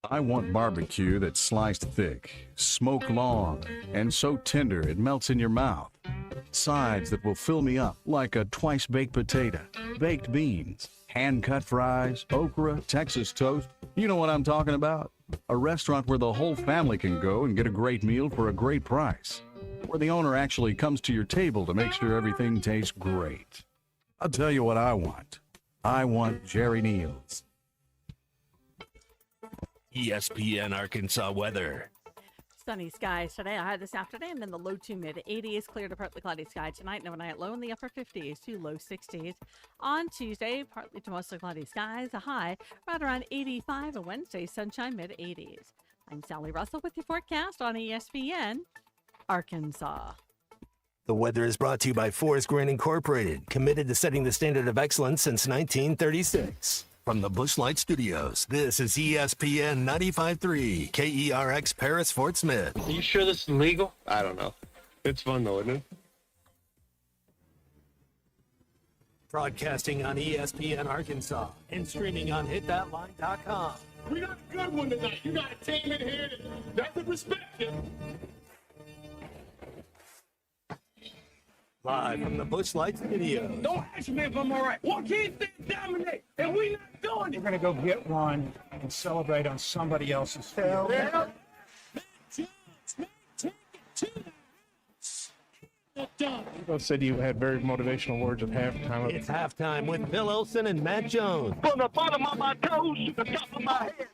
I want barbecue that's sliced thick, smoked long, and so tender it melts in your mouth. Sides that will fill me up like a twice-baked potato, baked beans, hand-cut fries, okra, Texas toast. You know what I'm talking about? A restaurant where the whole family can go and get a great meal for a great price. Where the owner actually comes to your table to make sure everything tastes great. I'll tell you what I want. I want Jerry Neal's. ESPN Arkansas weather. Sunny skies today. A high this afternoon in the low to mid 80s. Clear to partly cloudy sky tonight. And overnight low in the upper 50s to low 60s. On Tuesday, partly to mostly cloudy skies. A high right around 85. And Wednesday, sunshine mid 80s. I'm Sally Russell with your forecast on ESPN Arkansas. The weather is brought to you by Forest Green Incorporated, committed to setting the standard of excellence since 1936. From the Bushlight Studios, this is ESPN 95.3, KERX Paris, Fort Smith. Are you sure this is legal? I don't know. It's fun though, isn't it? Broadcasting on ESPN Arkansas and streaming on hitthatline.com. We got a good one tonight. You got a team in here that doesn't respect you. Live from the Bushlight Studios. Don't ask me if I'm all right. What kids they dominate, and we not doing it. We're going to go get one and celebrate on somebody else's field. Yeah. Both said you had very motivational words at halftime. It's halftime with Phil Olsen and Matt Jones. From the bottom of my toes to the top of my head.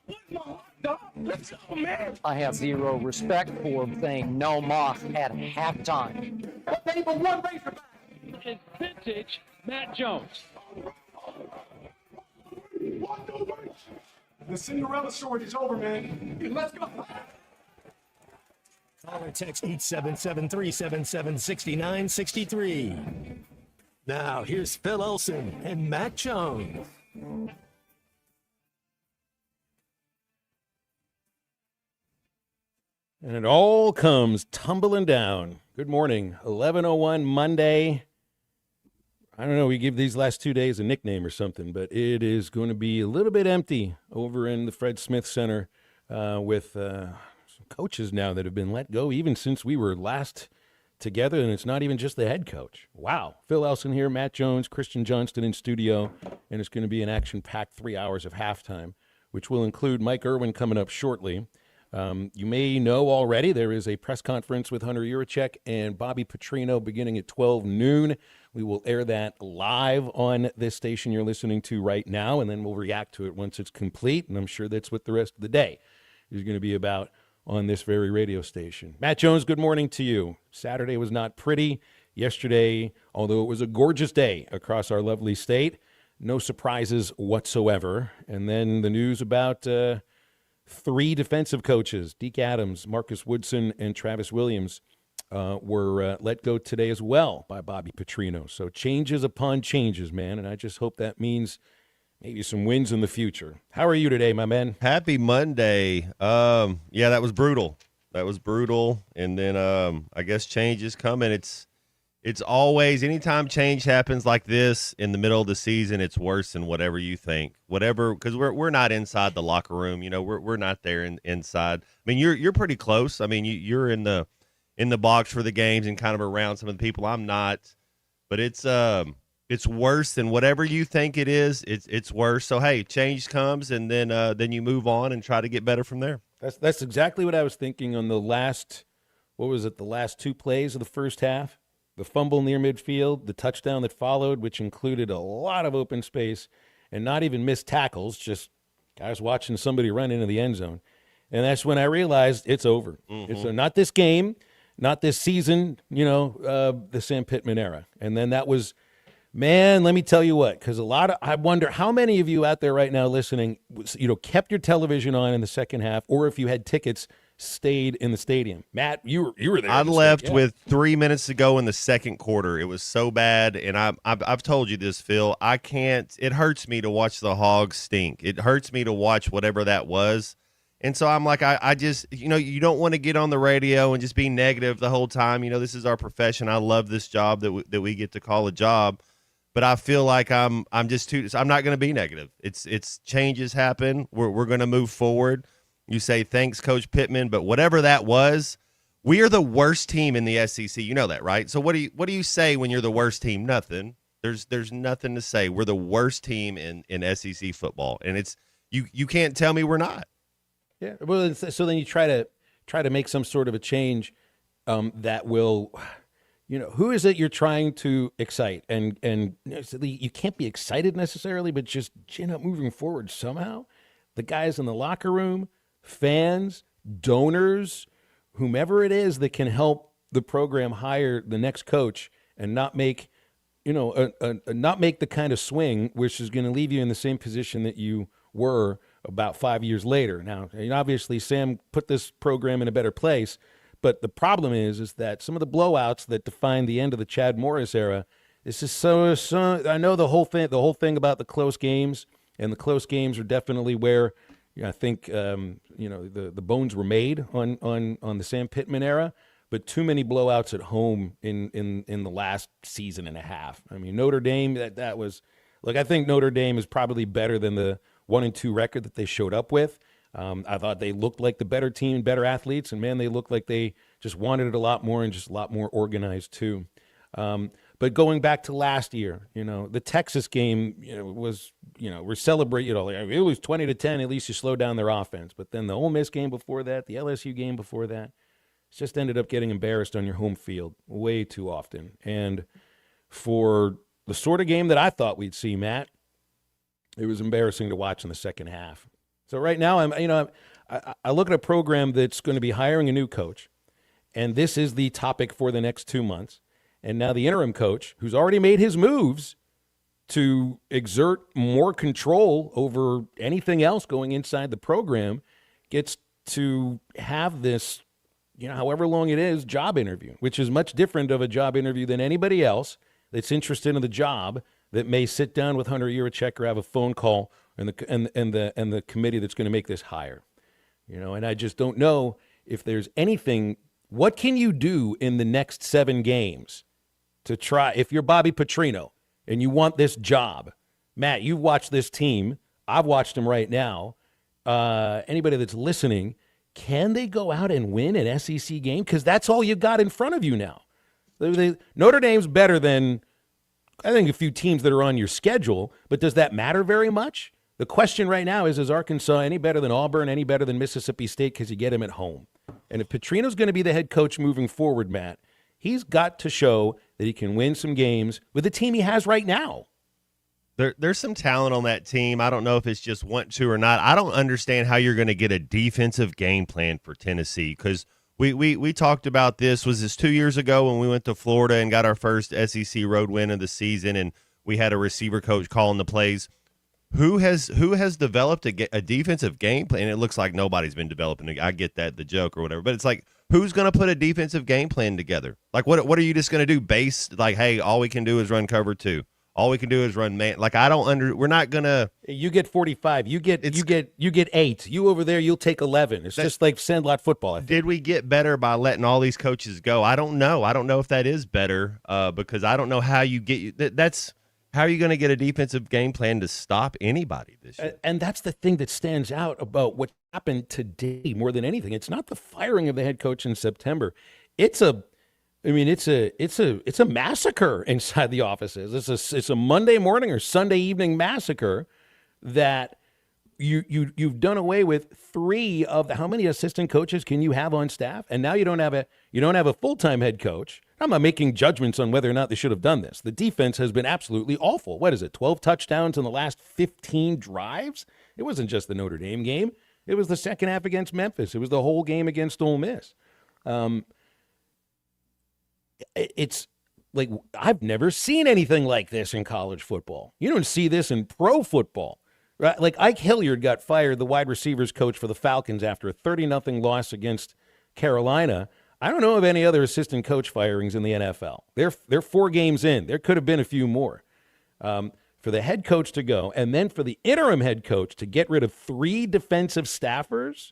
What's my hot dog? Let's go, man. I have zero respect for saying no moss at halftime. What name of one Razorback? Is vintage Matt Jones. The Cinderella story is over, man. Let's go. Caller text 877-377-6963. Now, here's Phil Olsen and Matt Jones. And it all comes tumbling down. Good morning. 11:01 Monday. I don't know, we give these last 2 days a nickname or something, but it is going to be a little bit empty over in the Fred Smith Center with some coaches now that have been let go, even since we were last together, and it's not even just the head coach. Wow. Phil Elson here, Matt Jones, Christian Johnston in studio, and it's going to be an action-packed 3 hours of halftime, which will include Mike Irwin coming up shortly. You may know already there is a press conference with Hunter Yurachek and Bobby Petrino beginning at 12 noon. We will air that live on this station you're listening to right now, and then we'll react to it once it's complete, and I'm sure that's what the rest of the day is going to be about on this very radio station. Matt Jones, good morning to you. Saturday was not pretty. Yesterday, although it was a gorgeous day across our lovely state, no surprises whatsoever. And then the news about three defensive coaches, Deke Adams, Marcus Woodson, and Travis Williams, were let go today as well by Bobby Petrino. So changes upon changes, man, and I just hope that means maybe some wins in the future. How are you today, my man? Happy Monday. Yeah, that was brutal. And then I guess change is coming. It's always, anytime change happens like this in the middle of the season, it's worse than whatever you think. Whatever, because we're not inside the locker room. You know, we're not there inside. I mean, you're pretty close. I mean, you're in the box for the games and kind of around some of the people. I'm not, but it's worse than whatever you think it is. It's worse. So hey, change comes, and then you move on and try to get better from there. That's exactly what I was thinking on the last two plays of the first half. The fumble near midfield, the touchdown that followed, which included a lot of open space and not even missed tackles, just guys watching somebody run into the end zone. And that's when I realized it's over. Mm-hmm. It's not this game, not this season, the Sam Pittman era. And then that was, man, let me tell you what, because I wonder how many of you out there right now listening, kept your television on in the second half, or if you had tickets, stayed in the stadium. Matt, you were there. I left with 3 minutes to go in the second quarter. It was so bad, and I've told you this, Phil. I can't. It hurts me to watch the Hogs stink. It hurts me to watch whatever that was. And so I'm like, I just, you don't want to get on the radio and just be negative the whole time. This is our profession. I love this job that we get to call a job. but I feel like I'm just I'm not going to be negative. It's changes happen. We're going to move forward. You say thanks, Coach Pittman, but whatever that was, we are the worst team in the SEC. You know that, right? So what do you say when you're the worst team? Nothing. There's nothing to say. We're the worst team in SEC football, and it's you can't tell me we're not. Yeah. Well, so then you try to make some sort of a change that will, who is it you're trying to excite? And you can't be excited necessarily, but just moving forward somehow. The guys in the locker room, fans, donors, whomever it is that can help the program hire the next coach and not make, not make the kind of swing which is going to leave you in the same position that you were about 5 years later. Now, obviously, Sam put this program in a better place, but the problem is that some of the blowouts that define the end of the Chad Morris era, this is so I know the whole thing about the close games, and the close games are definitely where I think the bones were made on the Sam Pittman era, but too many blowouts at home in the last season and a half. I mean, Notre Dame, that was I think Notre Dame is probably better than the 1-2 record that they showed up with. I thought they looked like the better team, better athletes, and man, they looked like they just wanted it a lot more and just a lot more organized too. But going back to last year, the Texas game, was, we're celebrating, it was 20-10. At least you slowed down their offense. But then the Ole Miss game before that, the LSU game before that, it's just ended up getting embarrassed on your home field way too often. And for the sort of game that I thought we'd see, Matt, it was embarrassing to watch in the second half. So right now, I look at a program that's going to be hiring a new coach, and this is the topic for the next 2 months. And now the interim coach, who's already made his moves to exert more control over anything else going inside the program, gets to have this, however long it is, job interview, which is much different of a job interview than anybody else that's interested in the job that may sit down with Hunter Yurachek or have a phone call and the committee that's going to make this hire. And I just don't know if there's anything. What can you do in the next 7 games to try, if you're Bobby Petrino and you want this job? Matt, you've watched this team. I've watched them right now. Anybody that's listening, can they go out and win an SEC game? Because that's all you got in front of you now. Notre Dame's better than, I think, a few teams that are on your schedule, but does that matter very much? The question right now is Arkansas any better than Auburn, any better than Mississippi State because you get him at home? And if Petrino's going to be the head coach moving forward, Matt, he's got to show that he can win some games with the team he has right now. There's some talent on that team. I don't know if it's just want to or not. I don't understand how you're going to get a defensive game plan for Tennessee, because we talked about this. Was this 2 years ago when we went to Florida and got our first SEC road win of the season, and we had a receiver coach calling the plays? Who has developed a defensive game plan? It looks like nobody's been developing. I get that, the joke or whatever, but it's like, who's going to put a defensive game plan together? Like, what are you just going to do based, like, hey, all we can do is run cover 2. All we can do is run man. Like, we're not going to. You get 45. You get 8. You over there, you'll take 11. It's just like Sandlot football. Did we get better by letting all these coaches go? I don't know. I don't know if that is better because I don't know how you get that's. How are you going to get a defensive game plan to stop anybody this year? And that's the thing that stands out about what happened today more than anything. It's not the firing of the head coach in September. It's a massacre inside the offices. It's a Monday morning or Sunday evening massacre that you've done away with 3 of the, how many assistant coaches can you have on staff? And now you don't have a full-time head coach. I'm not making judgments on whether or not they should have done this. The defense has been absolutely awful. What is it, 12 touchdowns in the last 15 drives? It wasn't just the Notre Dame game. It was the second half against Memphis. It was the whole game against Ole Miss. It's like, I've never seen anything like this in college football. You don't see this in pro football. Right? Like, Ike Hilliard got fired, the wide receivers coach for the Falcons, after a 30-0 loss against Carolina. I don't know of any other assistant coach firings in the NFL. They're 4 games in. There could have been a few more. For the head coach to go, and then for the interim head coach to get rid of 3 defensive staffers,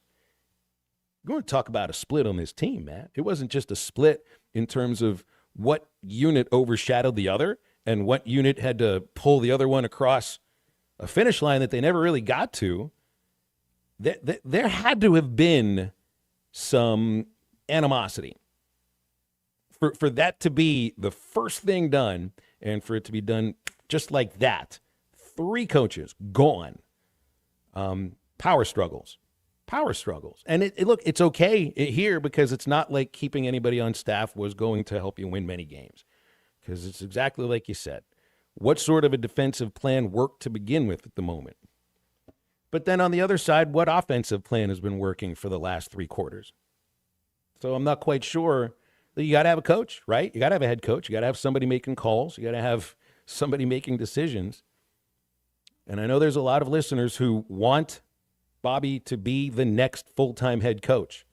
you're going to talk about a split on this team, Matt. It wasn't just a split in terms of what unit overshadowed the other. and what unit had to pull the other one across a finish line that they never really got to, there had to have been some animosity. For that to be the first thing done, and for it to be done just like that, 3 coaches gone. Power struggles. And look, it's okay here because it's not like keeping anybody on staff was going to help you win many games. Because it's exactly like you said. What sort of a defensive plan worked to begin with at the moment? But then on the other side, what offensive plan has been working for the last 3 quarters? So I'm not quite sure. You got to have a coach, right? You got to have a head coach. You got to have somebody making calls. You got to have somebody making decisions. And I know there's a lot of listeners who want Bobby to be the next full-time head coach.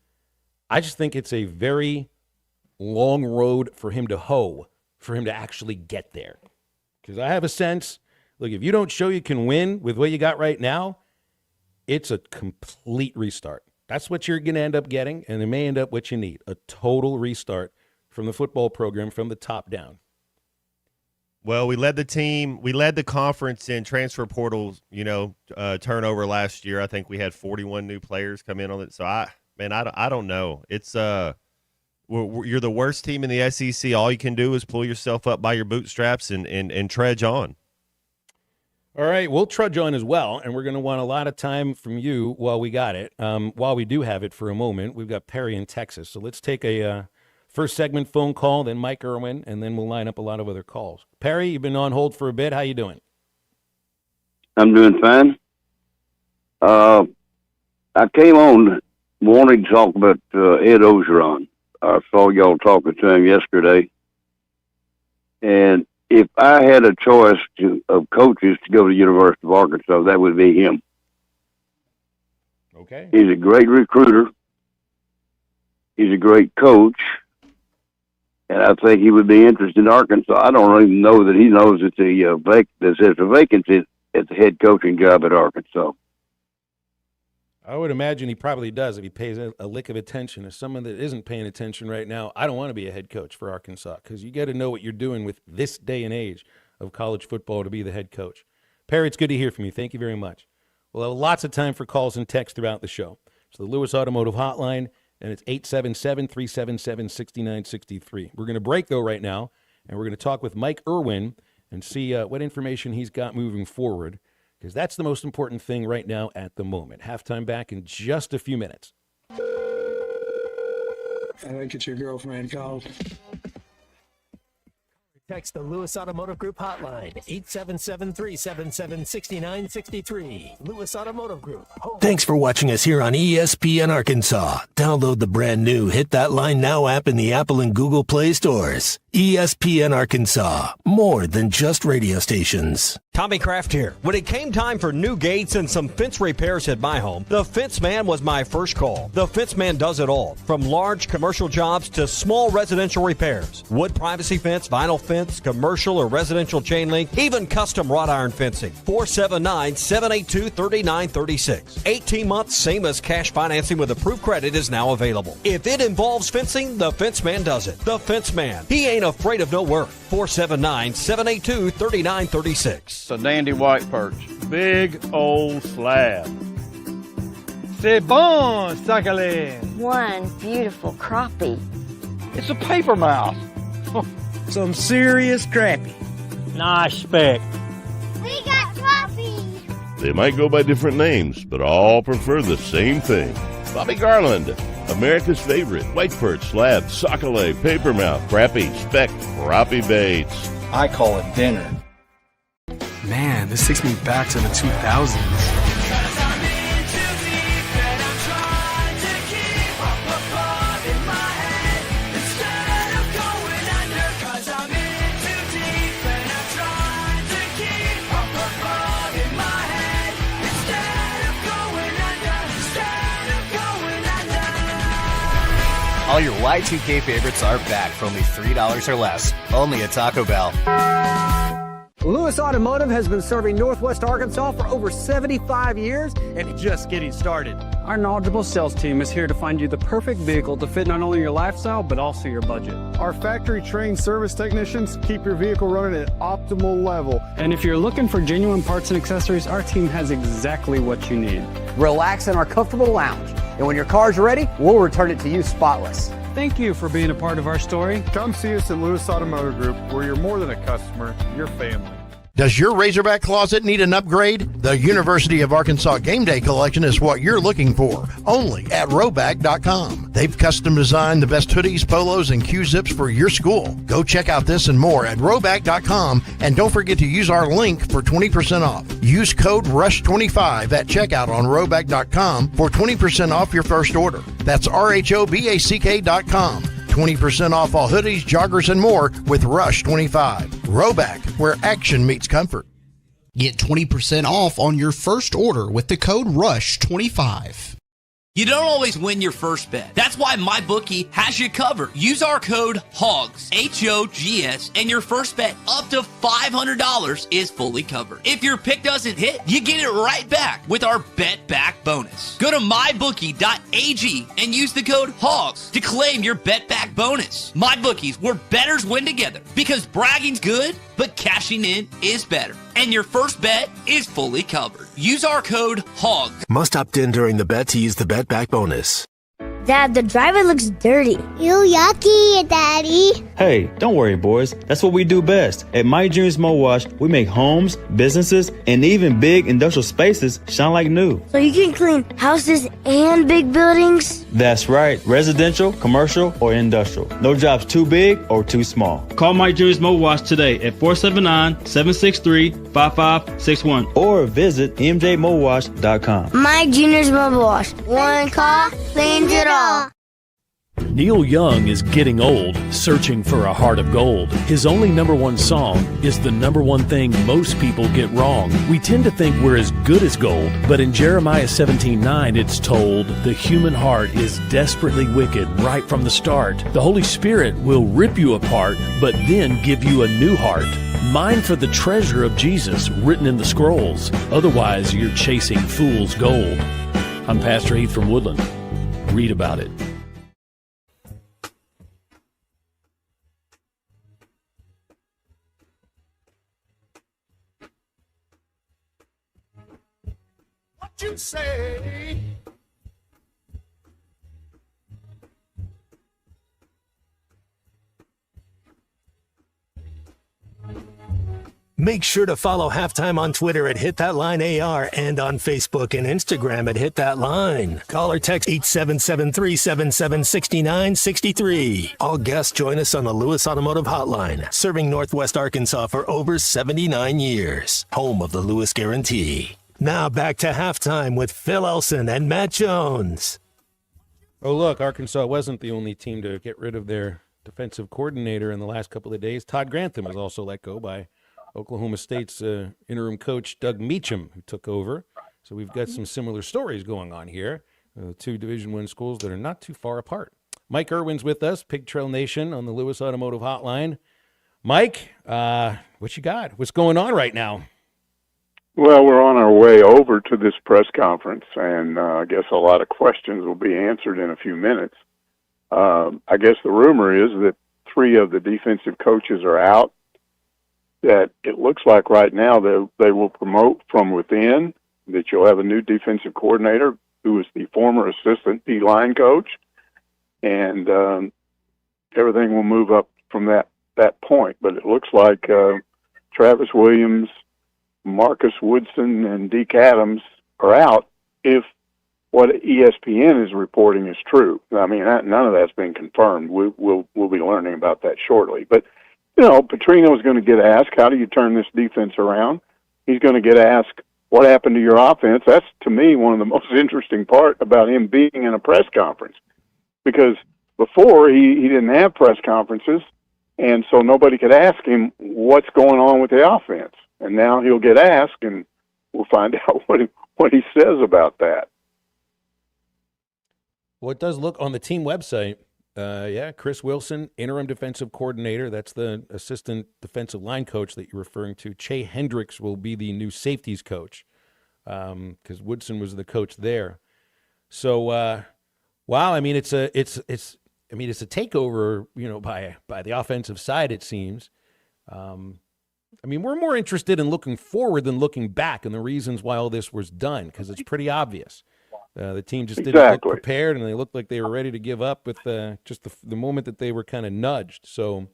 I just think it's a very long road for him to hoe, for him to actually get there. Because I have a sense, look, if you don't show you can win with what you got right now, it's a complete restart. That's what you're going to end up getting, and it may end up what you need, a total restart from the football program from the top down. Well, we led the conference in transfer portals, turnover last year. I think we had 41 new players come in on it. So, I don't know. It's you're the worst team in the SEC. All you can do is pull yourself up by your bootstraps and trudge on. All right, we'll trudge on as well, and we're going to want a lot of time from you while we got it. While we do have it for a moment, we've got Perry in Texas. So let's take a first segment phone call, then Mike Irwin, and then we'll line up a lot of other calls. Perry, you've been on hold for a bit. How you doing? I'm doing fine. I came on wanting to talk about Ed Ogeron. I saw y'all talking to him yesterday. And if I had a choice of coaches to go to the University of Arkansas, that would be him. Okay. He's a great recruiter. He's a great coach. And I think he would be interested in Arkansas. I don't even know that he knows that there's a vacancy at the head coaching job at Arkansas. I would imagine he probably does if he pays a lick of attention. As someone that isn't paying attention right now, I don't want to be a head coach for Arkansas because you got to know what you're doing with this day and age of college football to be the head coach. Perry, it's good to hear from you. Thank you very much. We'll have lots of time for calls and texts throughout the show. It's the Lewis Automotive Hotline, and it's 877-377-6963. We're going to break, though, right now, and we're going to talk with Mike Irwin and see what information he's got moving forward, because that's the most important thing right now at the moment. Halftime back in just a few minutes. I think it's your girlfriend called. Text the Lewis Automotive Group hotline, 877-377-6963. Lewis Automotive Group. Thanks for watching us here on ESPN Arkansas. Download the brand new Hit That Line Now app in the Apple and Google Play stores. ESPN Arkansas, more than just radio stations. Tommy Kraft here. When it came time for new gates and some fence repairs at my home, the Fence Man was my first call. The Fence Man does it all, from large commercial jobs to small residential repairs. Wood privacy fence, vinyl fence, commercial or residential chain link, even custom wrought iron fencing. 479-782-3936. 18 months, same as cash financing with approved credit is now available. If it involves fencing, the Fence Man does it. The Fence Man. He ain't afraid of no work. 479-782-3936. It's a dandy white perch. Big old slab. C'est bon, sacalé. One beautiful crappie. It's a paper mouth. Some serious crappie. Nice speck. We got crappie. They might go by different names, but all prefer the same thing. Bobby Garland, America's favorite white perch, slab, sockeye, papermouth, crappie, speck, crappie baits. I call it dinner. Man, this takes me back to the 2000s. All your Y2K favorites are back for only $3 or less. Only at Taco Bell. Lewis Automotive has been serving Northwest Arkansas for over 75 years and just getting started. Our knowledgeable sales team is here to find you the perfect vehicle to fit not only your lifestyle, but also your budget. Our factory-trained service technicians keep your vehicle running at optimal level. And if you're looking for genuine parts and accessories, our team has exactly what you need. Relax in our comfortable lounge. And when your car's ready, we'll return it to you spotless. Thank you for being a part of our story. Come see us at Lewis Automotive Group, where you're more than a customer, you're family. Does your Razorback closet need an upgrade? The University of Arkansas Game Day Collection is what you're looking for, only at Roback.com. They've custom designed the best hoodies, polos, and Q-zips for your school. Go check out this and more at Roback.com, and don't forget to use our link for 20% off. Use code RUSH25 at checkout on Roback.com for 20% off your first order. That's RHOBACK.com. 20% off all hoodies, joggers, and more with Rush 25. Roback, where action meets comfort. Get 20% off on your first order with the code RUSH25. You don't always win your first bet. That's why MyBookie has you covered. Use our code HOGS, H-O-G-S, and your first bet up to $500 is fully covered. If your pick doesn't hit, you get it right back with our Bet Back bonus. Go to MyBookie.ag and use the code HOGS to claim your Bet Back bonus. MyBookie's where bettors win together because bragging's good, but cashing in is better. And your first bet is fully covered. Use our code HOGS. Must opt in during the bet to use the Bet Back bonus. Dad, the driver looks dirty. You yucky, Daddy. Hey, don't worry, boys. That's what we do best. At My Dreams Mo Wash, we make homes, businesses, and even big industrial spaces shine like new. So you can clean houses and big buildings? That's right. Residential, commercial, or industrial. No job's too big or too small. Call My Dreams Mo Wash today at 479-763-5561 or visit mjmowash.com. My Junior's Mobile Wash. One call cleans it all. Neil Young is getting old, searching for a heart of gold. His only number one song is the number one thing most people get wrong. We tend to think we're as good as gold, but in Jeremiah 17:9 it's told, the human heart is desperately wicked right from the start. The Holy Spirit will rip you apart, but then give you a new heart. Mine for the treasure of Jesus written in the scrolls. Otherwise, you're chasing fool's gold. I'm Pastor Heath from Woodland. Read about it. What you say? Make sure to follow Halftime on Twitter at HitThatLineAR and on Facebook and Instagram at HitThatLine. Call or text 877-377-6963. All guests join us on the Lewis Automotive Hotline, serving Northwest Arkansas for over 79 years. Home of the Lewis Guarantee. Now back to Halftime with Phil Elson and Matt Jones. Oh, look, Arkansas wasn't the only team to get rid of their defensive coordinator in the last couple of days. Todd Grantham was also let go by Oklahoma State's interim coach, Doug Meacham, who took over. So we've got some similar stories going on here. Two Division I schools that are not too far apart. Mike Irwin's with us, Pig Trail Nation on the Lewis Automotive Hotline. Mike, what you got? What's going on right now? Well, we're on our way over to this press conference, and I guess a lot of questions will be answered in a few minutes. I guess the rumor is that 3 of the defensive coaches are out, that it looks like right now they will promote from within, that you'll have a new defensive coordinator who is the former assistant D-line coach, and everything will move up from that point. But it looks like Travis Williams, Marcus Woodson, and Deke Adams are out if what ESPN is reporting is true. I mean, none of that's been confirmed. We'll be learning about that shortly. But you know, Petrino is going to get asked, how do you turn this defense around? He's going to get asked, what happened to your offense? That's, to me, one of the most interesting part about him being in a press conference. Because before, he didn't have press conferences, and so nobody could ask him what's going on with the offense. And now he'll get asked, and we'll find out what he says about that. Well, it does look on the team website. Chris Wilson, interim defensive coordinator. That's the assistant defensive line coach that you're referring to. Che Hendricks will be the new safeties coach because Woodson was the coach there. So, wow, I mean, it's a takeover, by the offensive side, it seems. I mean, we're more interested in looking forward than looking back and the reasons why all this was done, because it's pretty obvious. The team just didn't look prepared, and they looked like they were ready to give up with just the moment that they were kind of nudged. So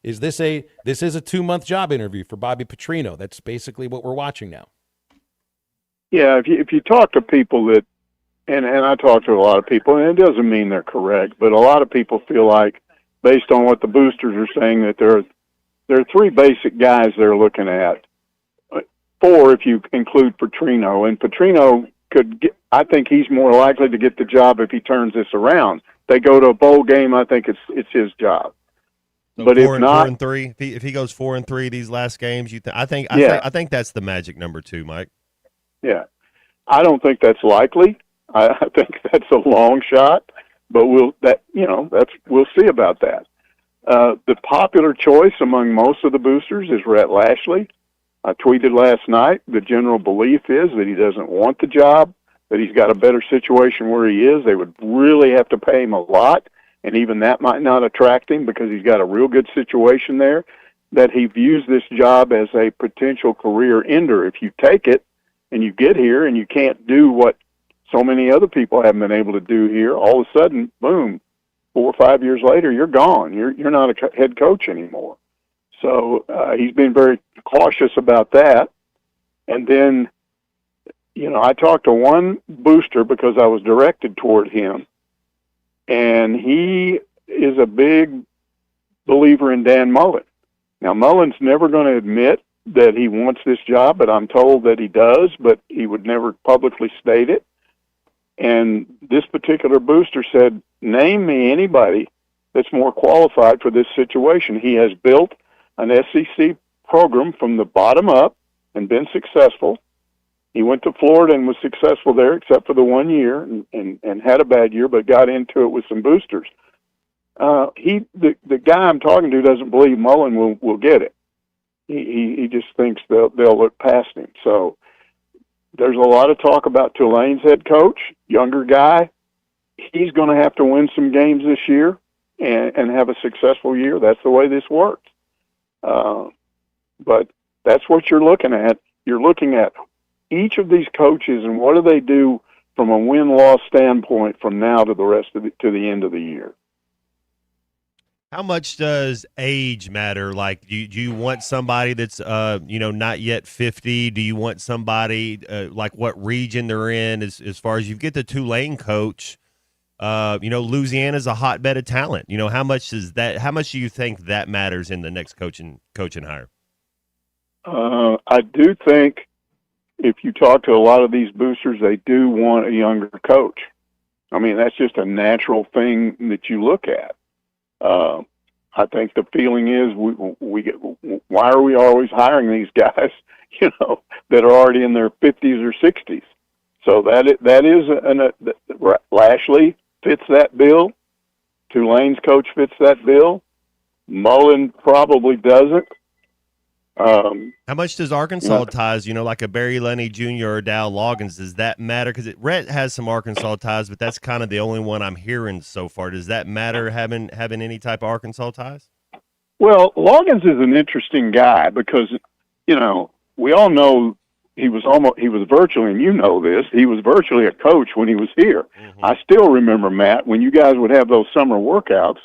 this is a 2-month job interview for Bobby Petrino. That's basically what we're watching now. Yeah, if you talk to people that, and I talk to a lot of people, and it doesn't mean they're correct, but a lot of people feel like, based on what the boosters are saying, that there are 3 basic guys they're looking at. 4 if you include Petrino, and Petrino I think he's more likely to get the job if he turns this around. They go to a bowl game, I think it's his job. So but if not, 4-3, if he goes 4-3 these last games, I think that's the magic number 2, Mike. Yeah, I don't think that's likely. I think that's a long shot, but we'll see about that. The popular choice among most of the boosters is Rhett Lashley. I tweeted last night, the general belief is that he doesn't want the job, that he's got a better situation where he is. They would really have to pay him a lot, and even that might not attract him because he's got a real good situation there, that he views this job as a potential career ender. If you take it and you get here and you can't do what so many other people haven't been able to do here, all of a sudden, boom, 4 or 5 years later, you're gone. You're not a head coach anymore. So he's been very cautious about that. And then, I talked to one booster because I was directed toward him, and he is a big believer in Dan Mullen. Now, Mullen's never going to admit that he wants this job, but I'm told that he does, but he would never publicly state it. And this particular booster said, name me anybody that's more qualified for this situation. He has built an SEC program from the bottom up and been successful. He went to Florida and was successful there, except for the 1 year, and had a bad year, but got into it with some boosters. The guy I'm talking to doesn't believe Mullen will get it. He just thinks they'll look past him. So there's a lot of talk about Tulane's head coach, younger guy. He's going to have to win some games this year and have a successful year. That's the way this works. But that's what you're looking at. You're looking at each of these coaches and what do they do from a win-loss standpoint from now to to the end of the year. How much does age matter? Like, do you want somebody that's not yet 50? Do you want somebody like what region they're in? As far as you get the Tulane coach, Louisiana's a hotbed of talent. How much do you think that matters in the next coaching hire? I do think if you talk to a lot of these boosters, they do want a younger coach. I mean, that's just a natural thing that you look at. I think the feeling is why are we always hiring these guys, that are already in their 50s or 60s? So that is Lashley fits that bill. Tulane's coach fits that bill. Mullen probably doesn't. How much does Arkansas ties, like a Barry Lenny Jr. or Dow Loggins, does that matter? Because Rhett has some Arkansas ties, but that's kind of the only one I'm hearing so far. Does that matter, having any type of Arkansas ties? Well, Loggins is an interesting guy because, we all know he was virtually, and this, he was virtually a coach when he was here. Mm-hmm. I still remember, Matt, when you guys would have those summer workouts,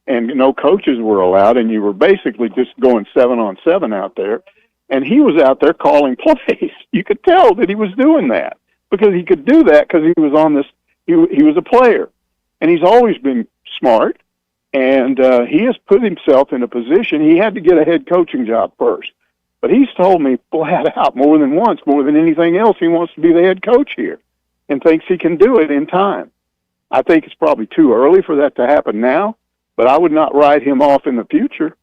and no coaches were allowed, and you were basically just going 7-on-7 out there. And he was out there calling plays. You could tell that he was doing that because he could do that because he was on this. He was a player, and he's always been smart. And he has put himself in a position. He had to get a head coaching job first, but he's told me flat out more than once, more than anything else, he wants to be the head coach here, and thinks he can do it in time. I think it's probably too early for that to happen now. But I would not write him off in the future.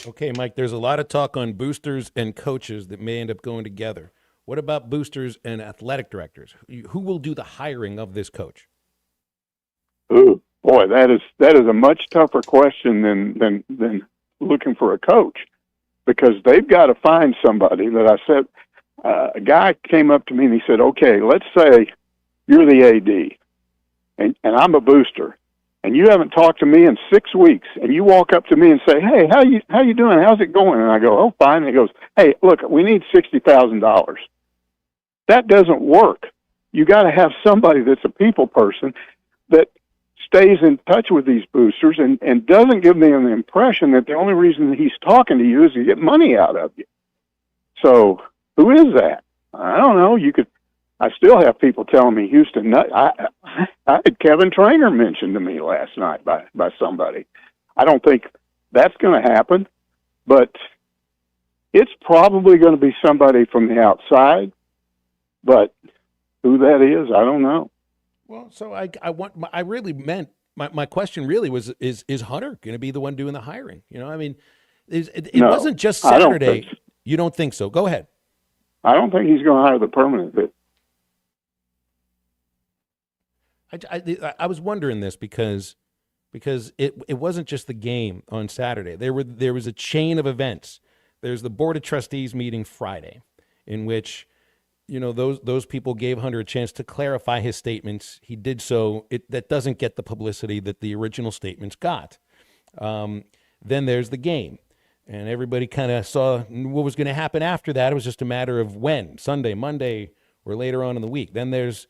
Okay, Mike, there's a lot of talk on boosters and coaches that may end up going together. What about boosters and athletic directors? Who will do the hiring of this coach? Ooh, boy, that is a much tougher question than looking for a coach, because they've got to find somebody that I said, a guy came up to me and he said, okay, let's say you're the AD, and I'm a booster, and you haven't talked to me in 6 weeks, and you walk up to me and say, "Hey, how you doing? How's it going?" And I go, "Oh, fine." And he goes, "Hey, look, we need $60,000." That doesn't work. You got to have somebody that's a people person that stays in touch with these boosters and doesn't give them the impression that the only reason that he's talking to you is to get money out of you. So who is that? I don't know. I still have people telling me Houston. I had Kevin Trainer mentioned to me last night by somebody. I don't think that's going to happen, but it's probably going to be somebody from the outside. But who that is, I don't know. Well, so I really meant my question really was is Hunter going to be the one doing the hiring? You know, I mean, it No, wasn't just I don't Saturday. think so. You don't think so? Go ahead. I don't think he's going to hire the permanent bit. I was wondering this because it wasn't just the game on Saturday. There was a chain of events. There's the Board of Trustees meeting Friday, in which, you know, those people gave Hunter a chance to clarify his statements. He did so. That doesn't get the publicity that the original statements got. Then there's the game, and everybody kind of saw what was going to happen after that. It was just a matter of when, Sunday, Monday, or later on in the week. Then there's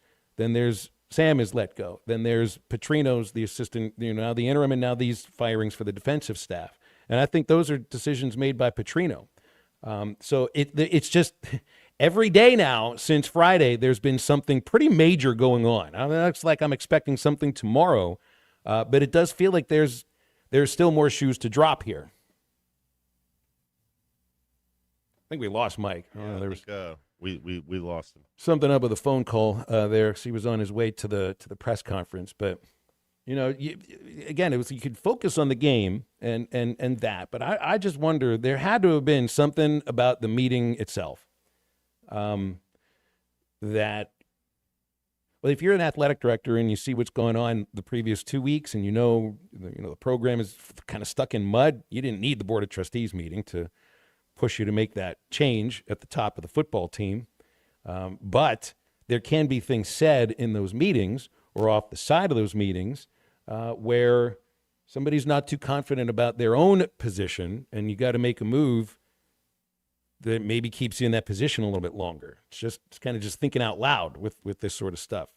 Sam is let go. Then there's Petrino's the assistant, you know, now the interim, and now these firings for the defensive staff. And I think those are decisions made by Petrino. So it's just every day now since Friday, there's been something pretty major going on. I mean, it's like I'm expecting something tomorrow, but it does feel like there's still more shoes to drop here. I think we lost Mike. Yeah, There was we lost him. something up with a phone call there. So he was on his way to the press conference, but you know, again, it was, you could focus on the game and that, but I just wonder, there had to have been something about the meeting itself that, well, if you're an athletic director and you see what's going on the previous 2 weeks, and you know the program is kind of stuck in mud, you didn't need the Board of Trustees meeting to push you to make that change at the top of the football team. But there can be things said in those meetings or off the side of those meetings where somebody's not too confident about their own position, and you got to make a move that maybe keeps you in that position a little bit longer. It's kind of just thinking out loud with this sort of stuff.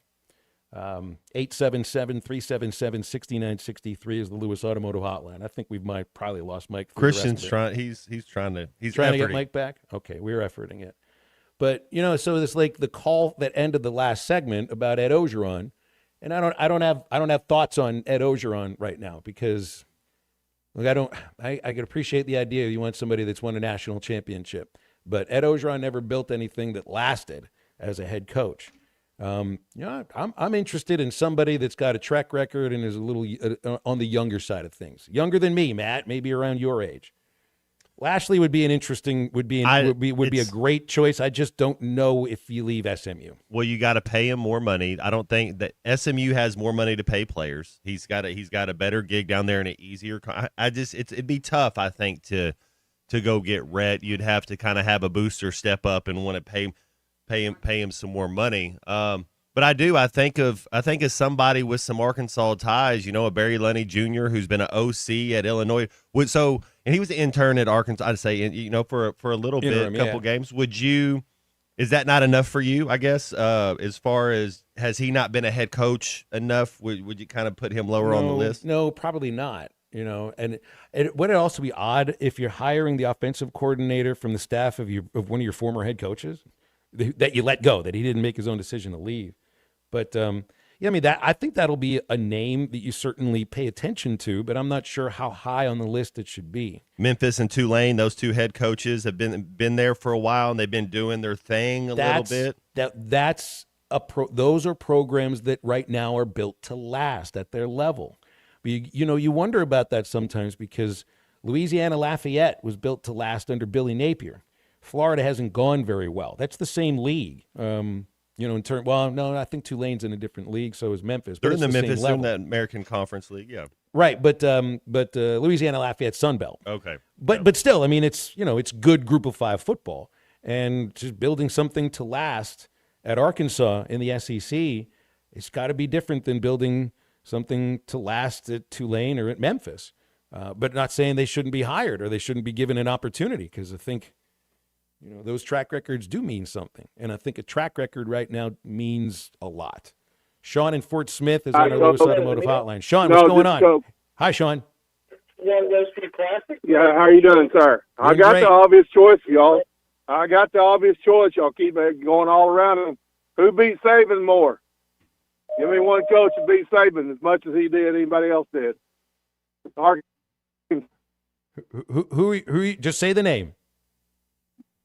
877-377-6963 is the Lewis Automotive Hotline. I think we might probably lost Mike. Christian's trying. He's trying to get Mike back. Okay, we're efforting it. But you know, so it's like the call that ended the last segment about Ed Ogeron, and I don't have thoughts on Ed Ogeron right now because, look, I can appreciate the idea you want somebody that's won a national championship, but Ed Ogeron never built anything that lasted as a head coach. You know, I'm interested in somebody that's got a track record and is a little on the younger side of things. Younger than me, Matt, maybe around your age. Lashley would be a great choice. I just don't know if you leave SMU. Well, you got to pay him more money. I don't think that SMU has more money to pay players. He's got a better gig down there and an easier. It'd be tough, I think, to go get Rhett. You'd have to kind of have a booster step up and want to pay him some more money. But I think of somebody with some Arkansas ties, you know, a Barry Lunny Jr. who's been an OC at Illinois. And he was an intern at Arkansas, I'd say, you know, for a little bit, a couple games. Is that not enough for you, I guess, as far as, has he not been a head coach enough? Would you kind of put him lower on the list? No, probably not. You know, and would it also be odd if you're hiring the offensive coordinator from the staff of one of your former head coaches that you let go, that he didn't make his own decision to leave? But yeah, I mean, I think that'll be a name that you certainly pay attention to, but I'm not sure how high on the list it should be. Memphis and Tulane, those two head coaches have been there for a while, and they've been doing their thing a little bit. Those are programs that right now are built to last at their level. But you wonder about that sometimes because Louisiana Lafayette was built to last under Billy Napier. Florida hasn't gone very well. That's the same league. I think Tulane's in a different league, so is Memphis. They're in they're in that American Conference League, yeah. Right, but Louisiana Lafayette Sun Belt. Okay. But still, I mean, it's good Group of 5 football, and just building something to last at Arkansas in the SEC. It's got to be different than building something to last at Tulane or at Memphis. But not saying they shouldn't be hired or they shouldn't be given an opportunity, because I think, those track records do mean something. And I think a track record right now means a lot. Sean in Fort Smith is on our Lewis Automotive Hotline. Sean, what's going on? Hi, Sean. Yeah, how you doing, sir? I got great. the obvious choice, y'all. I got the obvious choice. Y'all keep going all around him. Who beat Saban more? Give me one coach who beat Saban as much as he did, anybody else did. Who? Just say the name.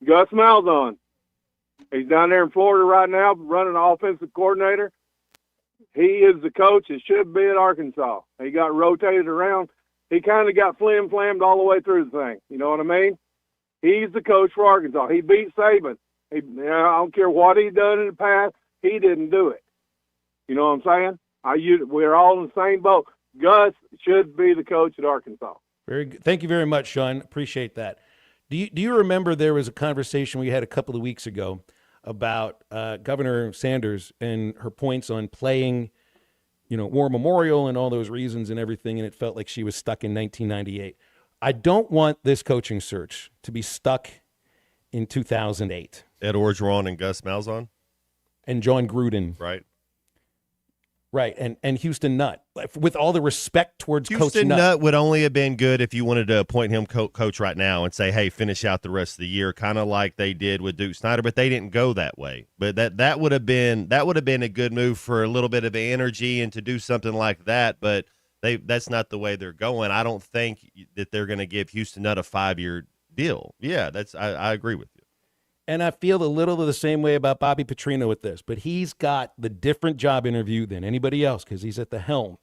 Gus Malzahn. He's down there in Florida right now, running offensive coordinator. He is the coach that should be at Arkansas. He got rotated around. He kind of got flim-flammed all the way through the thing. You know what I mean? He's the coach for Arkansas. He beat Saban. I don't care what he done in the past. He didn't do it. You know what I'm saying? We're all in the same boat. Gus should be the coach at Arkansas. Very good. Thank you very much, Sean. Appreciate that. Do you remember there was a conversation we had a couple of weeks ago about Governor Sanders and her points on playing, War Memorial and all those reasons and everything, and it felt like she was stuck in 1998. I don't want this coaching search to be stuck in 2008. Ed Orgeron and Gus Malzahn? And John Gruden. Right, and Houston Nutt. With all the respect towards Coach Houston Nutt. Nutt would only have been good if you wanted to appoint him coach right now and say, hey, finish out the rest of the year, kind of like they did with Duke Snyder, but they didn't go that way. But that would have been a good move for a little bit of energy and to do something like that, but that's not the way they're going. I don't think that they're going to give Houston Nutt a 5-year deal. Yeah, I agree with you. And I feel a little the same way about Bobby Petrino with this, but he's got the different job interview than anybody else because he's at the helm.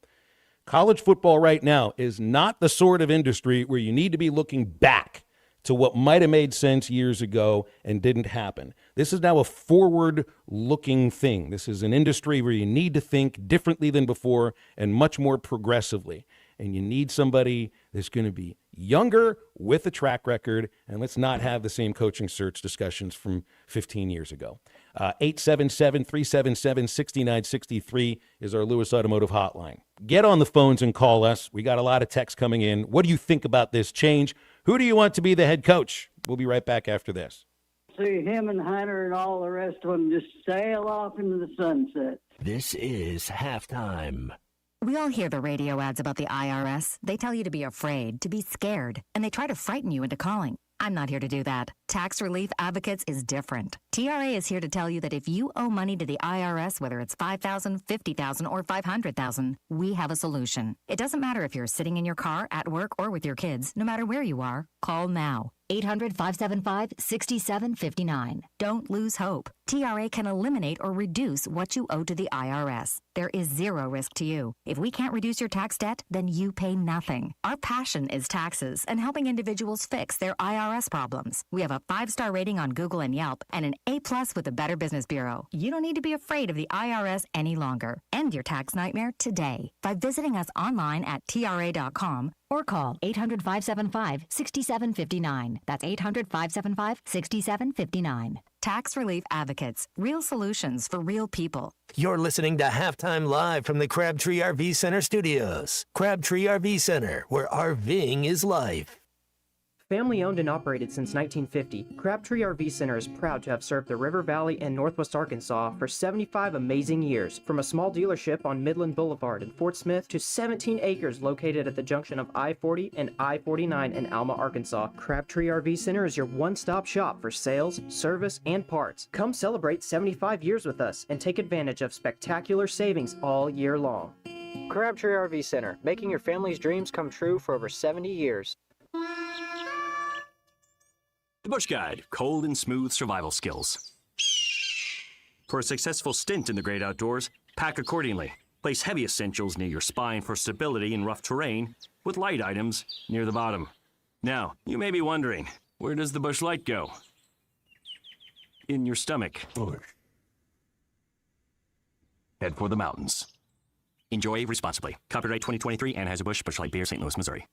College football right now is not the sort of industry where you need to be looking back to what might have made sense years ago and didn't happen. This is now a forward-looking thing. This is an industry where you need to think differently than before and much more progressively. And you need somebody that's going to be younger with a track record, and let's not have the same coaching search discussions from 15 years ago. 877-377-6963 is our Lewis Automotive Hotline. Get on the phones and call us. We got a lot of texts coming in. What do you think about this change? Who do you want to be the head coach? We'll be right back after this. See him and Hunter and all the rest of them just sail off into the sunset. This is halftime. We all hear the radio ads about the IRS. They tell you to be afraid, to be scared, and they try to frighten you into calling. I'm not here to do that. Tax Relief Advocates is different. TRA is here to tell you that if you owe money to the IRS, whether it's $5,000, $50,000, or $500,000, we have a solution. It doesn't matter if you're sitting in your car, at work, or with your kids. No matter where you are, call now. 800-575-6759. Don't lose hope. TRA can eliminate or reduce what you owe to the IRS. There is zero risk to you. If we can't reduce your tax debt, then you pay nothing. Our passion is taxes and helping individuals fix their IRS problems. We have a 5-star rating on Google and Yelp and an A+ with the Better Business Bureau. You don't need to be afraid of the IRS any longer. End your tax nightmare today by visiting us online at TRA.com or call 800-575-6759. That's 800-575-6759. Tax Relief Advocates. Real solutions for real people. You're listening to Halftime Live from the Crabtree RV Center studios. Crabtree RV Center, where RVing is life. Family owned and operated since 1950, Crabtree RV Center is proud to have served the River Valley and Northwest Arkansas for 75 amazing years. From a small dealership on Midland Boulevard in Fort Smith to 17 acres located at the junction of I-40 and I-49 in Alma, Arkansas, Crabtree RV Center is your one-stop shop for sales, service, and parts. Come celebrate 75 years with us and take advantage of spectacular savings all year long. Crabtree RV Center, making your family's dreams come true for over 70 years. The Bush Guide, cold and smooth survival skills. For a successful stint in the great outdoors, pack accordingly. Place heavy essentials near your spine for stability in rough terrain, with light items near the bottom. Now, you may be wondering, where does the Bush Light go? In your stomach. Head for the mountains. Enjoy responsibly. Copyright 2023, Anheuser-Busch, Bush Light Beer, St. Louis, Missouri.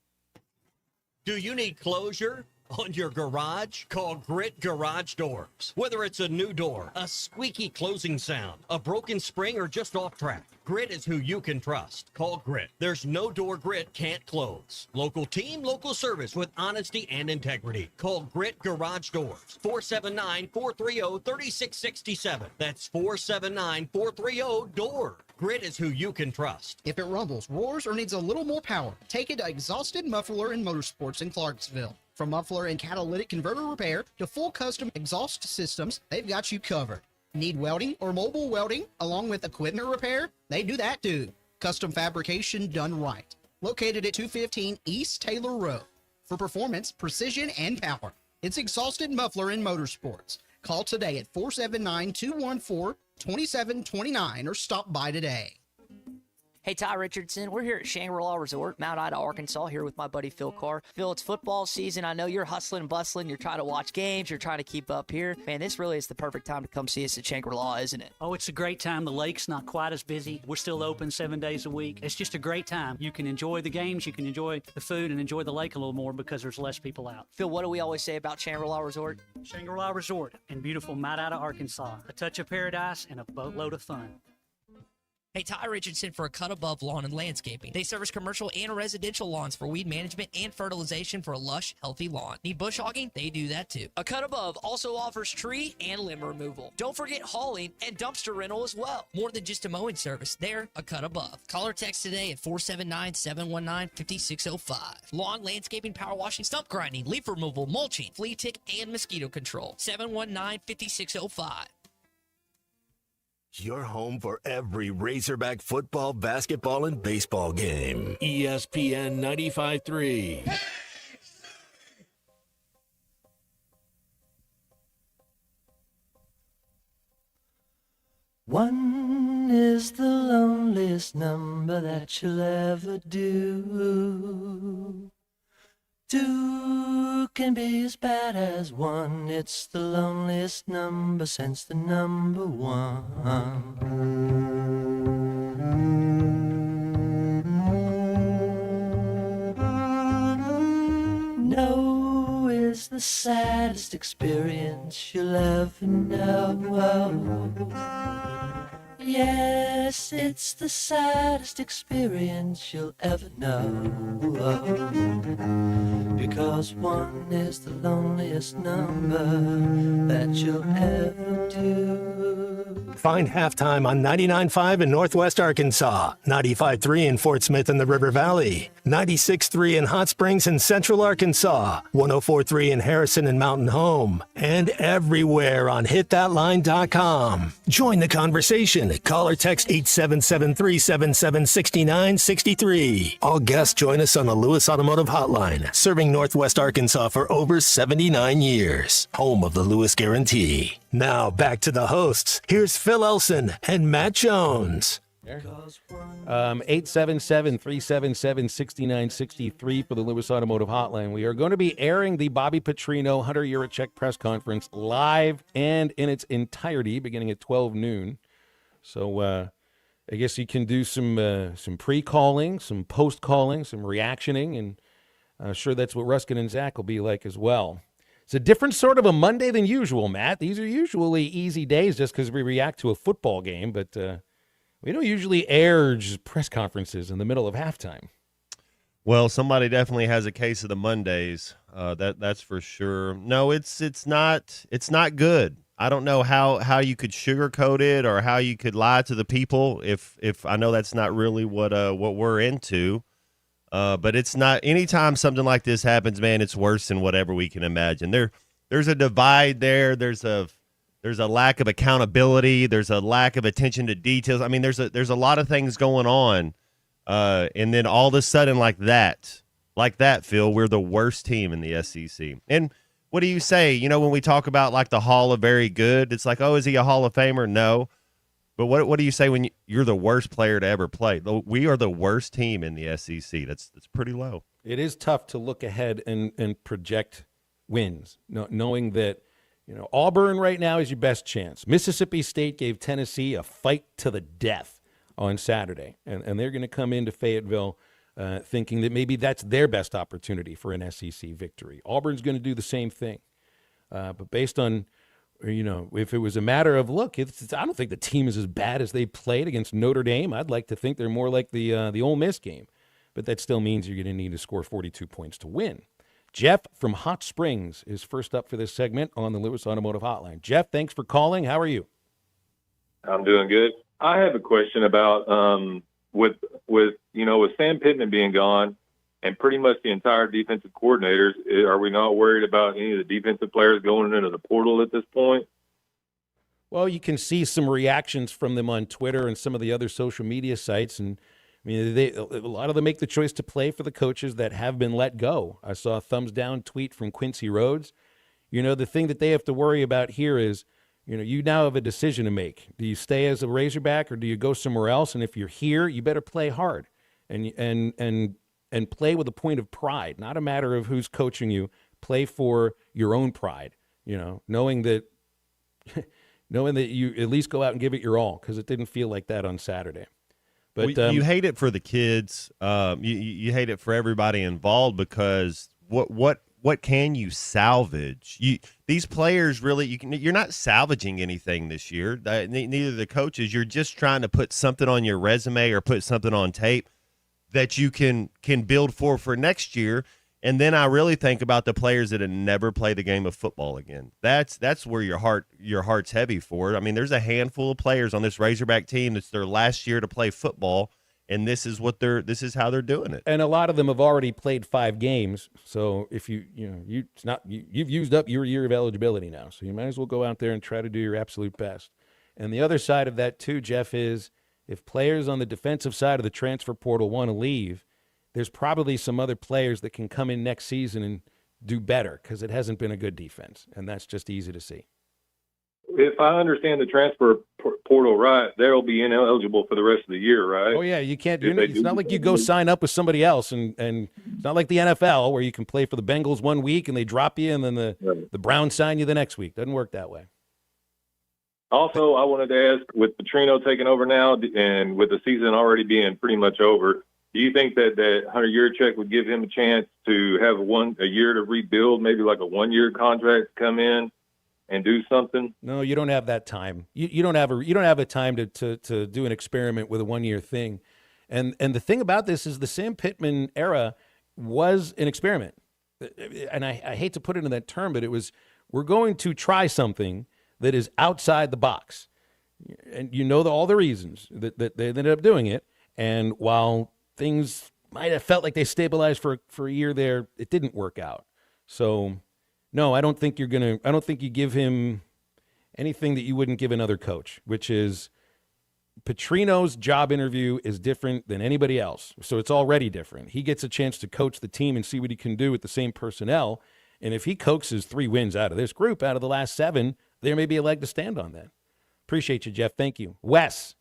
Do you need closure? on your garage? Call Grit Garage Doors. Whether it's a new door, a squeaky closing sound, a broken spring, or just off track, Grit is who you can trust. Call Grit. There's no door Grit can't close. Local team, local service with honesty and integrity. Call Grit Garage Doors. 479-430-3667. That's 479-430-DOOR. Grit is who you can trust. If it rumbles, roars, or needs a little more power, take it to Exhausted Muffler and Motorsports in Clarksville. From muffler and catalytic converter repair to full custom exhaust systems, they've got you covered. Need welding or mobile welding along with equipment repair? They do that too. Custom fabrication done right. Located at 215 East Taylor Road. For performance, precision, and power, it's Exhausted Muffler and Motorsports. Call today at 479-214-2729 or stop by today. Hey, Ty Richardson. We're here at Shangri-La Resort, Mount Ida, Arkansas, here with my buddy Phil Carr. Phil, it's football season. I know you're hustling and bustling. You're trying to watch games. You're trying to keep up here. Man, this really is the perfect time to come see us at Shangri-La, isn't it? Oh, it's a great time. The lake's not quite as busy. We're still open 7 days a week. It's just a great time. You can enjoy the games, you can enjoy the food, and enjoy the lake a little more because there's less people out. Phil, what do we always say about Shangri-La Resort? Shangri-La Resort in beautiful Mount Ida, Arkansas. A touch of paradise and a boatload of fun. Hey, Ty Richardson for A Cut Above Lawn and Landscaping. They service commercial and residential lawns for weed management and fertilization for a lush, healthy lawn. Need bush hogging? They do that too. A Cut Above also offers tree and limb removal. Don't forget hauling and dumpster rental as well. More than just a mowing service, they're A Cut Above. Call or text today at 479-719-5605. Lawn, landscaping, power washing, stump grinding, leaf removal, mulching, flea tick, and mosquito control. 719-5605. Your home for every Razorback football, basketball, and baseball game. ESPN 95.3. One is the loneliest number that you'll ever do. Two can be as bad as one. It's the loneliest number since the number one. No is the saddest experience you'll ever know. Yes, it's the saddest experience you'll ever know. Because one is the loneliest number that you'll ever do. Find Halftime on 99.5 in Northwest Arkansas, 95.3 in Fort Smith and the River Valley, 96.3 in Hot Springs and Central Arkansas, 104.3 in Harrison and Mountain Home, and everywhere on hitthatline.com. Join the conversation. Call or text 877-377-6963. All guests join us on the Lewis Automotive Hotline, serving Northwest Arkansas for over 79 years. Home of the Lewis Guarantee. Now back to the hosts. Here's Phil Elson and Matt Jones. 877-377-6963 for the Lewis Automotive Hotline. We are going to be airing the Bobby Petrino Hunter Yurachek press conference live and in its entirety beginning at 12 noon. So I guess you can do some pre-calling, some post-calling, some reactioning, and I'm sure that's what Ruskin and Zach will be like as well. It's a different sort of a Monday than usual, Matt. These are usually easy days just because we react to a football game, but we don't usually air just press conferences in the middle of halftime. Well, somebody definitely has a case of the Mondays. That's for sure. No, it's not good. I don't know how you could sugarcoat it or how you could lie to the people if I know that's not really what we're into. But it's not. Anytime something like this happens, man, it's worse than whatever we can imagine. There's a divide there. There's a lack of accountability. There's a lack of attention to details. I mean, there's a lot of things going on. And then all of a sudden, like that, Phil, we're the worst team in the SEC. And what do you say? You know, when we talk about like the Hall of Very Good, it's like, oh, is he a Hall of Famer? No. But what do you say when you're the worst player to ever play? We are the worst team in the SEC. That's pretty low. It is tough to look ahead and project wins, knowing that, you know, Auburn right now is your best chance. Mississippi State gave Tennessee a fight to the death on Saturday, and they're going to come into Fayetteville thinking that maybe that's their best opportunity for an SEC victory. Auburn's going to do the same thing. But based on, if it was a matter of, look, I don't think the team is as bad as they played against Notre Dame. I'd like to think they're more like the Ole Miss game. But that still means you're going to need to score 42 points to win. Jeff from Hot Springs is first up for this segment on the Lewis Automotive Hotline. Jeff, thanks for calling. How are you? I'm doing good. I have a question about with Sam Pittman being gone and pretty much the entire defensive coordinators, are we not worried about any of the defensive players going into the portal at this point? Well, you can see some reactions from them on Twitter and some of the other social media sites, and a lot of them make the choice to play for the coaches that have been let go. I saw a thumbs down tweet from Quincy Rhodes. The thing that they have to worry about here is, you now have a decision to make. Do you stay as a Razorback or do you go somewhere else? And if you're here, you better play hard and play with a point of pride, not a matter of who's coaching you. Play for your own pride, knowing that you at least go out and give it your all, because it didn't feel like that on Saturday. But you hate it for the kids. You hate it for everybody involved, because what can you salvage? These players really, you're not salvaging anything this year. Neither the coaches. You're just trying to put something on your resume or put something on tape that you can build for next year. And then I really think about the players that have never played the game of football again. That's where your heart's heavy for. I mean, there's a handful of players on this Razorback team that's their last year to play football, and this is how they're doing it. And a lot of them have already played 5 games. So if you've used up your year of eligibility now. So you might as well go out there and try to do your absolute best. And the other side of that too, Jeff, is if players on the defensive side of the transfer portal want to leave, there's probably some other players that can come in next season and do better, because it hasn't been a good defense, and that's just easy to see. If I understand the transfer portal right, they'll be ineligible for the rest of the year, right? Oh, yeah, you can't do it. It's not like you go sign up with somebody else, and it's not like the NFL where you can play for the Bengals one week and they drop you, and then the Browns sign you the next week. Doesn't work that way. Also, I wanted to ask, with Petrino taking over now and with the season already being pretty much over, do you think that Hunter Yurachek would give him a chance to have a year to rebuild, maybe like a 1-year contract, come in and do something? No, you don't have that time. You don't have a time to do an experiment with a 1-year thing. And the thing about this is the Sam Pittman era was an experiment. And I hate to put it in that term, but we're going to try something that is outside the box. And all the reasons that they ended up doing it. And while things might have felt like they stabilized for a year there, it didn't work out. So, no, I don't think you give him anything that you wouldn't give another coach, which is Petrino's job interview is different than anybody else. So it's already different. He gets a chance to coach the team and see what he can do with the same personnel. And if he coaxes 3 wins out of this group, out of the last 7, there may be a leg to stand on that. Appreciate you, Jeff. Thank you. Wes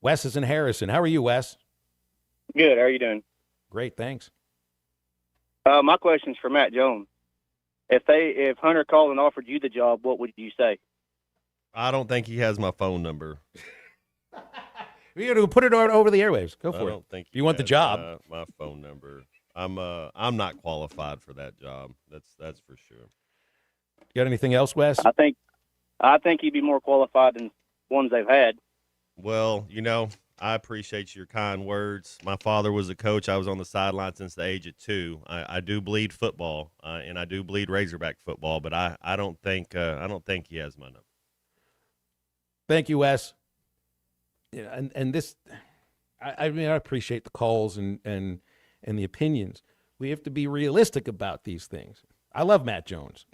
is in Harrison. How are you, Wes? Good. How are you doing? Great, thanks. My question's for Matt Jones. If Hunter called and offered you the job, what would you say? I don't think he has my phone number. You're going to put it over the airwaves. Go for it. I don't think you want the job. My phone number. I'm not qualified for that job. That's for sure. You got anything else, Wes? I think he'd be more qualified than ones they've had. Well, I appreciate your kind words. My father was a coach. I was on the sideline since the age of 2. I do bleed football, and I do bleed Razorback football, but I don't think he has my number. Thank you, Wes. Yeah, and this, I appreciate the calls and the opinions. We have to be realistic about these things. I love Matt Jones.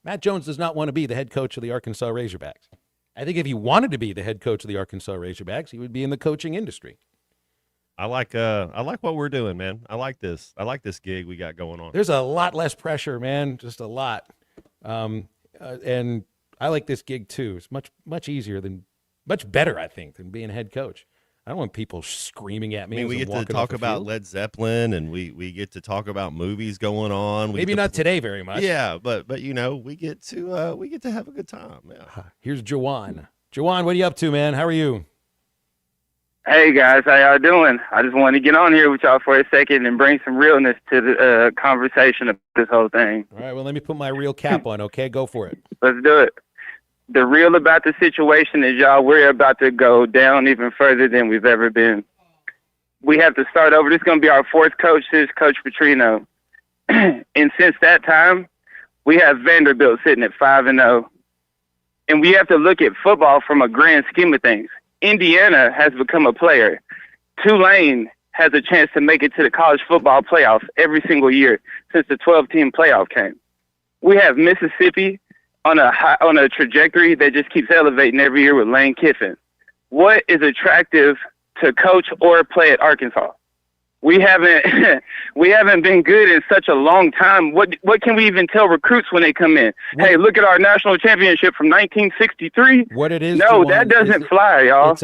Matt Jones does not want to be the head coach of the Arkansas Razorbacks. I think if he wanted to be the head coach of the Arkansas Razorbacks, he would be in the coaching industry. I like what we're doing, man. I like this. I like this gig we got going on. There's a lot less pressure, man. Just a lot. And I like this gig too. It's much easier much better, I think, than being head coach. I don't want people screaming at me. We get to talk about Led Zeppelin, and we get to talk about movies going on. Maybe not today very much. Yeah, but we get to have a good time. Yeah. Here's Jawan. Jawan, what are you up to, man? How are you? Hey guys, how y'all doing? I just wanted to get on here with y'all for a second and bring some realness to the conversation of this whole thing. All right, well, let me put my real cap on, okay? Go for it. Let's do it. The real about the situation is, y'all, we're about to go down even further than we've ever been. We have to start over. This is going to be our fourth coach since Coach Petrino. And since that time, we have Vanderbilt sitting at 5-0. And we have to look at football from a grand scheme of things. Indiana has become a player. Tulane has a chance to make it to the college football playoffs every single year since the 12-team playoff came. We have Mississippi on a trajectory that just keeps elevating every year with Lane Kiffin. What is attractive to coach or play at Arkansas? We haven't been good in such a long time. What can we even tell recruits when they come in? Hey, look at our national championship from 1963. What it is? No, Juwan, that doesn't fly, y'all.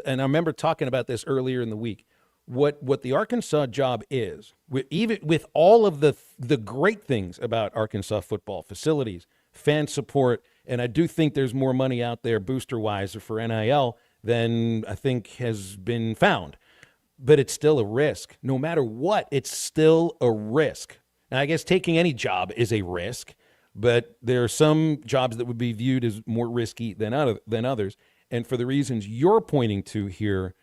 And I remember talking about this earlier in the week. What the Arkansas job is, even with all of the great things about Arkansas football, facilities, fan support, and I do think there's more money out there booster-wise or for NIL than I think has been found. But it's still a risk. No matter what, it's still a risk. Now, I guess taking any job is a risk, but there are some jobs that would be viewed as more risky than others. And for the reasons you're pointing to here,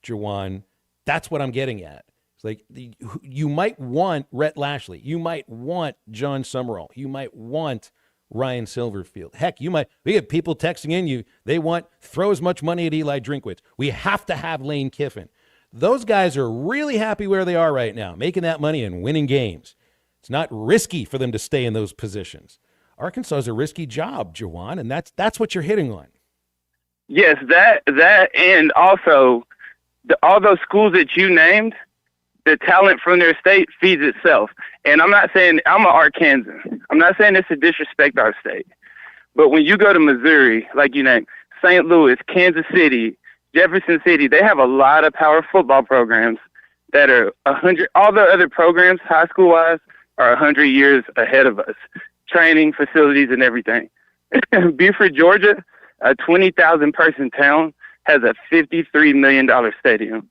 Juwan, that's what I'm getting at. It's like you might want Rhett Lashley. You might want John Summerall. You might want Ryan Silverfield. Heck, we have people texting in they want throw as much money at Eli Drinkwitz. We have to have Lane Kiffin. Those guys are really happy where they are right now, making that money and winning games. It's not risky for them to stay in those positions. Arkansas is a risky job, Juwan, and that's what you're hitting on. Yes, that and also all those schools that you named, the talent from their state feeds itself. And I'm not saying I'm an Arkansan. I'm not saying this to disrespect our state. But when you go to Missouri, like you named, St. Louis, Kansas City, Jefferson City, they have a lot of power football programs that are 100. All the other programs, high school wise, are 100 years ahead of us. Training, facilities, and everything. Beaufort, Georgia, a 20,000 person town, has a $53 million stadium.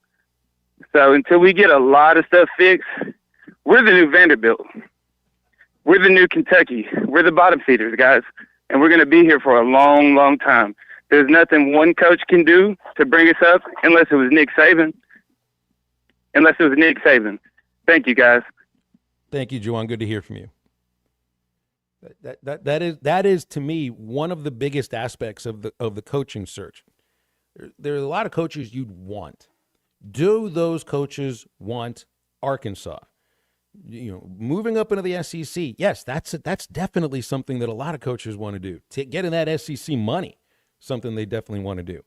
So until we get a lot of stuff fixed, we're the new Vanderbilt. We're the new Kentucky. We're the bottom feeders, guys. And we're going to be here for a long, long time. There's nothing one coach can do to bring us up unless it was Nick Saban. Thank you, guys. Thank you, Juwan. Good to hear from you. That is to me one of the biggest aspects of the coaching search. There are a lot of coaches you'd want. Do those coaches want Arkansas? Moving up into the SEC, yes, that's definitely something that a lot of coaches want to do. Getting that SEC money, something they definitely want to do.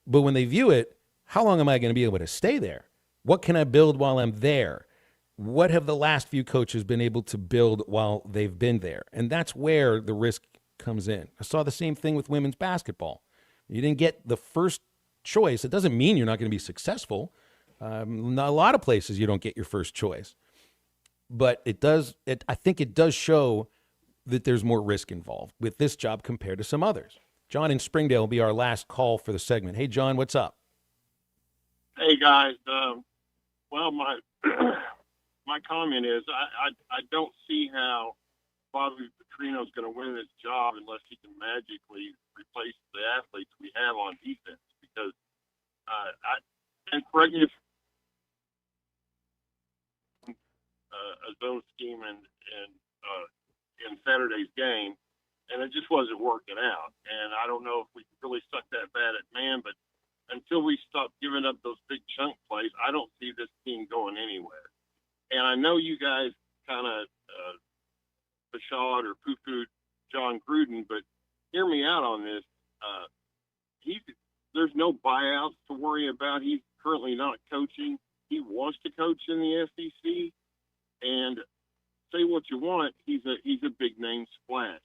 But when they view it, how long am I going to be able to stay there? What can I build while I'm there? What have the last few coaches been able to build while they've been there? And that's where the risk comes in. I saw the same thing with women's basketball. You didn't get the first choice. It doesn't mean you're not going to be successful. Not a lot of places you don't get your first choice. But I think it does show that there's more risk involved with this job compared to some others. John in Springdale will be our last call for the segment. Hey, John, what's up? Hey, guys. Well, my comment is I don't see how Bobby Petrino's going to win this job unless he can magically replace the athletes we have on defense. Because and correct me if a zone scheme in Saturday's game, and it just wasn't working out. And I don't know if we really suck that bad at man, but until we stop giving up those big chunk plays, I don't see this team going anywhere. And I know you guys kind of bashawed or poo-pooed John Gruden, but hear me out on this. There's no buyouts to worry about. He's currently not coaching. He wants to coach in the SEC. And say what you want, he's a big name splash.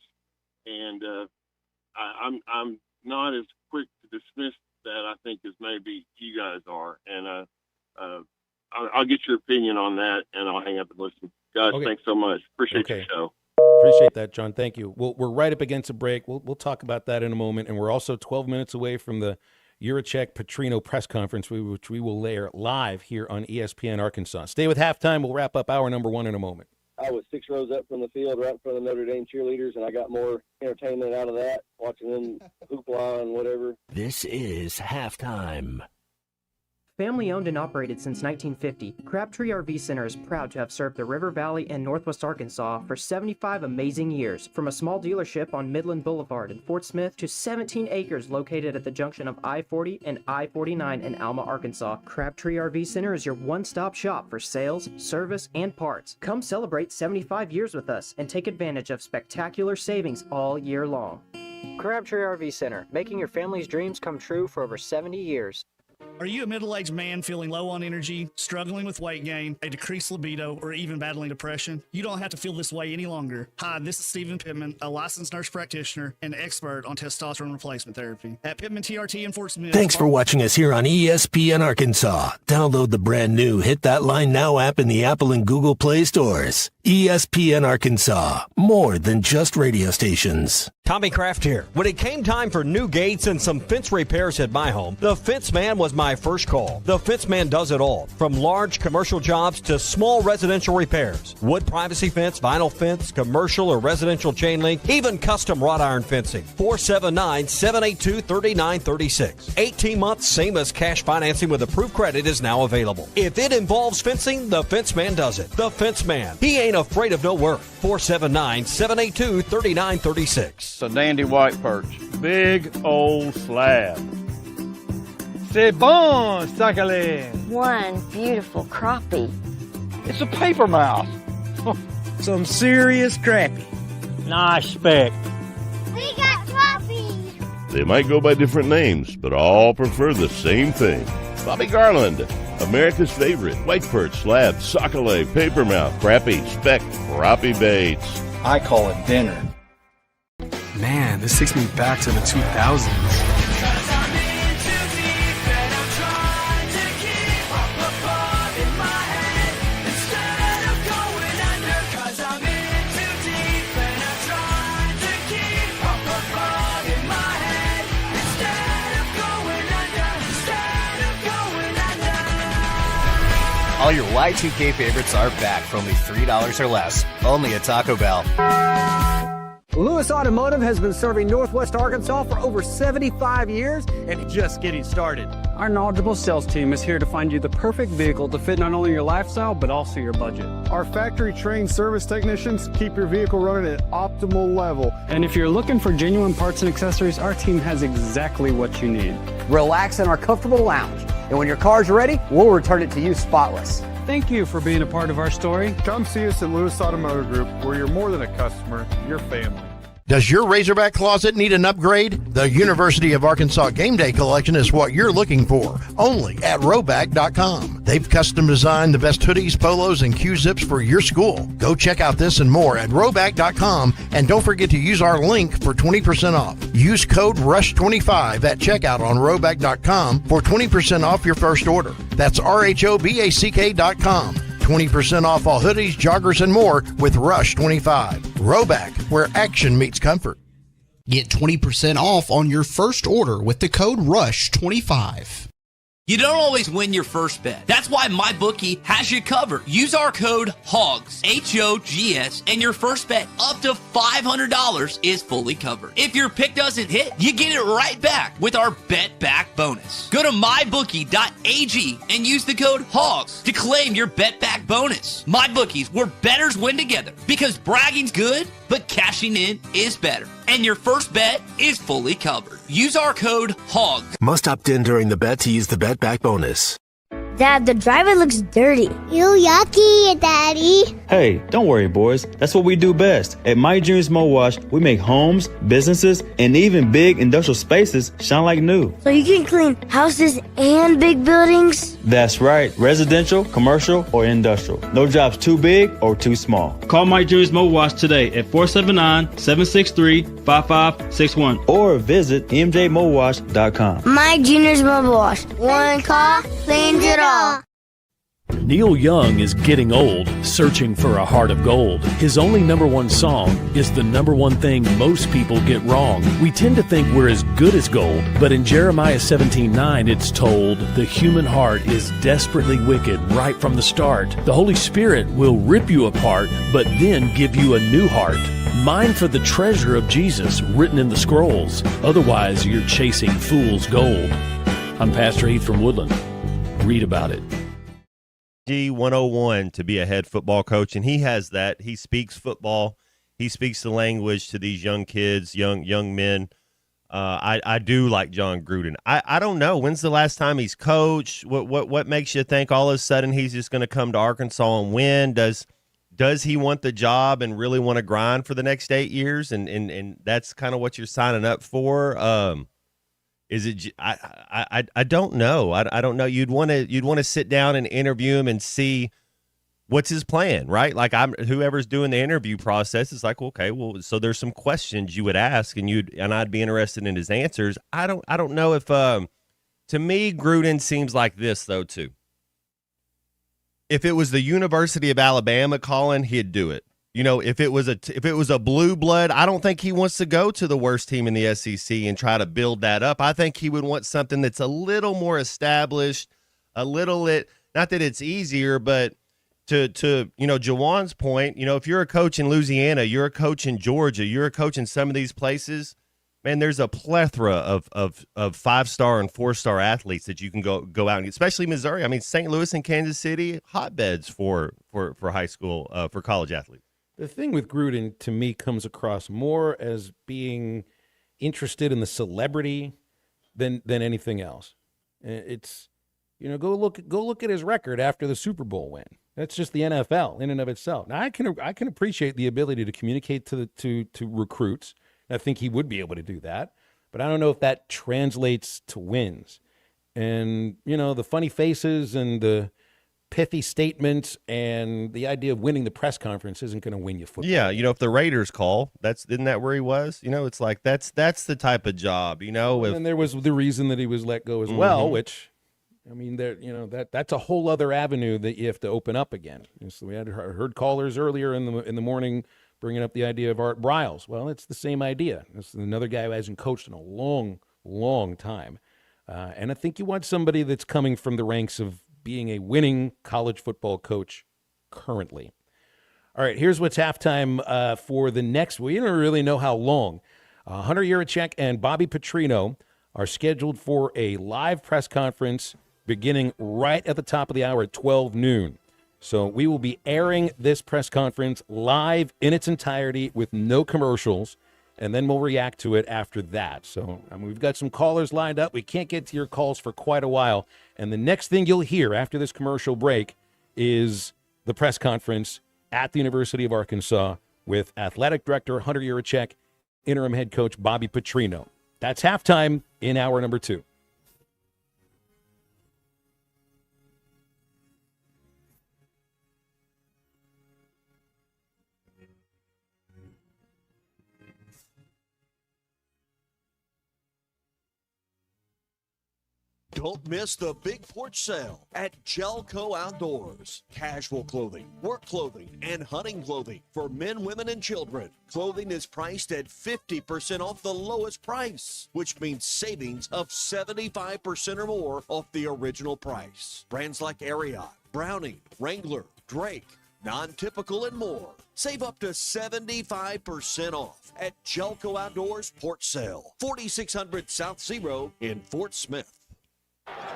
And I'm not as quick to dismiss that I think as maybe you guys are. And I'll get your opinion on that, and I'll hang up and listen. Guys, Okay. Thanks so much. Appreciate your show. Appreciate that, John. Thank you. We're right up against a break. We'll talk about that in a moment, and we're also 12 minutes away from the Yurachek Petrino press conference, which we will layer live here on ESPN Arkansas. Stay with halftime. We'll wrap up hour number 1 in a moment. I was 6 rows up from the field right in front of the Notre Dame cheerleaders, and I got more entertainment out of that, watching them hoopla and whatever. This is halftime. Family owned and operated since 1950, Crabtree RV Center is proud to have served the River Valley and Northwest Arkansas for 75 amazing years. From a small dealership on Midland Boulevard in Fort Smith to 17 acres located at the junction of I-40 and I-49 in Alma, Arkansas, Crabtree RV Center is your one-stop shop for sales, service, and parts. Come celebrate 75 years with us and take advantage of spectacular savings all year long. Crabtree RV Center, making your family's dreams come true for over 70 years. Are you a middle-aged man feeling low on energy, struggling with weight gain, a decreased libido, or even battling depression? You don't have to feel this way any longer. Hi, this is Stephen Pittman, a licensed nurse practitioner and expert on testosterone replacement therapy. At Pittman TRT in Fort Smith. Thanks for watching us here on ESPN Arkansas. Download the brand new Hit That Line Now app in the Apple and Google Play stores. ESPN Arkansas, more than just radio stations. Tommy Kraft here. When it came time for new gates and some fence repairs at my home, the Fence Man was my first call. The Fence Man does it all, from large commercial jobs to small residential repairs. Wood privacy fence, vinyl fence, commercial or residential chain link, even custom wrought iron fencing. 479-782-3936. 18 months, same as cash financing with approved credit is now available. If it involves fencing, the Fence Man does it. The Fence Man. He ain't afraid of no work. 479-782-3936. It's a dandy white perch. Big old slab. C'est bon, sacale. One beautiful crappie. It's a paper mouth. Some serious crappie. Nice speck. We got crappies. They might go by different names, but all prefer the same thing. Bobby Garland, America's favorite white perch, slab, sockeye, papermouth, crappie, speck, crappie baits. I call it dinner. Man, this takes me back to the 2000s. All your Y2K favorites are back for only $3 or less. Only at Taco Bell. Lewis Automotive has been serving Northwest Arkansas for over 75 years and just getting started. Our knowledgeable sales team is here to find you the perfect vehicle to fit not only your lifestyle, but also your budget. Our factory-trained service technicians keep your vehicle running at optimal level. And if you're looking for genuine parts and accessories, our team has exactly what you need. Relax in our comfortable lounge. And when your car's ready, we'll return it to you spotless. Thank you for being a part of our story. Come see us at Lewis Automotive Group, where you're more than a customer, you're family. Does your Razorback closet need an upgrade? The University of Arkansas Game Day Collection is what you're looking for, only at Roback.com. They've custom designed the best hoodies, polos, and Q-zips for your school. Go check out this and more at Roback.com, and don't forget to use our link for 20% off. Use code RUSH25 at checkout on Roback.com for 20% off your first order. That's RHOBACK.com. 20% off all hoodies, joggers, and more with Rush 25. Roback, where action meets comfort. Get 20% off on your first order with the code RUSH25. You don't always win your first bet. That's why MyBookie has you covered. Use our code HOGS, H-O-G-S, and your first bet up to $500 is fully covered. If your pick doesn't hit, you get it right back with our Bet Back bonus. Go to mybookie.ag and use the code HOGS to claim your Bet Back bonus. MyBookie's, where bettors win together, because bragging's good, but cashing in is better. And your first bet is fully covered. Use our code HOGS. Must opt in during the bet to use the Bet Back bonus. Dad, the driver looks dirty. You yucky, Daddy. Hey, don't worry, boys. That's what we do best. At My Dreams Mo Wash, we make homes, businesses, and even big industrial spaces shine like new. So you can clean houses and big buildings? That's right. Residential, commercial, or industrial. No job's too big or too small. Call My Dreams Mo Wash today at 479-763-5561 or visit mjmowash.com. My Junior's Mobile Wash. One call, cleans it all. Neil Young is getting old, searching for a heart of gold. His only number one song is the number one thing most people get wrong. We tend to think we're as good as gold, but in Jeremiah 17:9 it's told, the human heart is desperately wicked right from the start. The Holy Spirit will rip you apart, but then give you a new heart. Mine for the treasure of Jesus written in the scrolls. Otherwise, you're chasing fool's gold. I'm Pastor Heath from Woodland. Read about it. G101 to be a head football coach, and he has that. He speaks football. He speaks the language to these young kids, young men. I do like John Gruden. I don't know. When's the last time he's coached? What makes you think all of a sudden he's just going to come to Arkansas and win? Does he want the job and really want to grind for the next 8 years? And that's kind of what you're signing up for. Is it? I don't know. I don't know. You'd want to sit down and interview him and see what's his plan, right? Like whoever's doing the interview process is like, okay, well, so there's some questions you would ask, and I'd be interested in his answers. I don't know if to me Gruden seems like this though too. If it was the University of Alabama calling, he'd do it. You know, if it was a blue blood, I don't think he wants to go to the worst team in the SEC and try to build that up. I think he would want something that's a little more established, not that it's easier, but to Jawan's point, if you're a coach in Louisiana, you're a coach in Georgia, you're a coach in some of these places, man, there's a plethora of 5-star and 4-star athletes that you can go out and get, especially Missouri. I mean, St. Louis and Kansas City, hotbeds for high school, for college athletes. The thing with Gruden, to me, comes across more as being interested in the celebrity than anything else. It's, go look at his record after the Super Bowl win. That's just the NFL in and of itself. Now, I can appreciate the ability to communicate to recruits. I think he would be able to do that, but I don't know if that translates to wins. And the funny faces and the pithy statements and the idea of winning the press conference isn't going to win you football. Yeah, if the Raiders call, isn't that where he was? It's like that's the type of job, And there was the reason that he was let go as well, which, I mean, that's a whole other avenue that you have to open up again. So we had heard callers earlier in the morning bringing up the idea of Art Briles. Well, it's the same idea. It's another guy who hasn't coached in a long, long time, and I think you want somebody that's coming from the ranks of being a winning college football coach currently. All right, here's what's halftime for the next week. We don't really know how long. Hunter Yurachek and Bobby Petrino are scheduled for a live press conference beginning right at the top of the hour at 12 noon. So we will be airing this press conference live in its entirety with no commercials, and then we'll react to it after that. So we've got some callers lined up. We can't get to your calls for quite a while. And the next thing you'll hear after this commercial break is the press conference at the University of Arkansas with Athletic Director Hunter Yurachek, interim head coach Bobby Petrino. That's halftime in hour number 2. Don't miss the big porch sale at Gelco Outdoors. Casual clothing, work clothing, and hunting clothing for men, women, and children. Clothing is priced at 50% off the lowest price, which means savings of 75% or more off the original price. Brands like Ariat, Browning, Wrangler, Drake, Non-Typical, and more. Save up to 75% off at Gelco Outdoors Porch Sale, 4600 South Zero in Fort Smith.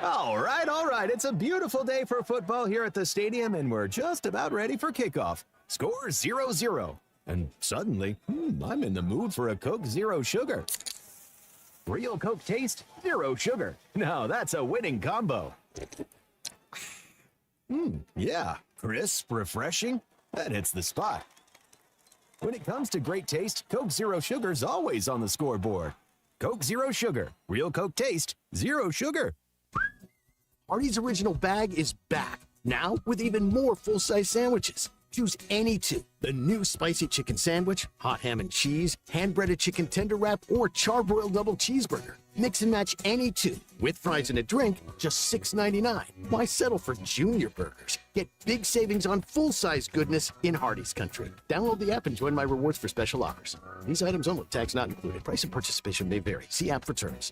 All right. It's a beautiful day for football here at the stadium, and we're just about ready for kickoff. Score 0-0. And suddenly, I'm in the mood for a Coke Zero Sugar. Real Coke taste, zero sugar. Now that's a winning combo. Yeah, crisp, refreshing. That hits the spot. When it comes to great taste, Coke Zero Sugar's always on the scoreboard. Coke Zero Sugar. Real Coke taste, zero sugar. Artie's Original Bag is back, now with even more full-size sandwiches. Choose any two. The new spicy chicken sandwich, hot ham and cheese, hand-breaded chicken tender wrap, or charbroiled double cheeseburger. Mix and match any two. With fries and a drink, just $6.99. Why settle for junior burgers? Get big savings on full-size goodness in Hardee's Country. Download the app and join my rewards for special offers. These items only, tax not included. Price and participation may vary. See app for terms.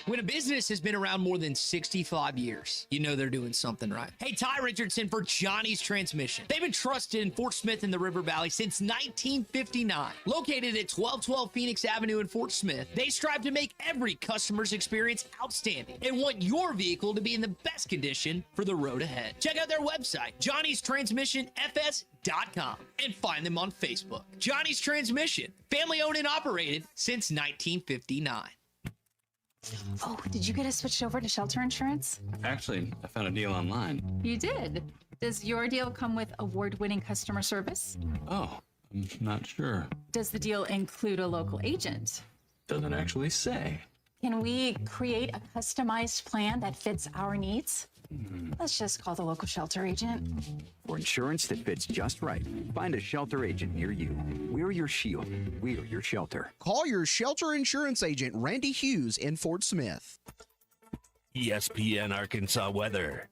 When a business has been around more than 65 years, you know they're doing something right. Hey, Ty Richardson for Johnny's Transmission. They've been trusted in Fort Smith in the River Valley since 1959. Located at 1212 Phoenix Avenue in Fort Smith, they strive to make every customer's experience outstanding and want your vehicle to be in the best condition for the road ahead. Check out their website, Johnny'sTransmissionFS.com, and find them on Facebook. Johnny's Transmission, family owned and operated since 1959. Oh, did you get us switched over to shelter insurance? Actually, I found a deal online. You did? Does your deal come with award-winning customer service? Oh, I'm not sure. Does the deal include a local agent? Doesn't actually say. Can we create a customized plan that fits our needs? Let's just call the local shelter agent. For insurance that fits just right, find a shelter agent near you. We're your shield. We're your shelter. Call your shelter insurance agent, Randy Hughes, in Fort Smith. ESPN Arkansas weather.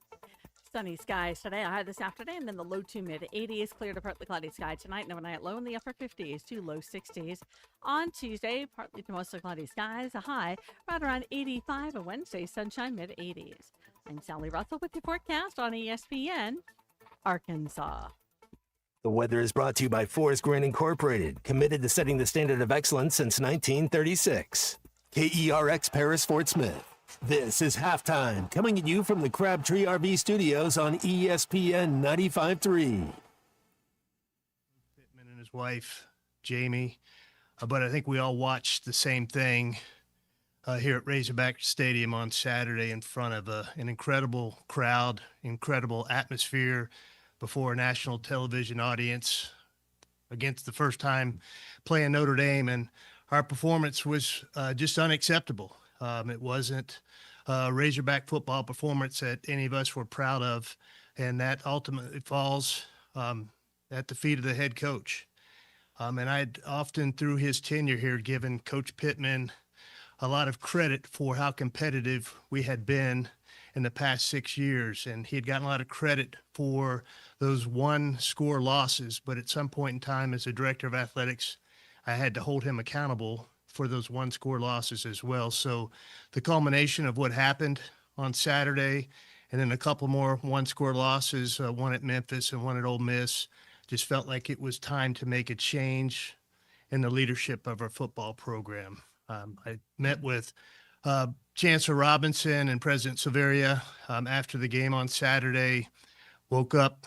Sunny skies today, a high this afternoon, then the low to mid 80s, clear to partly cloudy sky tonight, and overnight low in the upper 50s to low 60s. On Tuesday, partly to mostly cloudy skies, a high right around 85, and Wednesday, sunshine mid 80s. I'm Sally Russell with your forecast on ESPN Arkansas. The weather is brought to you by Forest Green Incorporated, committed to setting the standard of excellence since 1936. KERX Paris Fort Smith. This is Halftime, coming at you from the Crabtree RV Studios on ESPN 95.3. Pittman and his wife, Jamie. But I think we all watched the same thing here at Razorback Stadium on Saturday in front of an incredible crowd, incredible atmosphere before a national television audience against the first time playing Notre Dame. And our performance was just unacceptable. It wasn't a Razorback football performance that any of us were proud of, and that ultimately falls at the feet of the head coach. And I'd often, through his tenure here, given Coach Pittman a lot of credit for how competitive we had been in the past 6 years, and he had gotten a lot of credit for those one-score losses. But at some point in time, as a director of athletics, I had to hold him accountable for those one-score losses as well. So the culmination of what happened on Saturday, and then a couple more one-score losses, one at Memphis and one at Ole Miss, just felt like it was time to make a change in the leadership of our football program. I met with Chancellor Robinson and President Silveria after the game on Saturday, woke up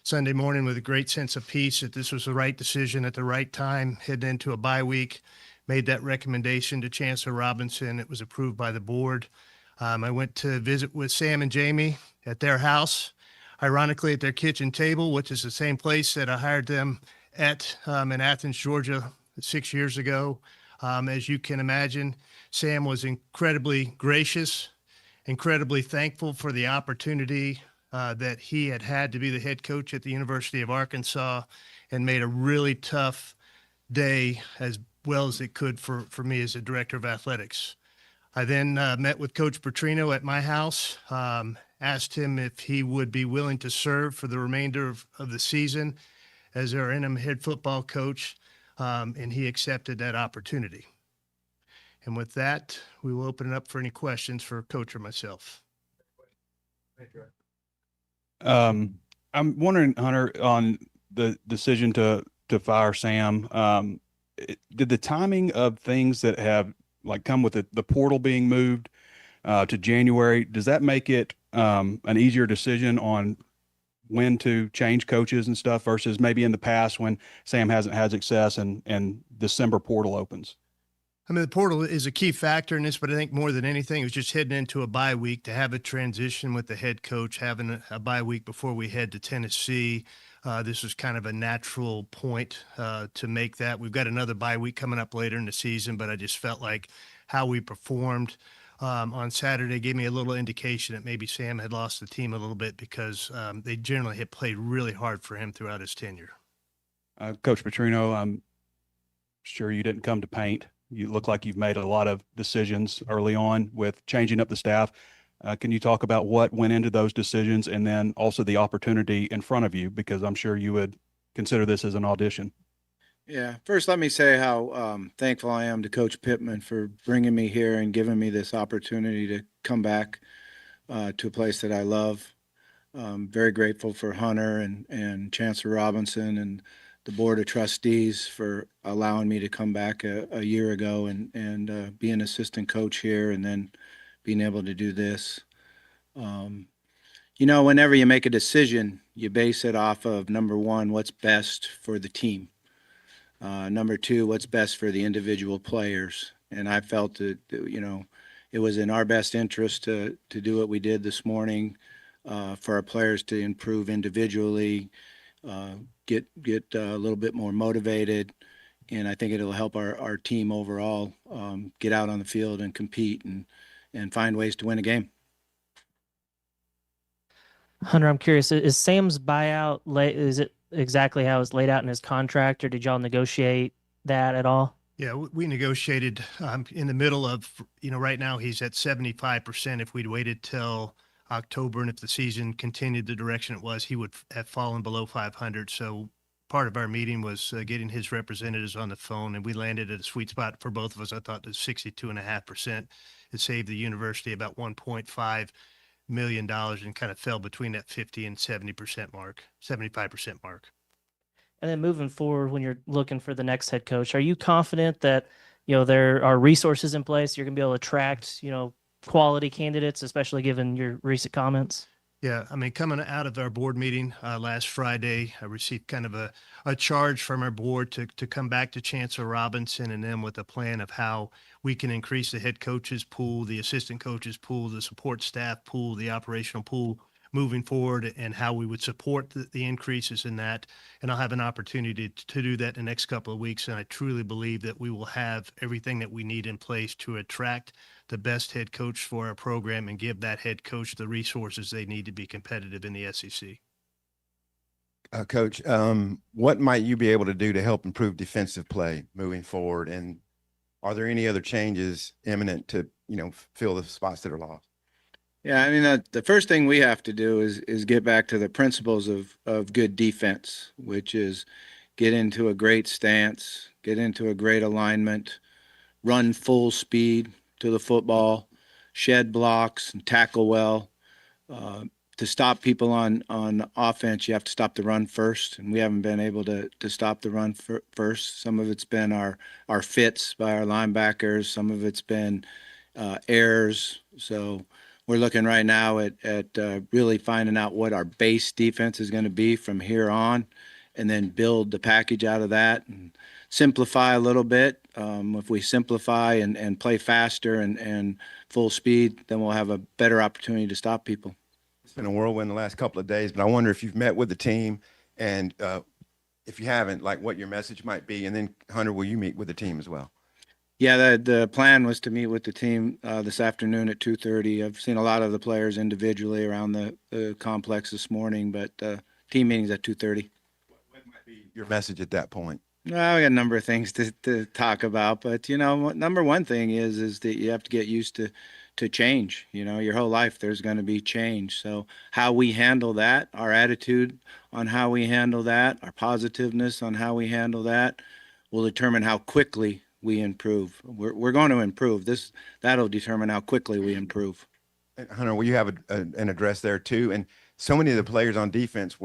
Sunday morning with a great sense of peace that this was the right decision at the right time, heading into a bye week. Made that recommendation to Chancellor Robinson. It was approved by the board. I went to visit with Sam and Jamie at their house, ironically at their kitchen table, which is the same place that I hired them at in Athens, Georgia 6 years ago. As you can imagine, Sam was incredibly gracious, incredibly thankful for the opportunity that he had to be the head coach at the University of Arkansas, and made a really tough day as well as it could for me as a director of athletics. I then met with Coach Petrino at my house, asked him if he would be willing to serve for the remainder of the season as our interim head football coach, and he accepted that opportunity. And with that, we will open it up for any questions for Coach or myself. I'm wondering, Hunter, on the decision to fire Sam. Did the timing of things that have come with the portal being moved to January, does that make it an easier decision on when to change coaches and stuff versus maybe in the past when Sam hasn't had success and December portal opens? I mean, the portal is a key factor in this, but I think more than anything, it was just heading into a bye week to have a transition with the head coach, having a bye week before we head to Tennessee. This was kind of a natural point to make that. We've got another bye week coming up later in the season, but I just felt like how we performed on Saturday gave me a little indication that maybe Sam had lost the team a little bit because they generally had played really hard for him throughout his tenure. Coach Petrino, I'm sure you didn't come to paint. You look like you've made a lot of decisions early on with changing up the staff. Can you talk about what went into those decisions and then also the opportunity in front of you? Because I'm sure you would consider this as an audition. Yeah. First, let me say how thankful I am to Coach Pittman for bringing me here and giving me this opportunity to come back to a place that I love. Very grateful for Hunter and Chancellor Robinson and the Board of Trustees for allowing me to come back a year ago and be an assistant coach here and then being able to do this. Whenever you make a decision, you base it off of, number one, what's best for the team. Number two, what's best for the individual players. And I felt that, it was in our best interest to do what we did this morning for our players to improve individually, get a little bit more motivated. And I think it'll help our team overall get out on the field and compete and find ways to win a game. Hunter, I'm curious, is Sam's buyout is it exactly how it's laid out in his contract, or did y'all negotiate that at all? Yeah, we negotiated in the middle of, right now he's at 75%. If we'd waited till October and if the season continued the direction it was, he would have fallen below 500. So part of our meeting was getting his representatives on the phone, and we landed at a sweet spot for both of us. I thought the 62.5%. It saved the university about $1.5 million and kind of fell between that 50 and 70% mark, 75% mark. And then moving forward, when you're looking for the next head coach, are you confident that, there are resources in place, you're going to be able to attract, quality candidates, especially given your recent comments? Yeah, I mean, coming out of our board meeting last Friday, I received kind of a charge from our board to come back to Chancellor Robinson and then with a plan of how we can increase the head coaches pool, the assistant coaches pool, the support staff pool, the operational pool moving forward, and how we would support the increases in that. And I'll have an opportunity to do that in the next couple of weeks. And I truly believe that we will have everything that we need in place to attract the best head coach for our program and give that head coach the resources they need to be competitive in the SEC. Coach, what might you be able to do to help improve defensive play moving forward? And are there any other changes imminent to, fill the spots that are lost? Yeah, I mean, the first thing we have to do is get back to the principles of good defense, which is get into a great stance, get into a great alignment, run full speed to the football, shed blocks, and tackle well. To stop people on offense, you have to stop the run first, and we haven't been able to stop the run first. Some of it's been our fits by our linebackers. Some of it's been errors. So we're looking right now at really finding out what our base defense is going to be from here on, and then build the package out of that and simplify a little bit. If we simplify and play faster and full speed, then we'll have a better opportunity to stop people. It's been a whirlwind the last couple of days, but I wonder if you've met with the team, and if you haven't, like what your message might be. And then, Hunter, will you meet with the team as well? Yeah, the plan was to meet with the team this afternoon at 2:30. I've seen a lot of the players individually around the complex this morning, but team meeting's at 2:30. What might be your message at that point? Well, we got a number of things to talk about, but number one thing is that you have to get used to change. Your whole life there's going to be change. So how we handle that, our attitude on how we handle that, our positiveness on how we handle that, will determine how quickly we improve. We're going to improve. That'll determine how quickly we improve. Hunter, will you have an address there too? And so many of the players on defense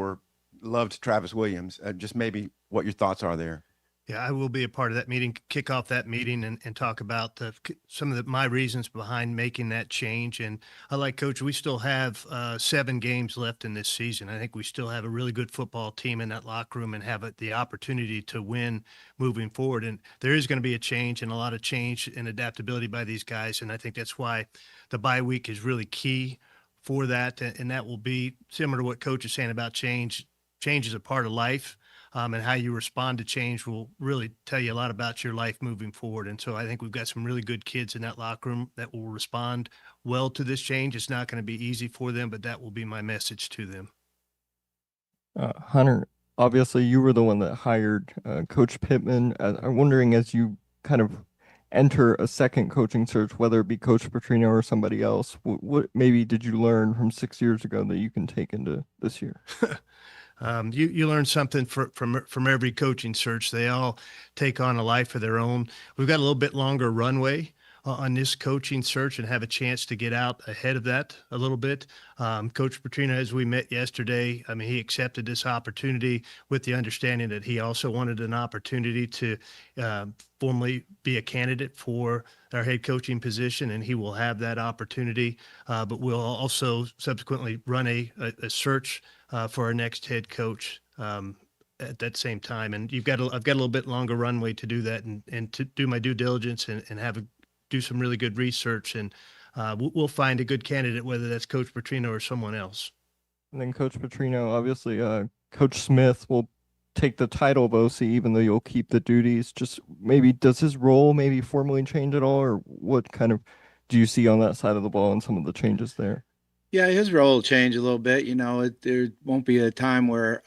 loved Travis Williams. Just maybe what your thoughts are there. Yeah, I will be a part of that meeting, kick off that meeting and talk about some of my reasons behind making that change. And I like Coach, we still have 7 games left in this season. I think we still have a really good football team in that locker room and have the opportunity to win moving forward. And there is going to be a change and a lot of change and adaptability by these guys. And I think that's why the bye week is really key for that. And that will be similar to what Coach is saying about change. Change is a part of life. And how you respond to change will really tell you a lot about your life moving forward. And so I think we've got some really good kids in that locker room that will respond well to this change. It's not going to be easy for them, but that will be my message to them. Hunter, obviously you were the one that hired Coach Pittman. I'm wondering, as you kind of enter a second coaching search, whether it be Coach Petrino or somebody else, what maybe did you learn from 6 years ago that you can take into this year? You learn something from every coaching search. They all take on a life of their own. We've got a little bit longer runway on this coaching search and have a chance to get out ahead of that a little bit. Coach Petrino, as we met yesterday, I mean, he accepted this opportunity with the understanding that he also wanted an opportunity to formally be a candidate for our head coaching position, and he will have that opportunity. But we'll also subsequently run a search for our next head coach at that same time. And I've got a little bit longer runway to do that and to do my due diligence and do some really good research, and we'll find a good candidate, whether that's Coach Petrino or someone else. And then Coach Petrino, obviously, Coach Smith will take the title of OC, even though you'll keep the duties. Just maybe, does his role maybe formally change at all, or what kind of do you see on that side of the ball and some of the changes there? Yeah, his role will change a little bit. You know, there won't be a time where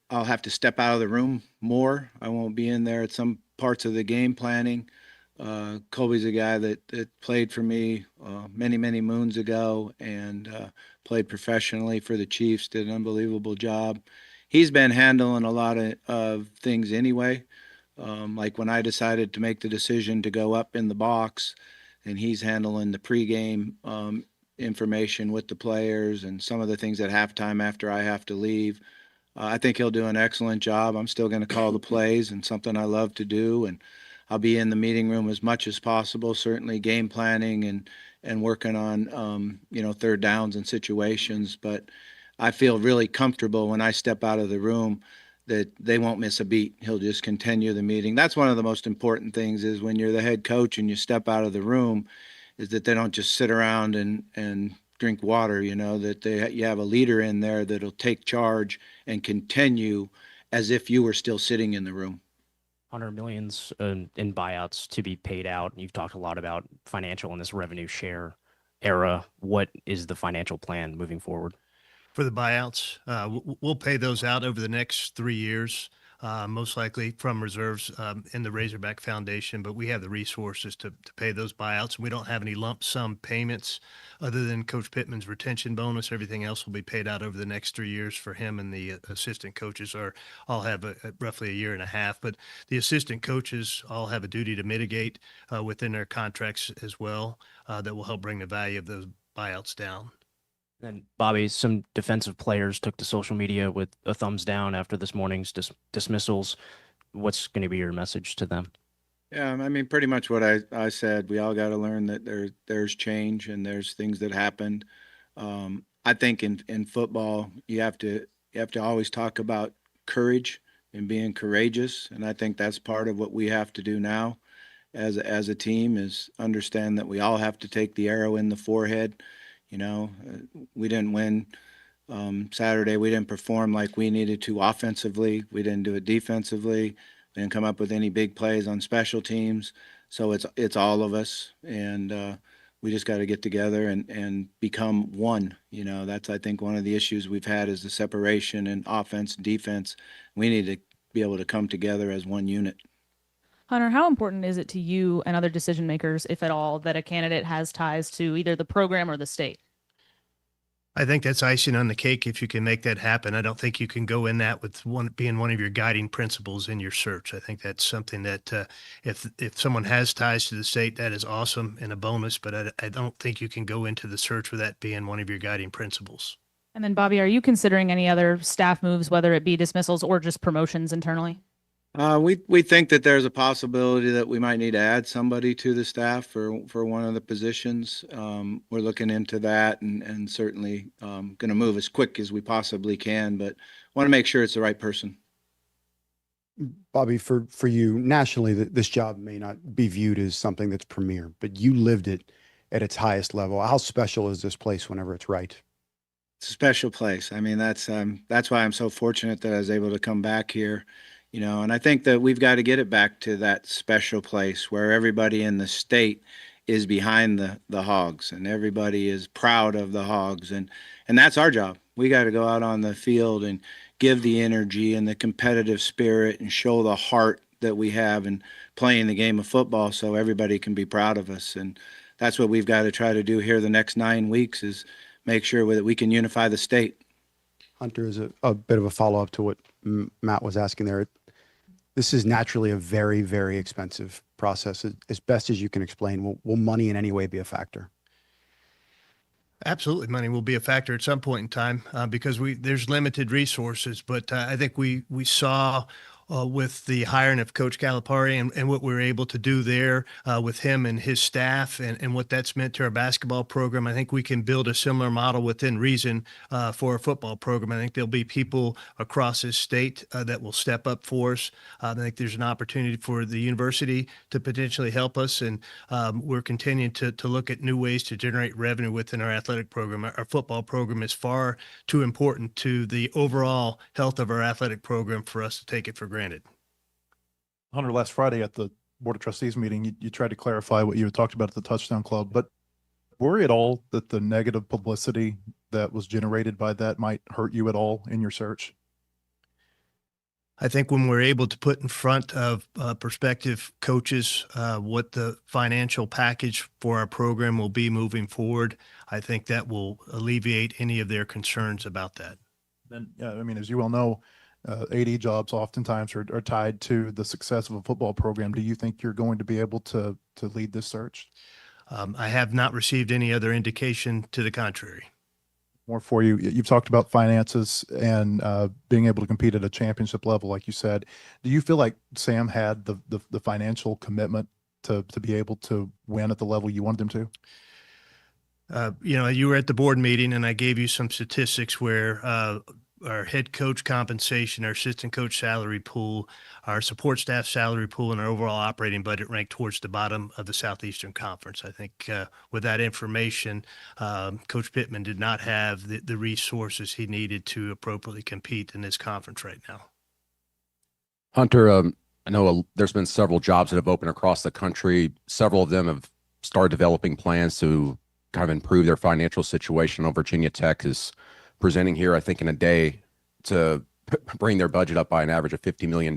I'll have to step out of the room more. I won't be in there at some parts of the game planning. Colby's a guy that played for me many, many moons ago and played professionally for the Chiefs, did an unbelievable job. He's been handling a lot of things anyway. Like when I decided to make the decision to go up in the box, and he's handling the pregame information with the players and some of the things at halftime after I have to leave. I think he'll do an excellent job. I'm still going to call the plays, and something I love to do, and I'll be in the meeting room as much as possible, certainly game planning and working on, third downs and situations. But I feel really comfortable when I step out of the room that they won't miss a beat. He'll just continue the meeting. That's one of the most important things, is when you're the head coach and you step out of the room, is that they don't just sit around and drink water, that you have a leader in there that'll take charge and continue as if you were still sitting in the room. $100 million in buyouts to be paid out. You've talked a lot about financial in this revenue share era. What is the financial plan moving forward? For the buyouts, we'll pay those out over the next 3 years, most likely from reserves in the Razorback Foundation, but we have the resources to pay those buyouts. We don't have any lump sum payments other than Coach Pittman's retention bonus. Everything else will be paid out over the next 3 years for him, and the assistant coaches all have roughly a year and a half. But the assistant coaches all have a duty to mitigate within their contracts as well, that will help bring the value of those buyouts down. And Bobby, some defensive players took to social media with a thumbs down after this morning's dismissals. What's going to be your message to them? Yeah, I mean, pretty much what I said. We all got to learn that there's change and there's things that happened. I think in football, you have to always talk about courage and being courageous, and I think that's part of what we have to do now as a team, is understand that we all have to take the arrow in the forehead. We didn't win Saturday. We didn't perform like we needed to offensively. We didn't do it defensively. We didn't come up with any big plays on special teams. So it's all of us, and we just got to get together and become one. That's, I think, one of the issues we've had, is the separation in offense and defense. We need to be able to come together as one unit. Hunter, how important is it to you and other decision makers, if at all, that a candidate has ties to either the program or the state? I think that's icing on the cake if you can make that happen. I don't think you can go in that with being one of your guiding principles in your search. I think that's something that if someone has ties to the state, that is awesome and a bonus, but I don't think you can go into the search with that being one of your guiding principles. And then, Bobby, are you considering any other staff moves, whether it be dismissals or just promotions internally? We think that there's a possibility that we might need to add somebody to the staff for one of the positions. We're looking into that and certainly going to move as quick as we possibly can, but want to make sure it's the right person. Bobby, for you nationally, this job may not be viewed as something that's premier, but you lived it at its highest level. How special is this place whenever it's right? It's a special place. I mean, that's why I'm so fortunate that I was able to come back here. And I think that we've got to get it back to that special place where everybody in the state is behind the Hogs and everybody is proud of the Hogs. And that's our job. We got to go out on the field and give the energy and the competitive spirit and show the heart that we have in playing the game of football so everybody can be proud of us. And that's what we've got to try to do here the next 9 weeks is make sure that we can unify the state. Hunter, is a bit of a follow-up to what Matt was asking there. This is naturally a very, very expensive process. As best as you can explain, will money in any way be a factor? Absolutely, money will be a factor at some point in time because there's limited resources. But I think we saw with the hiring of Coach Calipari and what we were able to do there with him and his staff and what that's meant to our basketball program. I think we can build a similar model within reason for our football program. I think there'll be people across this state that will step up for us. I think there's an opportunity for the university to potentially help us, and we're continuing to look at new ways to generate revenue within our athletic program. Our football program is far too important to the overall health of our athletic program for us to take it for granted. Hunter, last Friday at the Board of Trustees meeting, you tried to clarify what you had talked about at the Touchdown Club, but worry at all that the negative publicity that was generated by that might hurt you at all in your search? I think when we're able to put in front of prospective coaches what the financial package for our program will be moving forward, I think that will alleviate any of their concerns about that. Then, I mean, as you well know, AD jobs oftentimes are tied to the success of a football program. Do you think you're going to be able to lead this search? I have not received any other indication to the contrary. More for you. You've talked about finances and being able to compete at a championship level, like you said. Do you feel like Sam had the financial commitment to be able to win at the level you wanted him to? You were at the board meeting, and I gave you some statistics where our head coach compensation, our assistant coach salary pool, our support staff salary pool, and our overall operating budget ranked towards the bottom of the Southeastern Conference. I think with that information, Coach Pittman did not have the resources he needed to appropriately compete in this conference right now. Hunter, I know there's been several jobs that have opened across the country. Several of them have started developing plans to kind of improve their financial situation. Virginia Tech is presenting here, I think, in a day to bring their budget up by an average of $50 million.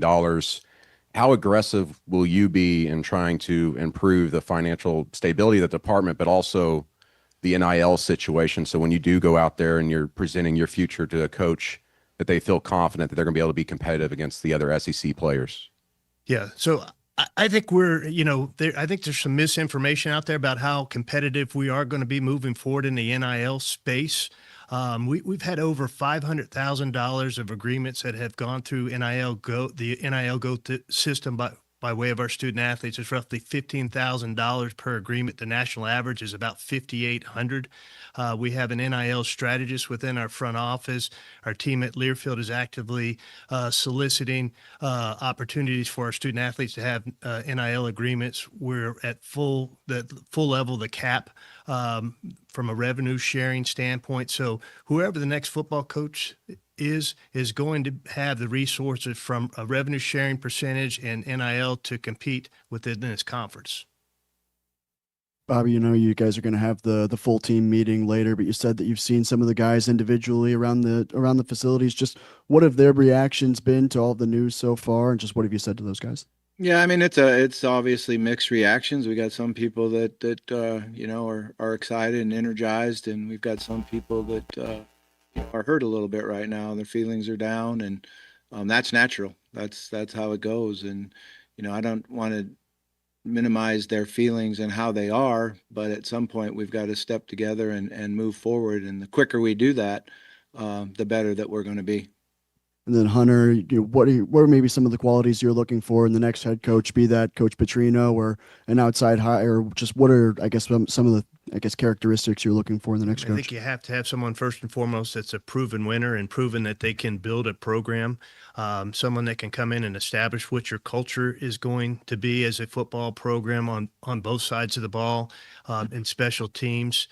How aggressive will you be in trying to improve the financial stability of the department, but also the NIL situation? So when you do go out there and you're presenting your future to a coach, that they feel confident that they're going to be able to be competitive against the other SEC players? Yeah. So I think I think there's some misinformation out there about how competitive we are going to be moving forward in the NIL space. We've had over $500,000 of agreements that have gone through the NIL Go system by way of our student athletes. It's roughly $15,000 per agreement. The national average is about $5,800. We have an NIL strategist within our front office. Our team at Learfield is actively soliciting opportunities for our student athletes to have NIL agreements. We're at full level, the cap from a revenue sharing standpoint. So whoever the next football coach is going to have the resources from a revenue sharing percentage and NIL to compete within this conference. Bobby, you guys are going to have the full team meeting later, but you said that you've seen some of the guys individually around the facilities. Just what have their reactions been to all of the news so far, and just what have you said to those guys? Yeah, I mean, it's obviously mixed reactions. We got some people that are excited and energized, and we've got some people that are hurt a little bit right now. Their feelings are down, and that's natural. That's how it goes. And I don't want to minimize their feelings and how they are, but at some point we've got to step together and move forward. And the quicker we do that, the better that we're going to be. And then Hunter, what are maybe some of the qualities you're looking for in the next head coach, be that Coach Petrino or an outside hire? Just what are, I guess, some of the characteristics you're looking for in the next coach? I think you have to have someone first and foremost that's a proven winner and proven that they can build a program. Someone that can come in and establish what your culture is going to be as a football program on both sides of the ball, in special teams.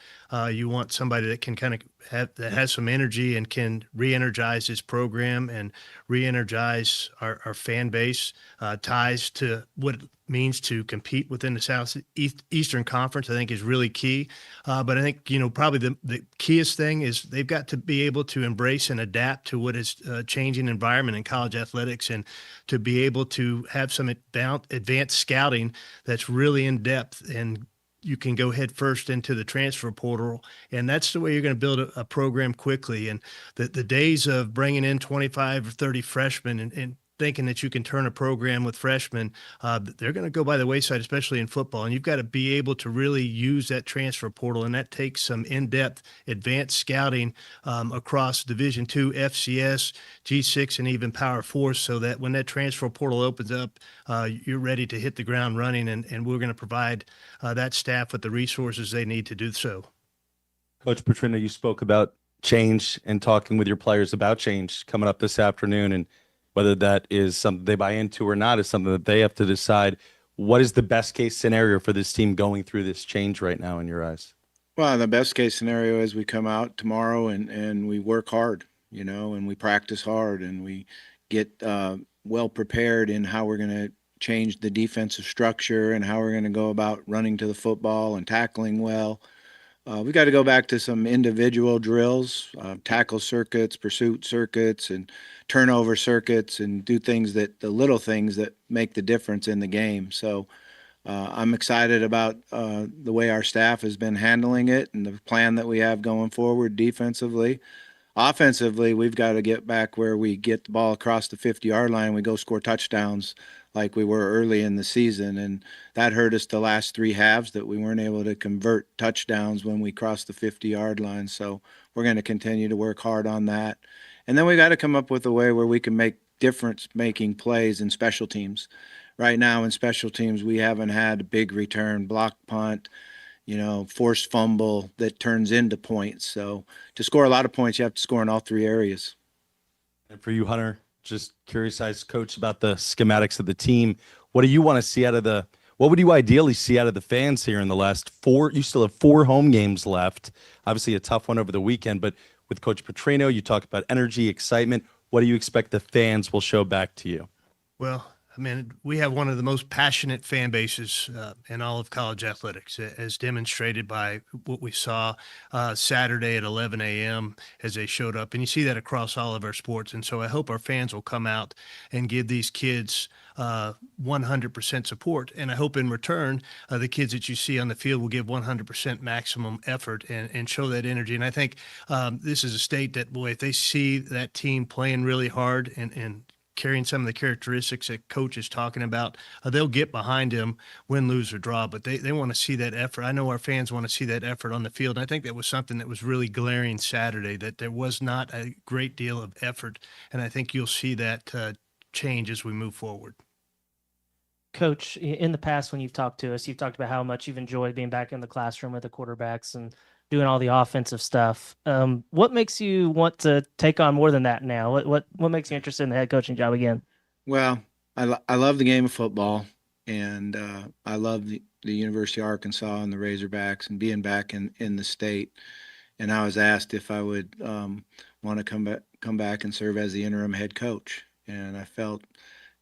You want somebody that can that has some energy and can re-energize this program and re-energize our fan base, ties to what means to compete within the Southeastern Conference, I think is really key. But I think, probably the keyest thing is they've got to be able to embrace and adapt to what is a changing environment in college athletics, and to be able to have some advanced scouting that's really in depth, and you can go head first into the transfer portal. And that's the way you're going to build a program quickly. And the days of bringing in 25 or 30 freshmen and thinking that you can turn a program with freshmen, they're going to go by the wayside, especially in football. And you've got to be able to really use that transfer portal, and that takes some in-depth advanced scouting across Division II, FCS, G6, and even Power 4, so that when that transfer portal opens up, you're ready to hit the ground running, and we're going to provide that staff with the resources they need to do so. Coach Petrino, you spoke about change and talking with your players about change coming up this afternoon, and whether that is something they buy into or not is something that they have to decide. What is the best case scenario for this team going through this change right now in your eyes? Well, the best case scenario is we come out tomorrow and we work hard, and we practice hard, and we get well prepared in how we're going to change the defensive structure and how we're going to go about running to the football and tackling well. We got to go back to some individual drills, tackle circuits, pursuit circuits, and turnover circuits, and do the little things that make the difference in the game. So I'm excited about the way our staff has been handling it and the plan that we have going forward defensively. Offensively, we've got to get back where we get the ball across the 50-yard line, we go score touchdowns like we were early in the season. And that hurt us the last three halves, that we weren't able to convert touchdowns when we crossed the 50-yard line. So we're going to continue to work hard on that. And then we got to come up with a way where we can make difference-making plays in special teams. Right now in special teams, we haven't had a big return, block punt, forced fumble that turns into points. So to score a lot of points, you have to score in all three areas. And for you, Hunter, just curious as coach about the schematics of the team. What do you want to see what would you ideally see out of the fans here in the last four? You still have 4 home games left. Obviously a tough one over the weekend, but with Coach Petrino, you talk about energy, excitement. What do you expect the fans will show back to you? Well, we have one of the most passionate fan bases in all of college athletics, as demonstrated by what we saw Saturday at 11 a.m. as they showed up. And you see that across all of our sports. And so I hope our fans will come out and give these kids 100% support. And I hope in return, the kids that you see on the field will give 100% maximum effort and show that energy. And I think this is a state that, boy, if they see that team playing really hard and carrying some of the characteristics that coach is talking about, they'll get behind him, win, lose, or draw. But they want to see that effort. I know our fans want to see that effort on the field. And I think that was something that was really glaring Saturday, that there was not a great deal of effort. And I think you'll see that change as we move forward. Coach, in the past when you've talked to us, you've talked about how much you've enjoyed being back in the classroom with the quarterbacks and doing all the offensive stuff. What makes you want to take on more than that now? What makes you interested in the head coaching job again? Well, I love the game of football, and I love the University of Arkansas and the Razorbacks and being back in the state. And I was asked if I would want to come back and serve as the interim head coach. And I felt,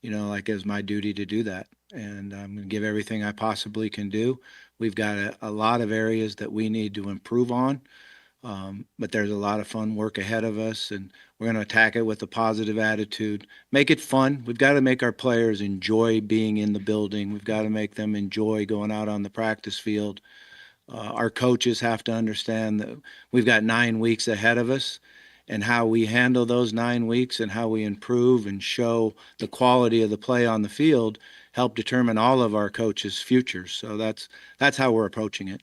like it was my duty to do that. And I'm going to give everything I possibly can do. We've got a lot of areas that we need to improve on, but there's a lot of fun work ahead of us, and we're going to attack it with a positive attitude. Make it fun. We've got to make our players enjoy being in the building. We've got to make them enjoy going out on the practice field. Our coaches have to understand that we've got 9 weeks ahead of us, and how we handle those 9 weeks and how we improve and show the quality of the play on the field help determine all of our coaches' futures. So that's how we're approaching it.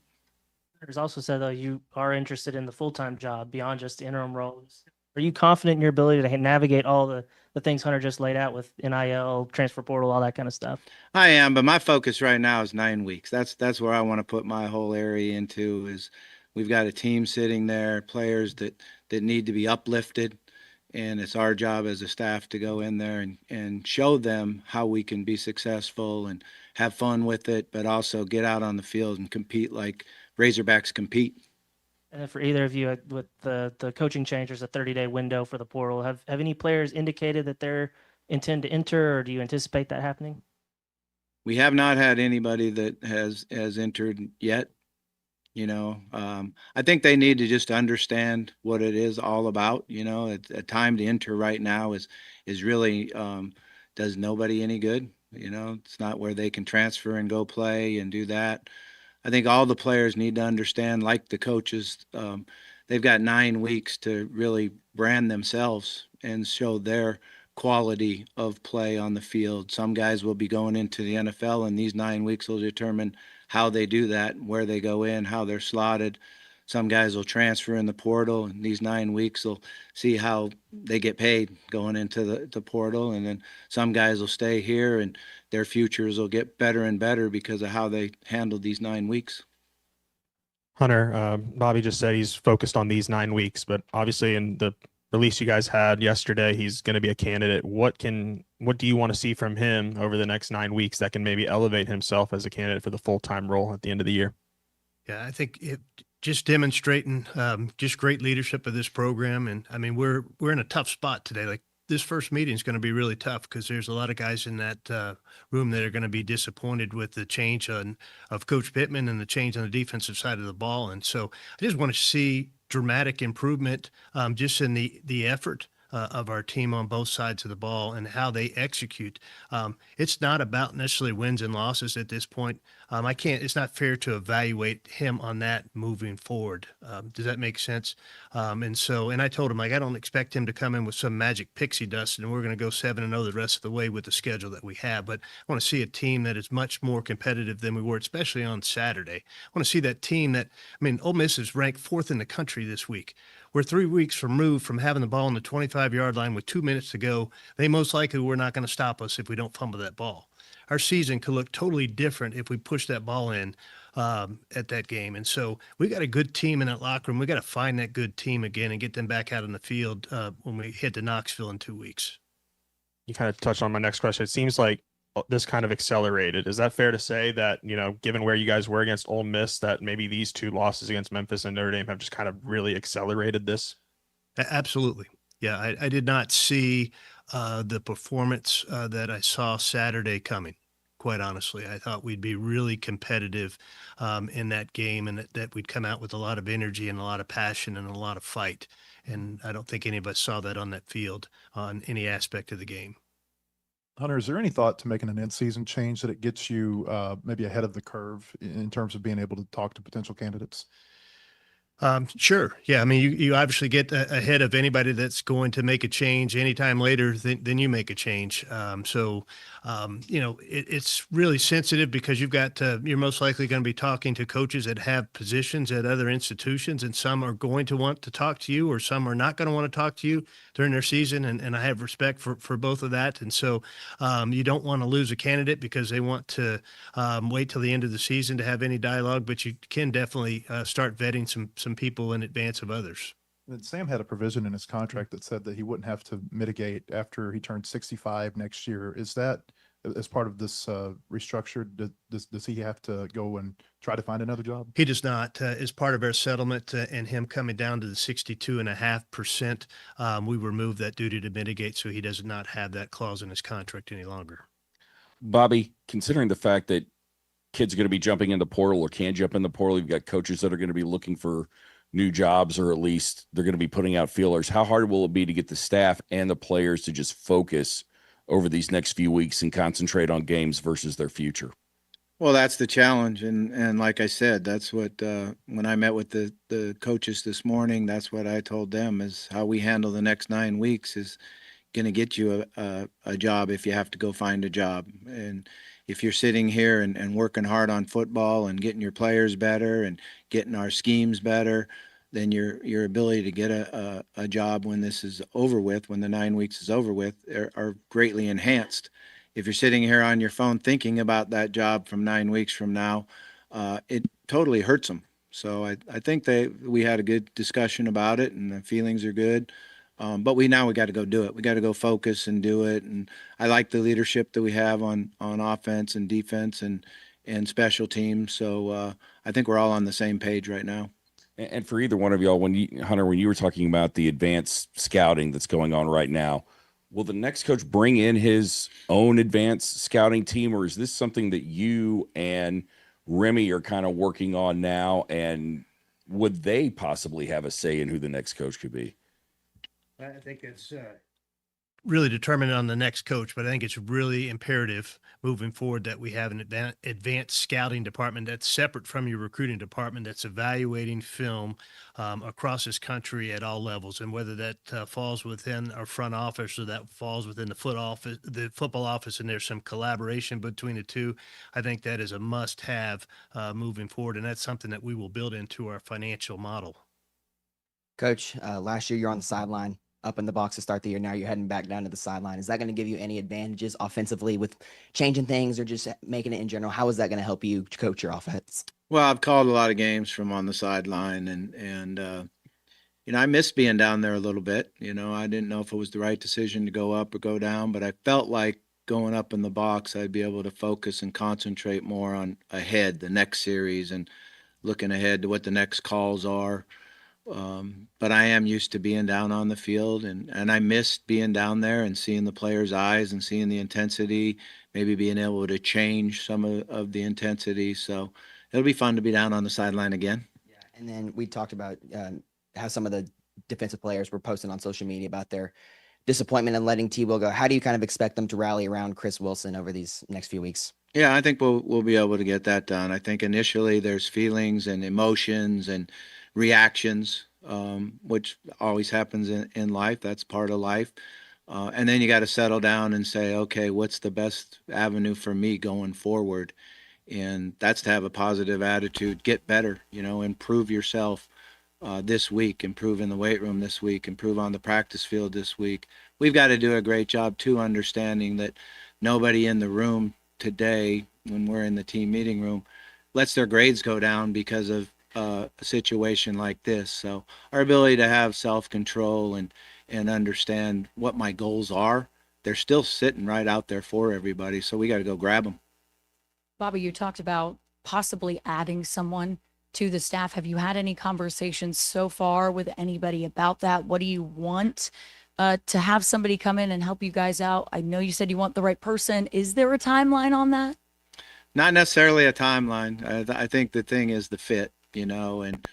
There's also said, though, you are interested in the full-time job beyond just the interim roles. Are you confident in your ability to navigate all the things Hunter just laid out with NIL, transfer portal, all that kind of stuff? I am, but my focus right now is 9 weeks. That's where I want to put my whole area into. Is we've got a team sitting there, players that need to be uplifted. And it's our job as a staff to go in there and show them how we can be successful and have fun with it, but also get out on the field and compete like Razorbacks compete. And then for either of you, with the coaching change, there's a 30-day window for the portal. Have any players indicated that they're intend to enter, or do you anticipate that happening? we have not had anybody that has entered yet. I think they need to just understand what it is all about. A time to enter right now is really does nobody any good. It's not where they can transfer and go play and do that. I think all the players need to understand, like the coaches, they've got 9 weeks to really brand themselves and show their quality of play on the field. Some guys will be going into the NFL, and these 9 weeks will determine how they do that, where they go in, how they're slotted. Some guys will transfer in the portal, and these 9 weeks will see how they get paid going into the portal. And then some guys will stay here, and their futures will get better and better because of how they handled these 9 weeks. Hunter, Bobby just said he's focused on these 9 weeks, but obviously in the release you guys had yesterday, he's going to be a candidate. What do you want to see from him over the next 9 weeks that can maybe elevate himself as a candidate for the full-time role at the end of the year? Yeah, I think just demonstrating just great leadership of this program. And I mean, we're in a tough spot today. Like, this first meeting is going to be really tough because there's a lot of guys in that room that are going to be disappointed with the change of Coach Pittman and the change on the defensive side of the ball. And so I just want to see dramatic improvement just in the effort of our team on both sides of the ball and how they execute. It's not about necessarily wins and losses at this point. It's not fair to evaluate him on that moving forward. Does that make sense? And I told him, like, I don't expect him to come in with some magic pixie dust and we're going to go 7-0 the rest of the way with the schedule that we have. But I want to see a team that is much more competitive than we were, especially on Saturday. I want to see that team Ole Miss is ranked 4th in the country this week. We're 3 weeks removed from having the ball on the 25-yard line with 2 minutes to go. They most likely were not going to stop us if we don't fumble that ball. Our season could look totally different if we push that ball in at that game. And so we got a good team in that locker room. We got to find that good team again and get them back out on the field when we head to Knoxville in 2 weeks. You kind of touched on my next question. It seems like this kind of accelerated. Is that fair to say that, given where you guys were against Ole Miss, that maybe these 2 losses against Memphis and Notre Dame have just kind of really accelerated this? Absolutely. Yeah, I did not see the performance that I saw Saturday coming, quite honestly. I thought we'd be really competitive in that game and that we'd come out with a lot of energy and a lot of passion and a lot of fight. And I don't think any of us saw that on that field on any aspect of the game. Hunter, is there any thought to making an in-season change that it gets you maybe ahead of the curve in terms of being able to talk to potential candidates? Sure. Yeah. I mean, you obviously get ahead of anybody that's going to make a change anytime later than you make a change. It's really sensitive because you're most likely going to be talking to coaches that have positions at other institutions, and some are going to want to talk to you or some are not going to want to talk to you during their season. And I have respect for both of that. And so you don't want to lose a candidate because they want to wait till the end of the season to have any dialogue, but you can definitely start vetting some people in advance of others. And Sam had a provision in his contract that said that he wouldn't have to mitigate after he turned 65 next year. Is that as part of this restructure? Does he have to go and try to find another job? He does not. As part of our settlement and him coming down to the 62.5%, we removed that duty to mitigate, so he does not have that clause in his contract any longer. Bobby, considering the fact that kids are going to be jumping in the portal or can jump in the portal, you've got coaches that are going to be looking for new jobs, or at least they're going to be putting out feelers. How hard will it be to get the staff and the players to just focus over these next few weeks and concentrate on games versus their future? Well, that's the challenge. And like I said, that's what, when I met with the coaches this morning, that's what I told them is how we handle the next 9 weeks is going to get you a job if you have to go find a job. And if you're sitting here and working hard on football and getting your players better and getting our schemes better, then your ability to get a job when this is over with, when the 9 weeks is over with, are greatly enhanced. If you're sitting here on your phone thinking about that job from 9 weeks from now, it totally hurts them. So I think we had a good discussion about it, and the feelings are good. But we got to go do it. We got to go focus and do it. And I like the leadership that we have on offense and defense and special teams. So I think we're all on the same page right now. And for either one of y'all, Hunter, when you were talking about the advanced scouting that's going on right now, will the next coach bring in his own advanced scouting team, or is this something that you and Remy are kind of working on now? And would they possibly have a say in who the next coach could be? I think it's really determined on the next coach, but I think it's really imperative moving forward that we have an advanced scouting department that's separate from your recruiting department, that's evaluating film across this country at all levels. And whether that falls within our front office or that falls within the football office, and there's some collaboration between the two, I think that is a must-have moving forward. And that's something that we will build into our financial model. Coach, last year you're on the sideline, up in the box to start the year. Now you're heading back down to the sideline. Is that going to give you any advantages offensively with changing things or just making it in general? How is that going to help you coach your offense? Well, I've called a lot of games from on the sideline, and you know, I miss being down there a little bit. You know, I didn't know if it was the right decision to go up or go down, but I felt like going up in the box, I'd be able to focus and concentrate more on ahead, the next series, and looking ahead to what the next calls are. But I am used to being down on the field, and I missed being down there and seeing the players' eyes and seeing the intensity, maybe being able to change some of the intensity. So it'll be fun to be down on the sideline again. And then we talked about how some of the defensive players were posting on social media about their disappointment in letting T-Will go. How do you kind of expect them to rally around Chris Wilson over these next few weeks? Yeah, I think we'll be able to get that done. I think initially there's feelings and emotions and reactions, which always happens in life. That's part of life. And then you got to settle down and say, okay, what's the best avenue for me going forward? And that's to have a positive attitude, get better, you know, improve yourself this week, improve in the weight room this week, improve on the practice field this week. We've got to do a great job too, understanding that nobody in the room today, when we're in the team meeting room, lets their grades go down because of a situation like this. So our ability to have self-control and understand what my goals are, they're still sitting right out there for everybody. So we got to go grab them. Bobby, you talked about possibly adding someone to the staff. Have you had any conversations so far with anybody about that? What do you want to have somebody come in and help you guys out? I know you said you want the right person. Is there a timeline on that? Not necessarily a timeline. I think the thing is the fit, you know, and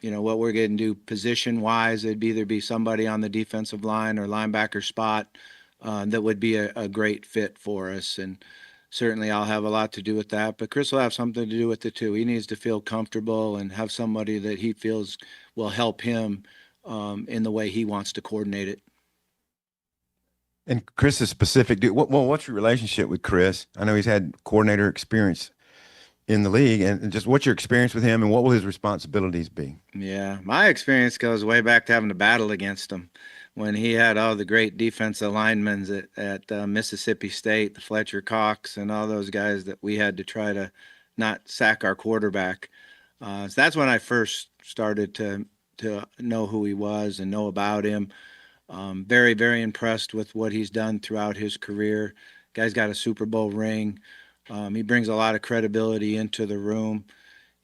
you know, what we're going to do position wise, it'd either be somebody on the defensive line or linebacker spot that would be a great fit for us. And certainly I'll have a lot to do with that, but Chris will have something to do with it too. He needs to feel comfortable and have somebody that he feels will help him in the way he wants to coordinate it. And Chris is specific. What's your relationship with Chris? I know he's had coordinator experience in the league, and just what's your experience with him, and what will his responsibilities be? Yeah, my experience goes way back to having to battle against him when he had all the great defensive linemen at Mississippi State, the Fletcher Cox, and all those guys that we had to try to not sack our quarterback. So that's when I first started to know who he was and know about him. Very, very impressed with what he's done throughout his career. Guy's got a Super Bowl ring. He brings a lot of credibility into the room.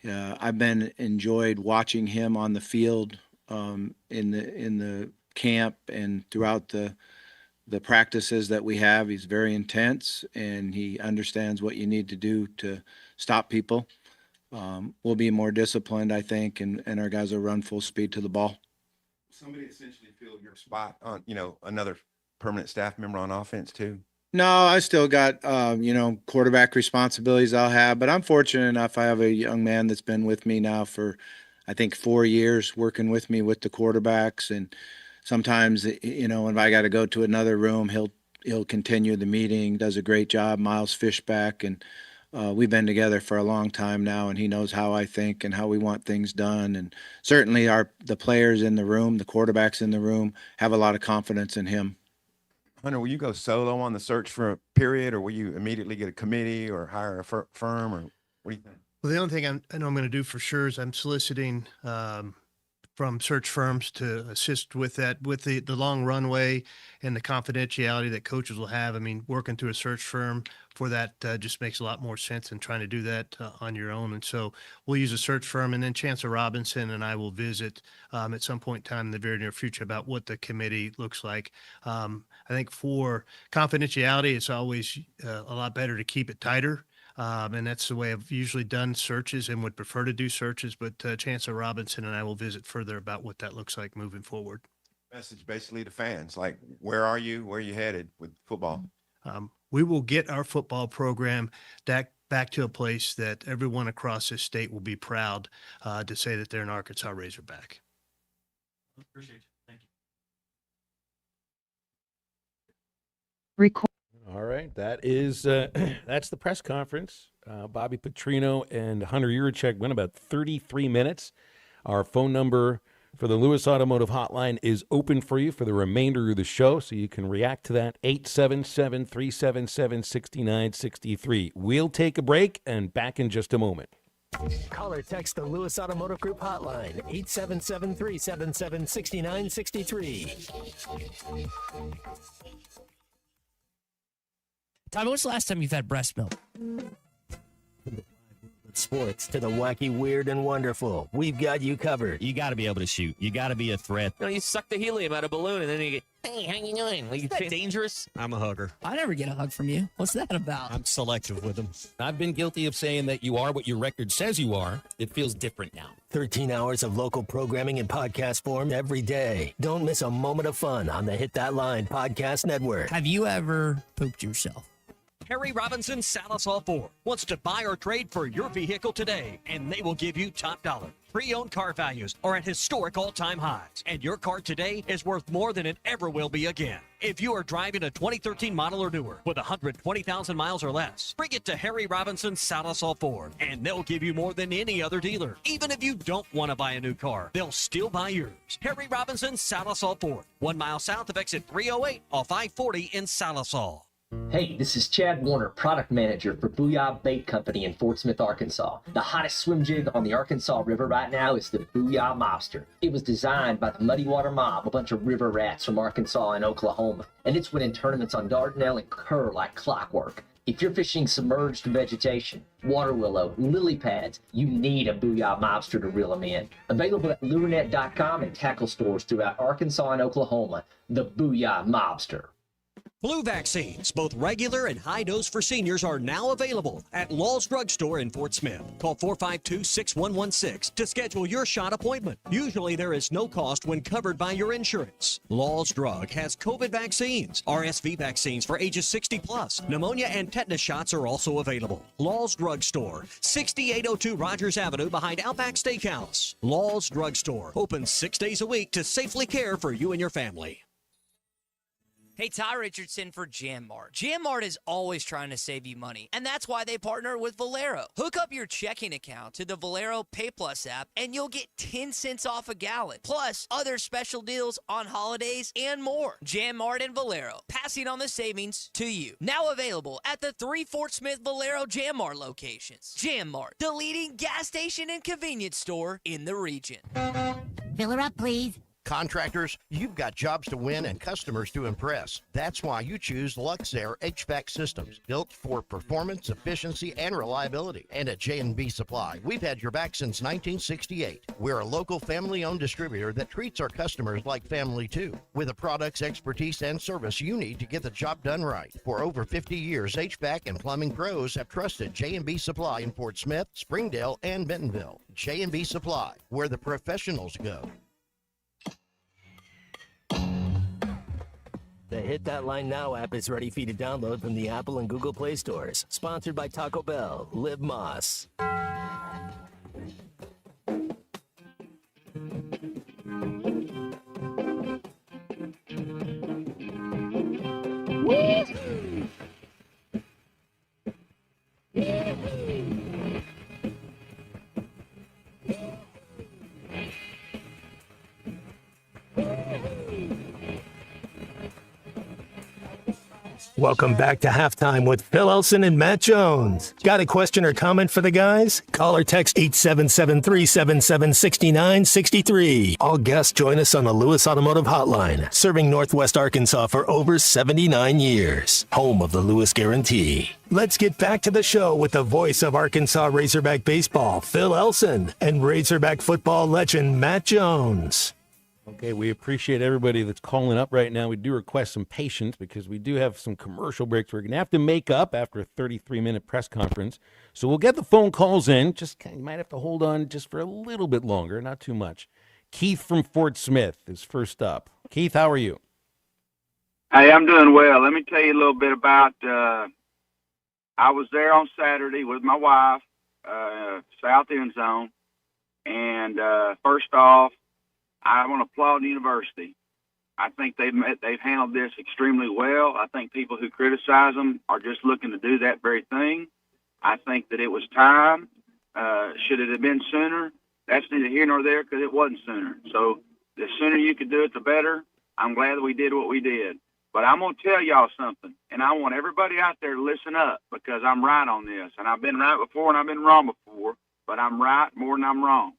I've been enjoyed watching him on the field in the camp and throughout the practices that we have. He's very intense and he understands what you need to do to stop people. We'll be more disciplined, I think, and our guys will run full speed to the ball. Somebody essentially fill your spot on, you know, another permanent staff member on offense too? No, I still got, you know, quarterback responsibilities I'll have, but I'm fortunate enough. I have a young man that's been with me now for, I think, 4 years, working with me with the quarterbacks. And sometimes, you know, when I got to go to another room, he'll continue the meeting, does a great job, Miles Fishback. And we've been together for a long time now, and he knows how I think and how we want things done. And certainly the players in the room, the quarterbacks in the room, have a lot of confidence in him. Hunter, will you go solo on the search for a period, or will you immediately get a committee or hire a firm, or what do you think? Well, the only thing I know I'm going to do for sure is I'm soliciting from search firms to assist with that, with the long runway and the confidentiality that coaches will have. I mean, working through a search firm for that just makes a lot more sense than trying to do that on your own. And so we'll use a search firm, and then Chancellor Robinson and I will visit at some point in time in the very near future about what the committee looks like. I think for confidentiality, it's always a lot better to keep it tighter. And that's the way I've usually done searches and would prefer to do searches. But Chancellor Robinson and I will visit further about what that looks like moving forward. Message basically to fans, like, where are you? Where are you headed with football? We will get our football program back to a place that everyone across this state will be proud to say that they're an Arkansas Razorback. Appreciate you. Thank you. All right, that is that's the press conference. Bobby Petrino and Hunter Yurachek went about 33 minutes. Our phone number for the Lewis Automotive Hotline is open for you for the remainder of the show, so you can react to that. 877-377-6963. We'll take a break and back in just a moment. Call or text the Lewis Automotive Group hotline, 877-377-6963. Tommy, when's the last time you've had breast milk? Sports to the wacky, weird, and wonderful. We've got you covered. You got to be able to shoot. You got to be a threat. You know, you suck the helium out of a balloon and then you get, hey, how you doing? Is that dangerous? I'm a hugger. I never get a hug from you. What's that about? I'm selective with them. I've been guilty of saying that you are what your record says you are. It feels different now. 13 hours of local programming in podcast form every day. Don't miss a moment of fun on the Hit That Line Podcast Network. Have you ever pooped yourself? Harry Robinson Salisol Ford wants to buy or trade for your vehicle today, and they will give you top dollar. Pre-owned car values are at historic all-time highs, and your car today is worth more than it ever will be again. If you are driving a 2013 model or newer with 120,000 miles or less, bring it to Harry Robinson Salisol Ford, and they'll give you more than any other dealer. Even if you don't want to buy a new car, they'll still buy yours. Harry Robinson Salisol Ford, 1 mile south of exit 308 off I-40 in Salisol. Hey, this is Chad Warner, product manager for Booyah Bait Company in Fort Smith, Arkansas. The hottest swim jig on the Arkansas River right now is the Booyah Mobster. It was designed by the Muddy Water Mob, a bunch of river rats from Arkansas and Oklahoma, and it's winning tournaments on Dardanelle and Kerr like clockwork. If you're fishing submerged vegetation, water willow, lily pads, you need a Booyah Mobster to reel them in. Available at lurenet.com and tackle stores throughout Arkansas and Oklahoma, the Booyah Mobster. Flu vaccines, both regular and high dose for seniors, are now available at Law's Drug Store in Fort Smith. Call 452-6116 to schedule your shot appointment. Usually there is no cost when covered by your insurance. Law's Drug has COVID vaccines, RSV vaccines for ages 60 plus. Pneumonia and tetanus shots are also available. Law's Drug Store, 6802 Rogers Avenue behind Outback Steakhouse. Law's Drug Store, open 6 days a week to safely care for you and your family. Hey, Ty Richardson for Jam Mart. Jam Mart is always trying to save you money, and that's why they partner with Valero. Hook up your checking account to the Valero Pay Plus app, and you'll get 10 cents off a gallon, plus other special deals on holidays and more. Jam Mart and Valero, passing on the savings to you. Now available at the 3 Fort Smith Valero Jam Mart locations. Jam Mart, the leading gas station and convenience store in the region. Fill her up, please. Contractors, you've got jobs to win and customers to impress. That's why you choose Luxair HVAC systems, built for performance, efficiency, and reliability. And at J&B Supply, we've had your back since 1968. We're a local family-owned distributor that treats our customers like family too, with the products, expertise, and service you need to get the job done right. For over 50 years, HVAC and plumbing pros have trusted J&B Supply in Fort Smith, Springdale, and Bentonville. J&B Supply, where the professionals go. The Hit That Line Now app is ready for you to download from the Apple and Google Play stores. Sponsored by Taco Bell. Live Moss. Welcome back to Halftime with Phil Elson and Matt Jones. Got a question or comment for the guys? Call or text 877-377-6963. All guests join us on the Lewis Automotive Hotline, serving Northwest Arkansas for over 79 years. Home of the Lewis Guarantee. Let's get back to the show with the voice of Arkansas Razorback baseball, Phil Elson, and Razorback football legend, Matt Jones. Okay, we appreciate everybody that's calling up right now. We do request some patience because we do have some commercial breaks we're going to have to make up after a 33-minute press conference. So we'll get the phone calls in. Just you might have to hold on just for a little bit longer, not too much. Keith from Fort Smith is first up. Keith, how are you? Hey, I'm doing well. Let me tell you a little bit about, I was there on Saturday with my wife, South End Zone. And first off, I want to applaud the university. I think they've handled this extremely well. I think people who criticize them are just looking to do that very thing. I think that it was time. Should it have been sooner? That's neither here nor there because it wasn't sooner. So the sooner you could do it, the better. I'm glad that we did what we did. But I'm going to tell y'all something, and I want everybody out there to listen up because I'm right on this. And I've been right before and I've been wrong before, but I'm right more than I'm wrong.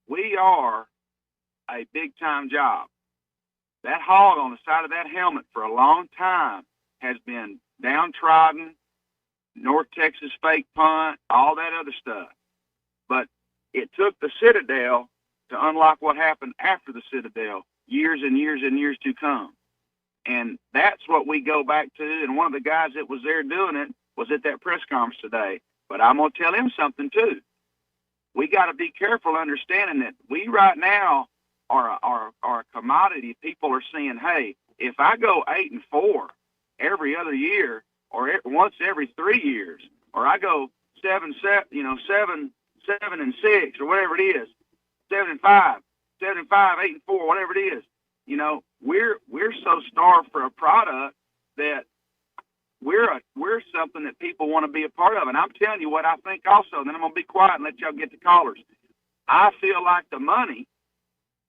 We are a big-time job. That hog on the side of that helmet for a long time has been downtrodden, North Texas fake punt, all that other stuff. But it took the Citadel to unlock what happened after the Citadel, years and years and years to come. And that's what we go back to. And one of the guys that was there doing it was at that press conference today. But I'm going to tell him something, too. We got to be careful understanding that we right now are a commodity. People are saying, hey, if I go 8-4 every other year or once every 3 years, or I go 7-6 or whatever it is, 7-5, 8-4, whatever it is, we're so starved for a product that we're something that people want to be a part of. And I'm telling you what I think also, and then I'm going to be quiet and let y'all get the callers. I feel like the money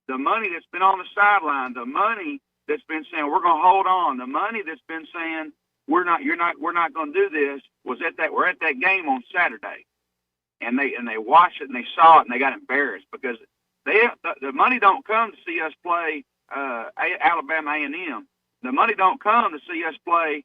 that's been on the sideline, the money that's been saying we're going to hold on, the money that's been saying we're not going to do this we're at that game on Saturday. And they watched it and they saw it and they got embarrassed because the money don't come to see us play Alabama A&M. The money don't come to see us play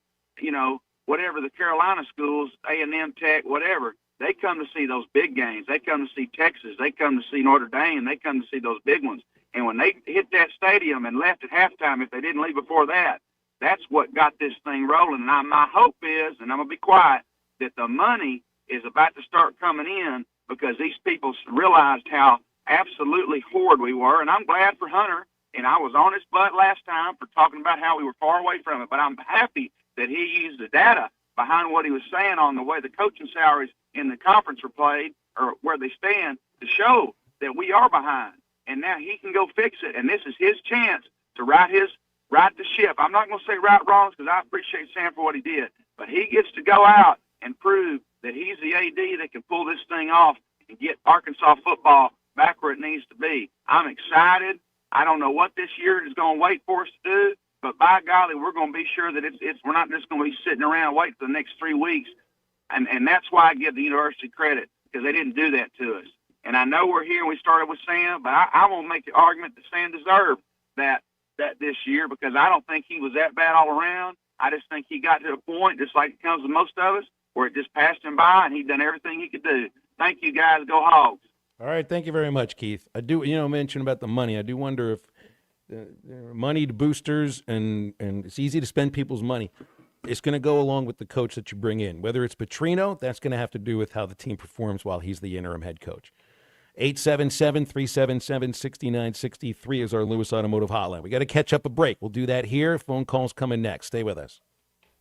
whatever the Carolina schools, A&M, Tech, whatever. They come to see those big games. They come to see Texas. They come to see Notre Dame. They come to see those big ones. And when they hit that stadium and left at halftime, if they didn't leave before that, that's what got this thing rolling. And my hope is, and I'm going to be quiet, that the money is about to start coming in because these people realized how absolutely horrid we were. And I'm glad for Hunter. And I was on his butt last time for talking about how we were far away from it. But I'm happy that he used the data behind what he was saying on the way the coaching salaries in the conference were played or where they stand to show that we are behind. And now he can go fix it. And this is his chance to right the ship. I'm not going to say right wrongs because I appreciate Sam for what he did. But he gets to go out and prove that he's the AD that can pull this thing off and get Arkansas football back where it needs to be. I'm excited. I don't know what this year is going to wait for us to do, but by golly, we're going to be sure that we're not just going to be sitting around waiting for the next 3 weeks. And that's why I give the university credit because they didn't do that to us. And I know we're here and we started with Sam, but I won't make the argument that Sam deserved that this year because I don't think he was that bad all around. I just think he got to a point, just like it comes with most of us, where it just passed him by and he'd done everything he could do. Thank you, guys. Go Hogs. All right, thank you very much, Keith. I do, mention about the money. I do wonder if moneyed boosters and it's easy to spend people's money. It's going to go along with the coach that you bring in. Whether it's Petrino, that's going to have to do with how the team performs while he's the interim head coach. 877-377-6963 is our Lewis Automotive Hotline. We got to catch up a break. We'll do that here. Phone calls coming next. Stay with us.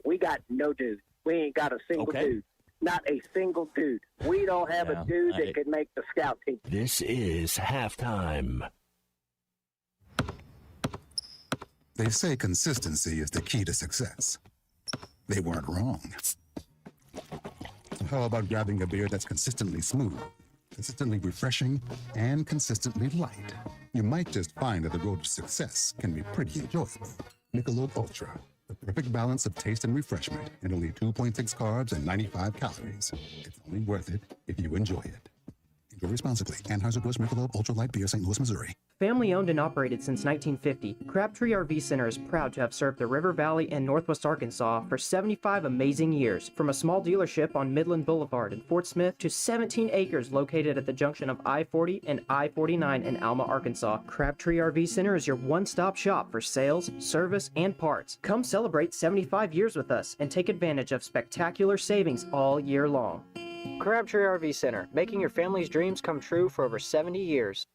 We got no dude. We ain't got a single dude. Not a single dude. We don't have a dude that could make the scout team. This is Halftime. They say consistency is the key to success. They weren't wrong. How about grabbing a beer that's consistently smooth, consistently refreshing, and consistently light? You might just find that the road to success can be pretty enjoyable. Michelob Ultra, The perfect balance of taste and refreshment, and only 2.6 carbs and 95 calories. It's only worth it if you enjoy it. Enjoy responsibly. Anheuser-Busch Michelob Ultra Light Beer, St. Louis, Missouri. Family owned and operated since 1950, Crabtree RV Center is proud to have served the River Valley and Northwest Arkansas for 75 amazing years. From a small dealership on Midland Boulevard in Fort Smith to 17 acres located at the junction of I-40 and I-49 in Alma, Arkansas, Crabtree RV Center is your one-stop shop for sales, service, and parts. Come celebrate 75 years with us and take advantage of spectacular savings all year long. Crabtree RV Center, making your family's dreams come true for over 70 years.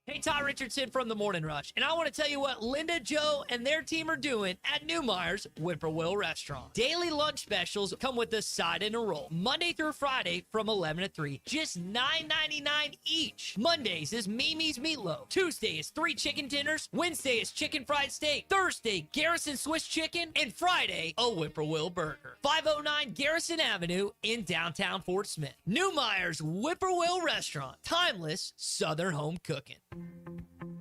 Hey, Ty Richardson from the Morning Rush, and I want to tell you what Linda, Joe, and their team are doing at Newmeyer's Whippoorwill Restaurant. Daily lunch specials come with a side and a roll, Monday through Friday from 11 to 3, just $9.99 each. Mondays is Mimi's Meatloaf. Tuesday is 3 chicken dinners. Wednesday is chicken fried steak. Thursday, Garrison Swiss chicken. And Friday, a Whippoorwill burger. 509 Garrison Avenue in downtown Fort Smith. Newmeyer's Whippoorwill Restaurant. Timeless Southern home cooking.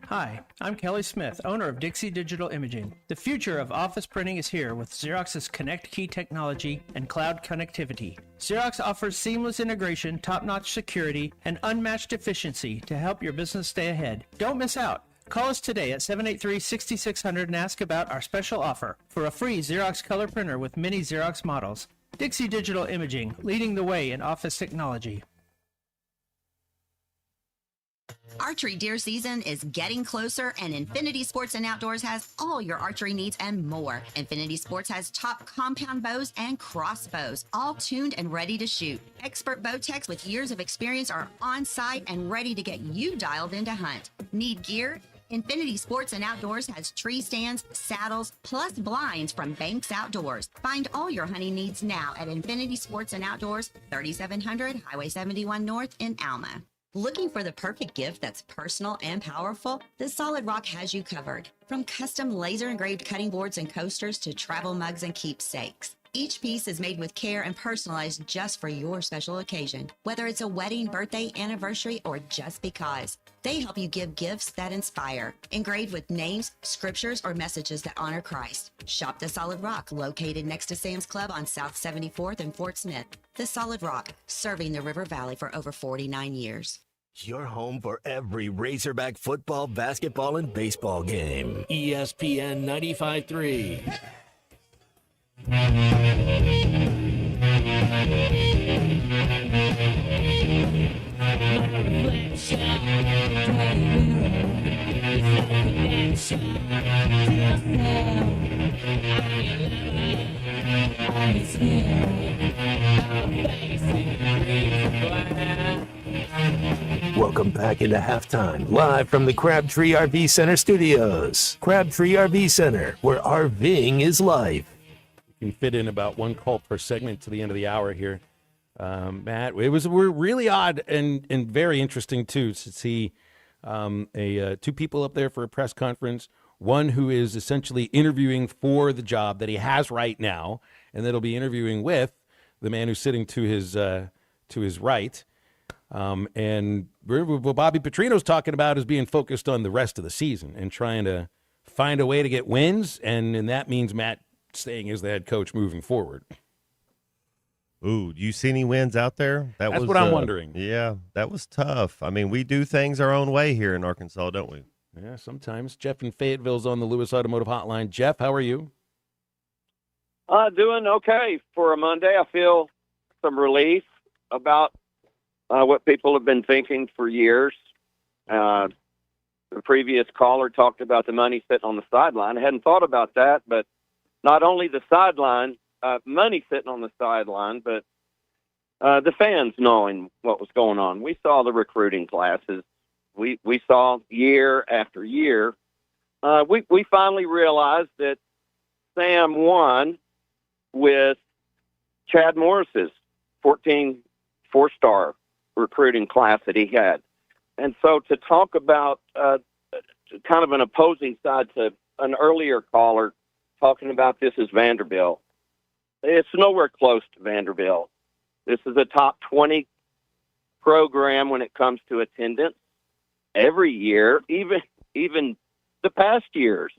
Hi, I'm Kelly Smith, owner of Dixie Digital Imaging. The future of office printing is here with Xerox's Connect Key technology and cloud connectivity. Xerox offers seamless integration, top-notch security, and unmatched efficiency to help your business stay ahead. Don't miss out. Call us today at 783-6600 and ask about our special offer for a free Xerox color printer with many Xerox models. Dixie Digital Imaging, leading the way in office technology. Archery deer season is getting closer, and Infinity Sports and Outdoors has all your archery needs and more. Infinity Sports has top compound bows and crossbows, all tuned and ready to shoot. Expert bow techs with years of experience are on site and ready to get you dialed in to hunt. Need gear? Infinity Sports and Outdoors has tree stands, saddles, plus blinds from Banks Outdoors. Find all your hunting needs now at Infinity Sports and Outdoors, 3700 Highway 71 North in Alma. Looking for the perfect gift that's personal and powerful? The Solid Rock has you covered. From custom laser engraved cutting boards and coasters to travel mugs and keepsakes. Each piece is made with care and personalized just for your special occasion, whether it's a wedding, birthday, anniversary, or just because. They help you give gifts that inspire, engraved with names, scriptures, or messages that honor Christ. Shop the Solid Rock, located next to Sam's Club on South 74th and Fort Smith. The Solid Rock, serving the River Valley for over 49 years. Your home for every Razorback football, basketball, and baseball game. ESPN 95.3. Welcome back into halftime, live from the Crabtree RV Center studios. Crabtree RV Center, where RVing is life. You can fit in about one call per segment to the end of the hour here. Matt, we're really odd and very interesting too to see two people up there for a press conference. One who is essentially interviewing for the job that he has right now, and that'll be interviewing with the man who's sitting to his right. And what Bobby Petrino's talking about is being focused on the rest of the season and trying to find a way to get wins, and that means Matt staying as the head coach moving forward. Ooh, do you see any wins out there? That's what I'm wondering. Yeah, that was tough. I mean, we do things our own way here in Arkansas, don't we? Yeah, sometimes. Jeff in Fayetteville's on the Lewis Automotive Hotline. Jeff, how are you? Doing okay for a Monday. I feel some relief about what people have been thinking for years. The previous caller talked about the money sitting on the sideline. I hadn't thought about that, but not only the sideline, money sitting on the sideline, but the fans knowing what was going on. We saw the recruiting classes. We saw year after year. We finally realized that Sam won with Chad Morris's 14 four-star recruiting class that he had. And so to talk about kind of an opposing side to an earlier caller talking about this as Vanderbilt, it's nowhere close to Vanderbilt. This is a top 20 program when it comes to attendance every year, even the past years.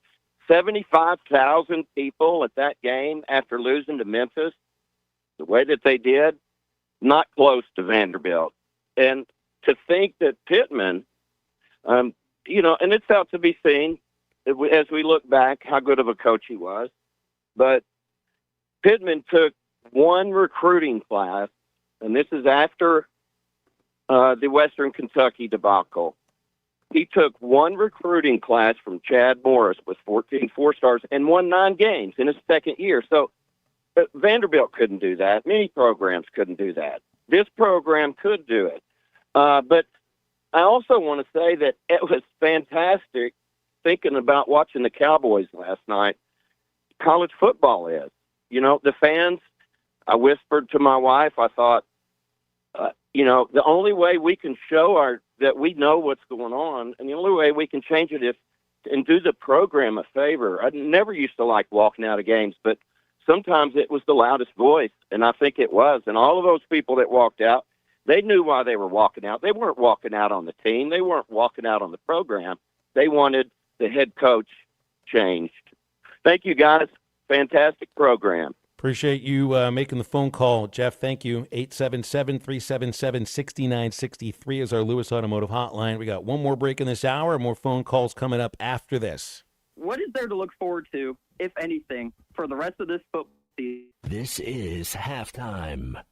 75,000 people at that game after losing to Memphis, the way that they did, not close to Vanderbilt. And to think that Pittman, and it's out to be seen as we look back how good of a coach he was, but Pittman took one recruiting class, and this is after the Western Kentucky debacle. He took one recruiting class from Chad Morris with 14 four-stars and won 9 games in his second year. So Vanderbilt couldn't do that. Many programs couldn't do that. This program could do it. But I also want to say that it was fantastic thinking about watching the Cowboys last night. College football is. The fans, I whispered to my wife, I thought, the only way we can show that we know what's going on, and the only way we can change it and do the program a favor. I never used to like walking out of games, but sometimes it was the loudest voice, and I think it was. And all of those people that walked out, they knew why they were walking out. They weren't walking out on the team. They weren't walking out on the program. They wanted the head coach changed. Thank you, guys. Fantastic program. Appreciate you making the phone call, Jeff. Thank you. 877-377-6963 is our Lewis Automotive Hotline. We got one more break in this hour, more phone calls coming up after this. What is there to look forward to, if anything, for the rest of this football season? This is halftime.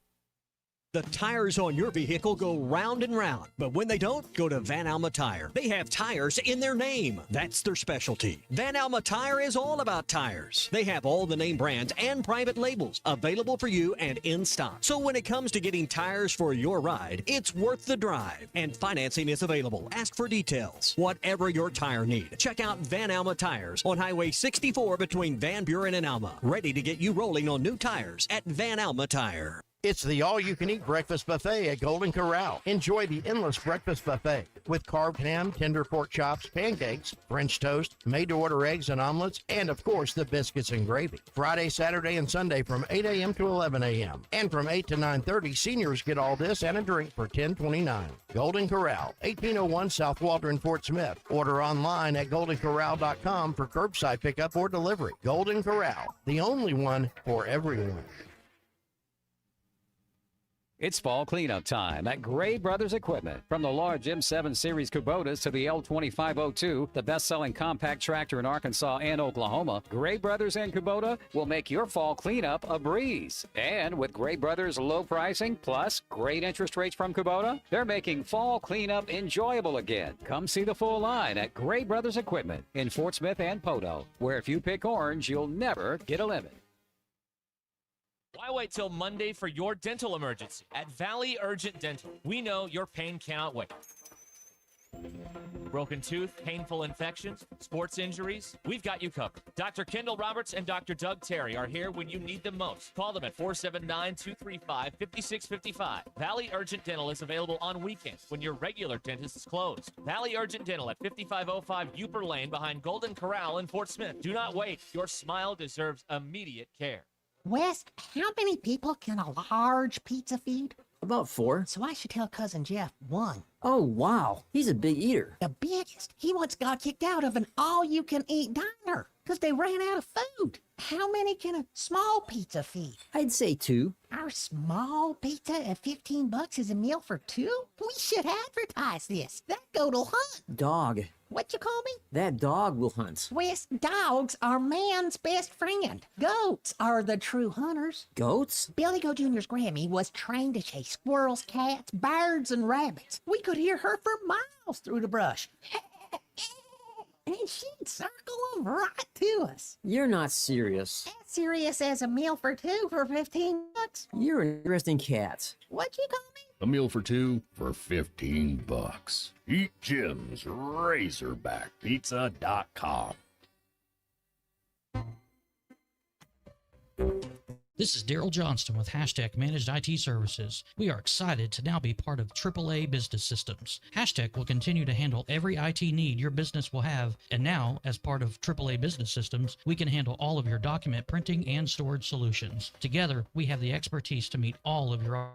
The tires on your vehicle go round and round, but when they don't, go to Van Alma Tire. They have tires in their name. That's their specialty. Van Alma Tire is all about tires. They have all the name brands and private labels available for you and in stock. So when it comes to getting tires for your ride, it's worth the drive. And financing is available. Ask for details. Whatever your tire need, check out Van Alma Tires on Highway 64 between Van Buren and Alma. Ready to get you rolling on new tires at Van Alma Tire. It's the all-you-can-eat breakfast buffet at Golden Corral. Enjoy the endless breakfast buffet with carved ham, tender pork chops, pancakes, French toast, made-to-order eggs and omelets, and, of course, the biscuits and gravy. Friday, Saturday, and Sunday from 8 a.m. to 11 a.m. And from 8 to 9:30, seniors get all this and a drink for $10.29. Golden Corral, 1801 South Waldron, Fort Smith. Order online at goldencorral.com for curbside pickup or delivery. Golden Corral, the only one for everyone. It's fall cleanup time at Gray Brothers Equipment. From the large M7 Series Kubotas to the L2502, the best-selling compact tractor in Arkansas and Oklahoma, Gray Brothers and Kubota will make your fall cleanup a breeze. And with Gray Brothers low pricing plus great interest rates from Kubota, they're making fall cleanup enjoyable again. Come see the full line at Gray Brothers Equipment in Fort Smith and Poto, where if you pick orange, you'll never get a limit. Why wait till Monday for your dental emergency? At Valley Urgent Dental, we know your pain cannot wait. Broken tooth, painful infections, sports injuries, we've got you covered. Dr. Kendall Roberts and Dr. Doug Terry are here when you need them most. Call them at 479-235-5655. Valley Urgent Dental is available on weekends when your regular dentist is closed. Valley Urgent Dental at 5505 Uper Lane behind Golden Corral in Fort Smith. Do not wait. Your smile deserves immediate care. Wes, how many people can a large pizza feed? About 4. So I should tell Cousin Jeff 1. Oh, wow. He's a big eater. The biggest. He once got kicked out of an all-you-can-eat diner because they ran out of food. How many can a small pizza feed? I'd say 2. Our small pizza at $15 is a meal for 2? We should advertise this. That goat'll hunt. Dog. What you call me? That dog will hunt. Wes, dogs are man's best friend. Goats are the true hunters. Goats? Billy Goat Jr.'s Grammy was trained to chase squirrels, cats, birds, and rabbits. We could hear her for miles through the brush. And she'd circle them right to us. You're not serious. As serious as a meal for 2 for $15. You're an interesting cat. What'd you call me? A meal for 2 for $15. Eat Jim's RazorbackPizza.com. This is Daryl Johnston with Hashtag Managed IT Services. We are excited to now be part of AAA Business Systems. Hashtag will continue to handle every IT need your business will have, and now, as part of AAA Business Systems, we can handle all of your document printing and storage solutions. Together, we have the expertise to meet all of your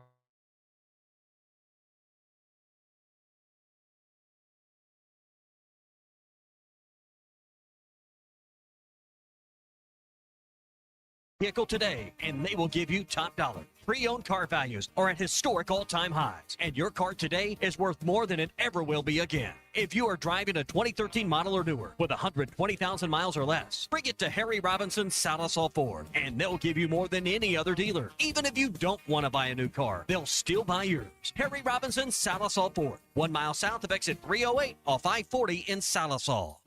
vehicle today, and they will give you top dollar. Pre-owned car values are at historic all-time highs, and your car today is worth more than it ever will be again. If you are driving a 2013 model or newer with 120,000 miles or less, bring it to Harry Robinson Salasol Ford, and they'll give you more than any other dealer. Even if you don't want to buy a new car, they'll still buy yours. Harry Robinson Salasol Ford, 1 mile south of exit 308 off I-40 in Salasol.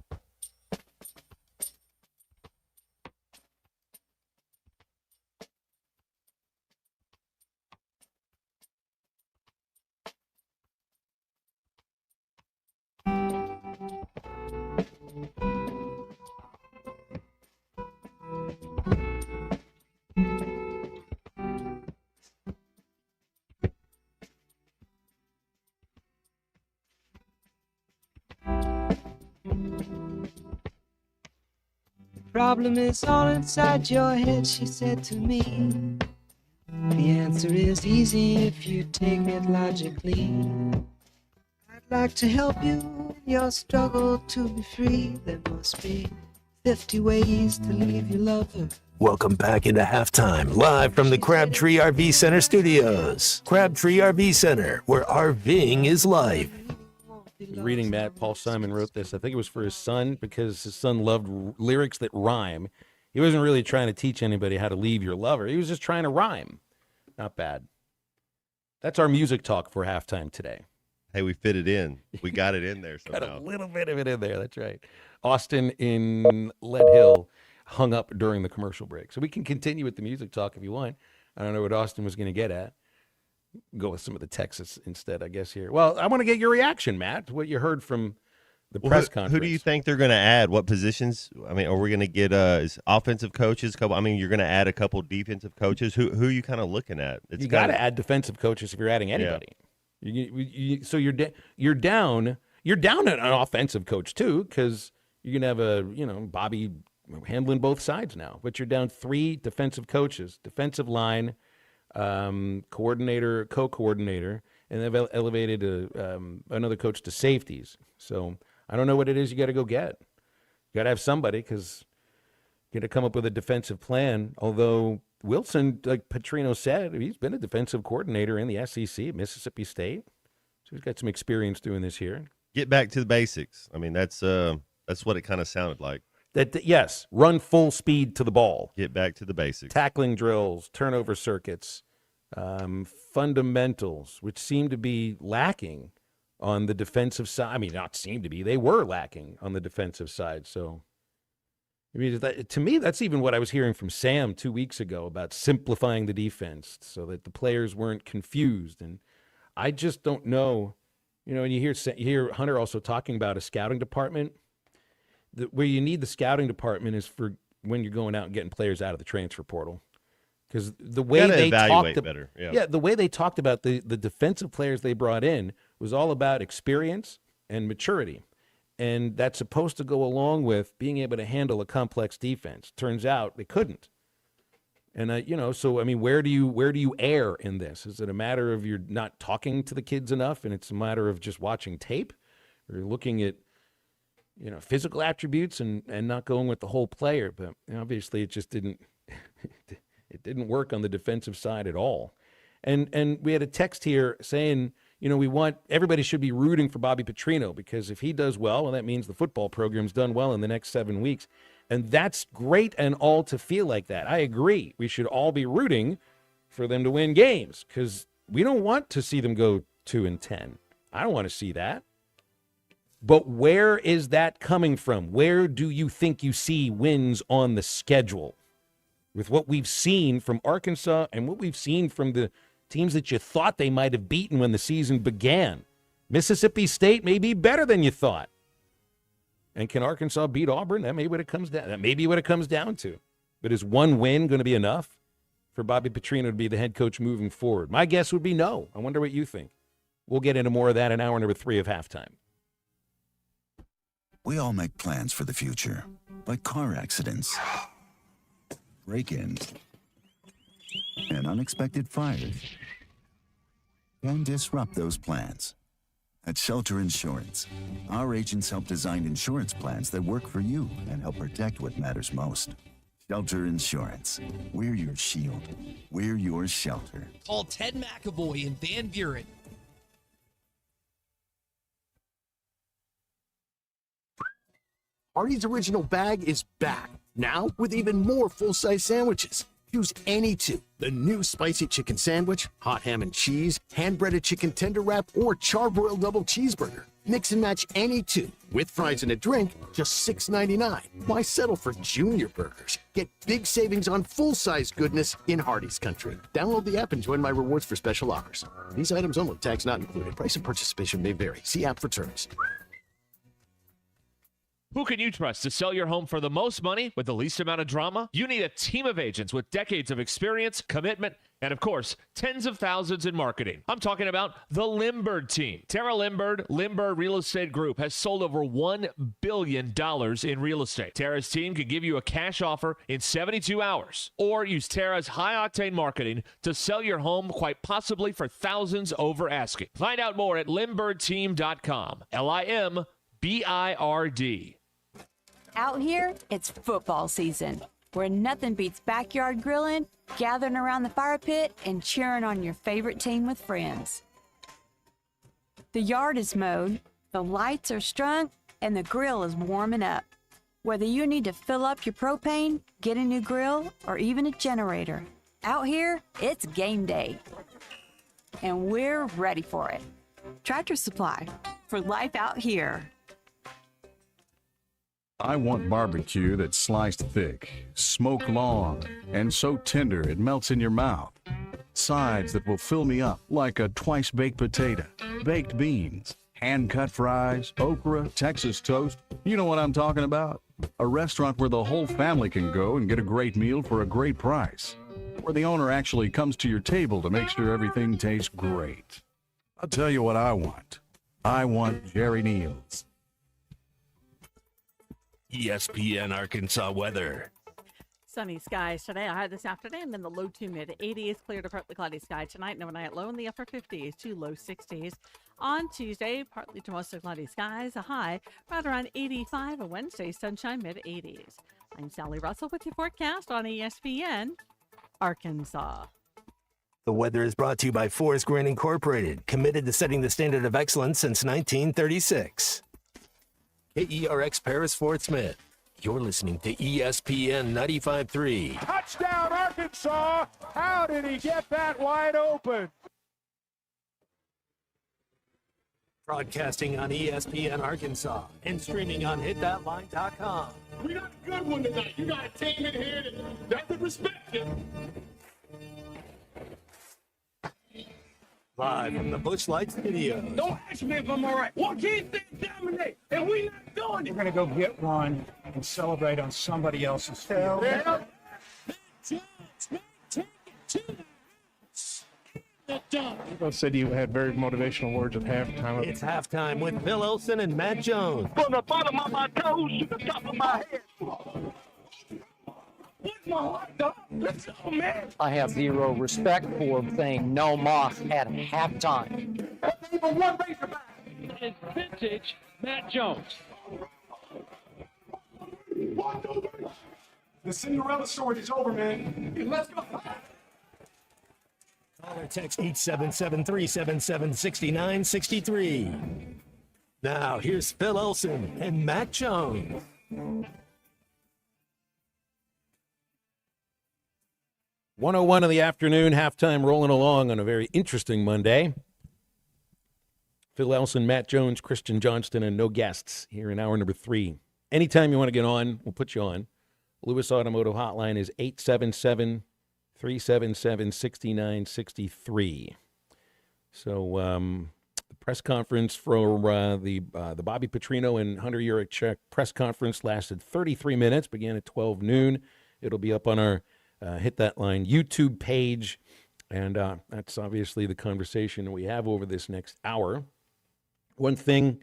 Problem is all inside your head, she said to me. The answer is easy if you take it logically. I'd like to help you in your struggle to be free. There must be 50 ways to leave your lover. Welcome back into halftime, live from the Crabtree RV Center studios. Crabtree RV Center, where RVing is life. Reading that, Paul Simon wrote this. I think it was for his son because his son loved lyrics that rhyme. He wasn't really trying to teach anybody how to leave your lover. He was just trying to rhyme. Not bad. That's our music talk for halftime today. Hey, we fit it in. We got it in there somehow. Got a little bit of it in there. That's right. Austin in Lead Hill hung up during the commercial break. So we can continue with the music talk if you want. I don't know what Austin was going to get at. Go with some of the Texas instead, I guess, here. Well, I want to get your reaction, Matt, what you heard from the press conference. Who do you think they're going to add? What positions? I mean, are we going to get offensive coaches? I mean, you're going to add a couple defensive coaches. Who are you kind of looking at? You got to add defensive coaches if you're adding anybody. Yeah. So you're down an offensive coach too, because you're going to have Bobby handling both sides now. But you're down 3 defensive coaches, defensive line, coordinator, co-coordinator, and they've elevated another coach to safeties. So I don't know what it is you got to go get. You got to have somebody because you got to come up with a defensive plan. Although Wilson, like Petrino said, he's been a defensive coordinator in the SEC at Mississippi State, so he's got some experience doing this here. Get back to the basics. I mean, that's what it kind of sounded like. Yes, run full speed to the ball. Get back to the basics. Tackling drills, turnover circuits, fundamentals, which seem to be lacking on the defensive side. I mean, not seem to be. They were lacking on the defensive side. So, I mean, to me, that's even what I was hearing from Sam 2 weeks ago about simplifying the defense so that the players weren't confused. And I just don't know. And you hear Hunter also talking about a scouting department. Where you need the scouting department is for when you're going out and getting players out of the transfer portal, because the way they talked better. The way they talked about the defensive players they brought in was all about experience and maturity, and that's supposed to go along with being able to handle a complex defense. Turns out they couldn't, and so I mean, where do you err in this? Is it a matter of you're not talking to the kids enough, and it's a matter of just watching tape, or looking at physical attributes and not going with the whole player? But obviously it just didn't work on the defensive side at all. And we had a text here saying, we want everybody should be rooting for Bobby Petrino, because if he does well, that means the football program's done well in the next 7 weeks. And that's great and all to feel like that. I agree. We should all be rooting for them to win games, because we don't want to see them go 2-10. I don't want to see that. But where is that coming from? Where do you think you see wins on the schedule? With what we've seen from Arkansas and what we've seen from the teams that you thought they might have beaten when the season began. Mississippi State may be better than you thought. And can Arkansas beat Auburn? That may be what it comes down. That may be what it comes down to. But is one win going to be enough for Bobby Petrino to be the head coach moving forward? My guess would be no. I wonder what you think. We'll get into more of that in hour number 3 of halftime. We all make plans for the future, like car accidents, break-ins, and unexpected fires can disrupt those plans. At Shelter Insurance, our agents help design insurance plans that work for you and help protect what matters most. Shelter Insurance. We're your shield. We're your shelter. Call Ted McAvoy in Van Buren. Artie's Original Bag is back, now with even more full-size sandwiches. Choose any two. The new spicy chicken sandwich, hot ham and cheese, hand-breaded chicken tender wrap, or charbroiled double cheeseburger. Mix and match any two. With fries and a drink, just $6.99. Why settle for junior burgers? Get big savings on full-size goodness in Hardee's Country. Download the app and join my rewards for special offers. These items only, tax not included. Price and participation may vary. See app for terms. Who can you trust to sell your home for the most money with the least amount of drama? You need a team of agents with decades of experience, commitment, and of course, tens of thousands in marketing. I'm talking about the Limbird team. Tara Limbird, Limbird Real Estate Group, has sold over $1 billion in real estate. Tara's team can give you a cash offer in 72 hours, or use Tara's high-octane marketing to sell your home quite possibly for thousands over asking. Find out more at limbirdteam.com. LIMBIRD. Out here, it's football season, where nothing beats backyard grilling, gathering around the fire pit, and cheering on your favorite team with friends. The yard is mowed, the lights are strung, and the grill is warming up. Whether you need to fill up your propane, get a new grill, or even a generator, out here, it's game day. And we're ready for it. Tractor Supply, for life out here. I want barbecue that's sliced thick, smoked long, and so tender it melts in your mouth. Sides that will fill me up like a twice-baked potato, baked beans, hand-cut fries, okra, Texas toast. You know what I'm talking about? A restaurant where the whole family can go and get a great meal for a great price. Where the owner actually comes to your table to make sure everything tastes great. I'll tell you what I want. I want Jerry Neal's. ESPN Arkansas weather. Sunny skies today. A high this afternoon in the low to mid 80s. Clear to partly cloudy sky tonight. And overnight low in the upper 50s to low 60s. On Tuesday, partly to mostly cloudy skies. A high right around 85. And Wednesday, sunshine mid 80s. I'm Sally Russell with your forecast on ESPN Arkansas. The weather is brought to you by Forest Green Incorporated, committed to setting the standard of excellence since 1936. KERX Paris Fort Smith. You're listening to ESPN 95.3. Touchdown, Arkansas! How did he get that wide open? Broadcasting on ESPN Arkansas and streaming on hitthatline.com. We got a good one tonight. You got a team in here that could respect you. Live from the Busch Light Studio. Don't ask me if I'm all right. What can't they dominate? And we not doing it. We're going to go get one and celebrate on somebody else's field. Yeah. People said you had very motivational words at halftime. It's halftime with Phil Olsen and Matt Jones. From the bottom of my toes to the top of my head. What's my hot dog? Let's go, man. I have zero respect for saying no moss at halftime. Even one Razorback. That is vintage Matt Jones. The Cinderella story is over, man. Let's go. Call or text 877-377-6963. Now, here's Phil Olsen and Matt Jones. 1:01 in the afternoon, halftime rolling along on a very interesting Monday. Phil Elson, Matt Jones, Christian Johnston, and no guests here in hour number 3. Anytime you want to get on, we'll put you on. Lewis Automotive Hotline is 877-377-6963. So the press conference for the Bobby Petrino and Hunter Yurachek press conference lasted 33 minutes, began at 12 noon. It'll be up on our Hit That Line YouTube page, and that's obviously the conversation we have over this next hour. One thing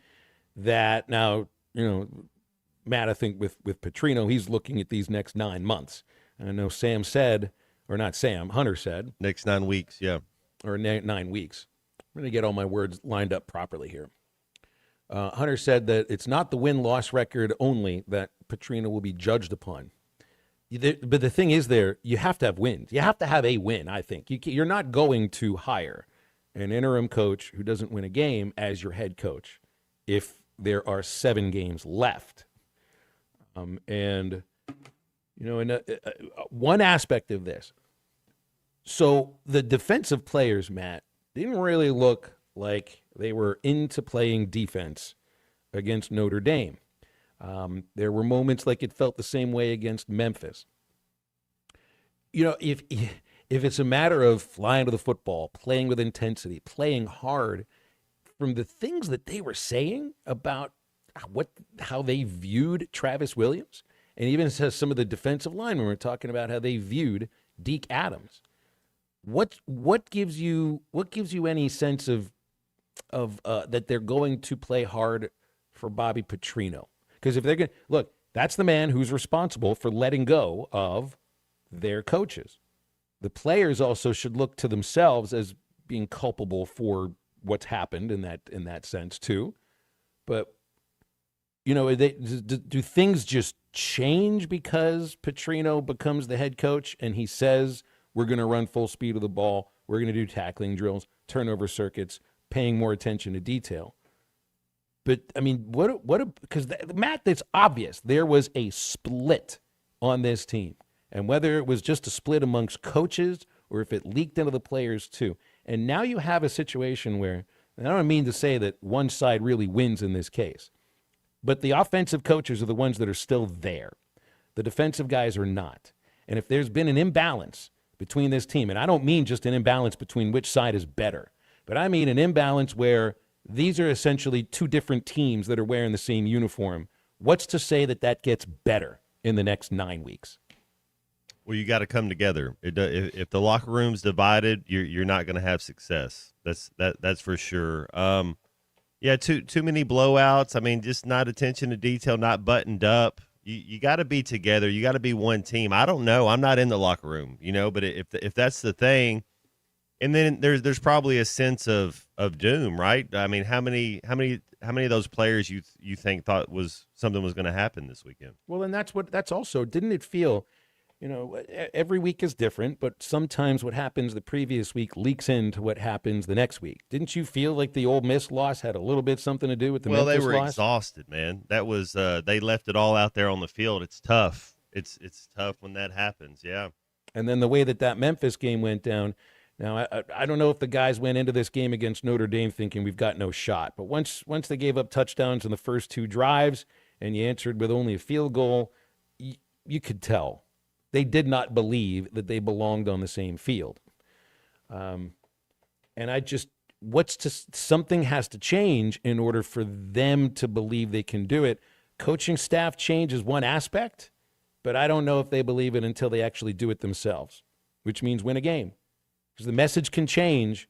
that now, Matt, I think with Petrino, he's looking at these next 9 months. And I know Sam said, or not Sam, Hunter said. Next 9 weeks, yeah. Or 9 weeks. I'm going to get all my words lined up properly here. Hunter said that it's not the win-loss record only that Petrino will be judged upon. But the thing is, you have to have wins. You have to have a win. I think you're not going to hire an interim coach who doesn't win a game as your head coach if there are 7 games left. And one aspect of this. So the defensive players, Matt, didn't really look like they were into playing defense against Notre Dame. There were moments like it felt the same way against Memphis. If it's a matter of flying to the football, playing with intensity, playing hard, from the things that they were saying about how they viewed Travis Williams, and even says some of the defensive linemen were talking about how they viewed Deke Adams. What gives you any sense of that they're going to play hard for Bobby Petrino? Because if they're going to look, that's the man who's responsible for letting go of their coaches. The players also should look to themselves as being culpable for what's happened in that sense too. But do things just change because Petrino becomes the head coach and he says we're going to run full speed of the ball, we're going to do tackling drills, turnover circuits, paying more attention to detail? But I mean, because Matt, it's obvious there was a split on this team, and whether it was just a split amongst coaches or if it leaked into the players too. And now you have a situation where, and I don't mean to say that one side really wins in this case, but the offensive coaches are the ones that are still there. The defensive guys are not. And if there's been an imbalance between this team, and I don't mean just an imbalance between which side is better, but I mean an imbalance where these are essentially 2 different teams that are wearing the same uniform. What's to say that gets better in the next 9 weeks? Well, you got to come together. If the locker room's divided, you're not going to have success. That's for sure. Yeah, too many blowouts. I mean, just not attention to detail, not buttoned up. You got to be together. You got to be one team. I don't know. I'm not in the locker room, but if that's the thing. And then there's probably a sense of doom, right? I mean, how many of those players you think thought something was going to happen this weekend? Well, and that's also, didn't it feel, every week is different, but sometimes what happens the previous week leaks into what happens the next week. Didn't you feel like the Ole Miss loss had a little bit something to do with the Memphis loss? Well, they were exhausted, man. That was they left it all out there on the field. It's tough. It's tough when that happens. Yeah. And then the way that Memphis game went down. Now, I don't know if the guys went into this game against Notre Dame thinking we've got no shot. But once they gave up touchdowns in the first 2 drives and you answered with only a field goal, you could tell. They did not believe that they belonged on the same field. And something has to change in order for them to believe they can do it. Coaching staff change is one aspect, but I don't know if they believe it until they actually do it themselves, which means win a game. Because the message can change,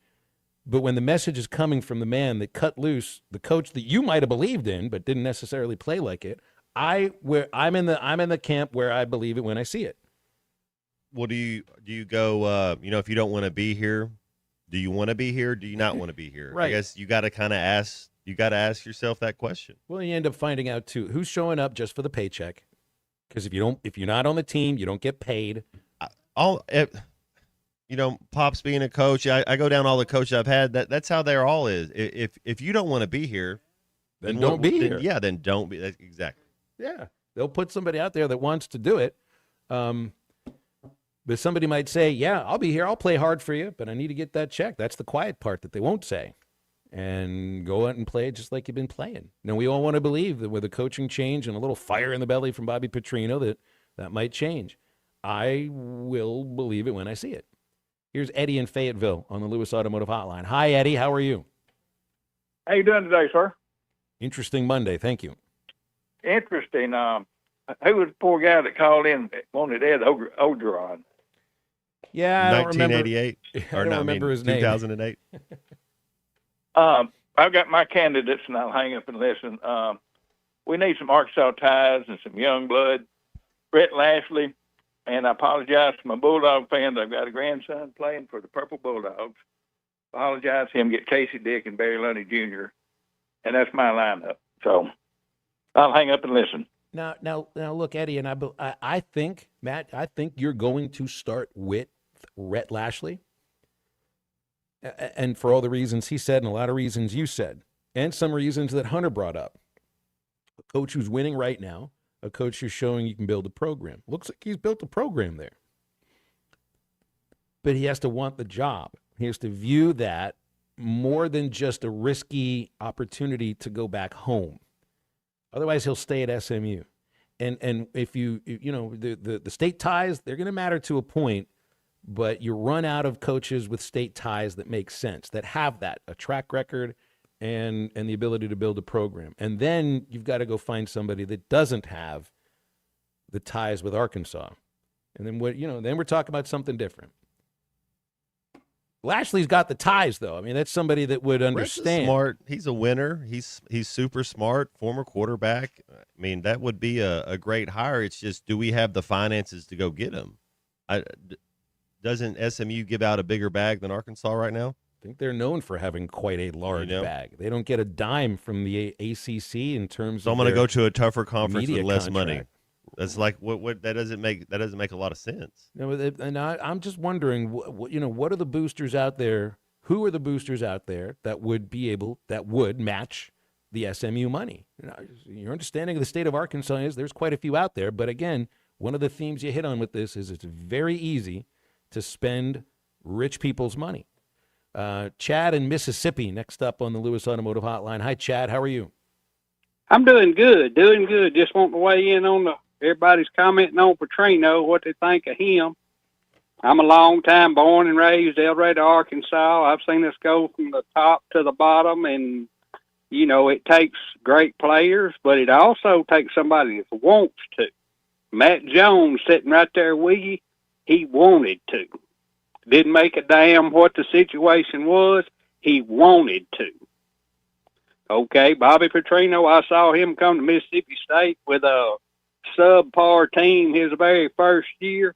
but when the message is coming from the man that cut loose, the coach that you might have believed in but didn't necessarily play like it, I'm in the camp where I believe it when I see it. Well, do you go? If you don't want to be here, do you want to be here? Do you not want to be here? Right. I guess you got to kind of ask. You got to ask yourself that question. Well, you end up finding out too who's showing up just for the paycheck. Because if you're not on the team, you don't get paid. Pops being a coach, I go down all the coaches I've had. That's how they're all is. If you don't want to be here, then don't be here. Yeah, then don't be. That's exactly. Yeah, they'll put somebody out there that wants to do it. But somebody might say, yeah, I'll be here. I'll play hard for you, but I need to get that check. That's the quiet part that they won't say. And go out and play just like you've been playing. Now, we all want to believe that with a coaching change and a little fire in the belly from Bobby Petrino that might change. I will believe it when I see it. Here's Eddie in Fayetteville on the Lewis Automotive Hotline. Hi, Eddie. How are you? How you doing today, sir? Interesting Monday. Thank you. Interesting. Who was the poor guy that called in that wanted Ed Ogeron? Yeah, I don't remember. 1988. I don't remember his name. 2008. I've got my candidates, and I'll hang up and listen. We need some Arkansas ties and some young blood. Brett Lashley, and I apologize to my Bulldog fans. I've got a grandson playing for the Purple Bulldogs. Apologize to him. Get Casey Dick and Barry Lundy Jr., and that's my lineup. So I'll hang up and listen. Now, look, Eddie, and I think, Matt, I think you're going to start with Rhett Lashley, and for all the reasons he said, and a lot of reasons you said, and some reasons that Hunter brought up. A coach who's winning right now, a coach who's showing you can build a program. Looks like he's built a program there, but he has to want the job. He has to view that more than just a risky opportunity to go back home. Otherwise, he'll stay at SMU. And if the state ties, they're going to matter to a point, but you run out of coaches with state ties that make sense, that have a track record and the ability to build a program. And then you've got to go find somebody that doesn't have the ties with Arkansas. And then then we're talking about something different. Lashley's got the ties, though. I mean, that's somebody that would understand. Smart. He's a winner. He's super smart, former quarterback. I mean, that would be a great hire. It's just, do we have the finances to go get him? Doesn't SMU give out a bigger bag than Arkansas right now? I think they're known for having quite a large bag. They don't get a dime from the ACC in terms so of I'm going to go to a tougher conference with less contract. money. That's like what that doesn't make a lot of sense. No, and I'm just wondering, what are the boosters out there? Who are the boosters out there that would match the SMU money? Your understanding of the state of Arkansas is there's quite a few out there, but again, one of the themes you hit on with this is it's very easy to spend rich people's money. Chad in Mississippi, next up on the Lewis Automotive Hotline. Hi, Chad. How are you? I'm doing good. Just want to weigh in on everybody's commenting on Petrino, what they think of him. I'm a long time born and raised El Dorado, Arkansas. I've seen us go from the top to the bottom, and, it takes great players, but it also takes somebody that wants to. Matt Jones sitting right there with you, he wanted to. Didn't make a damn what the situation was. He wanted to. Okay, Bobby Petrino, I saw him come to Mississippi State with a subpar team his very first year.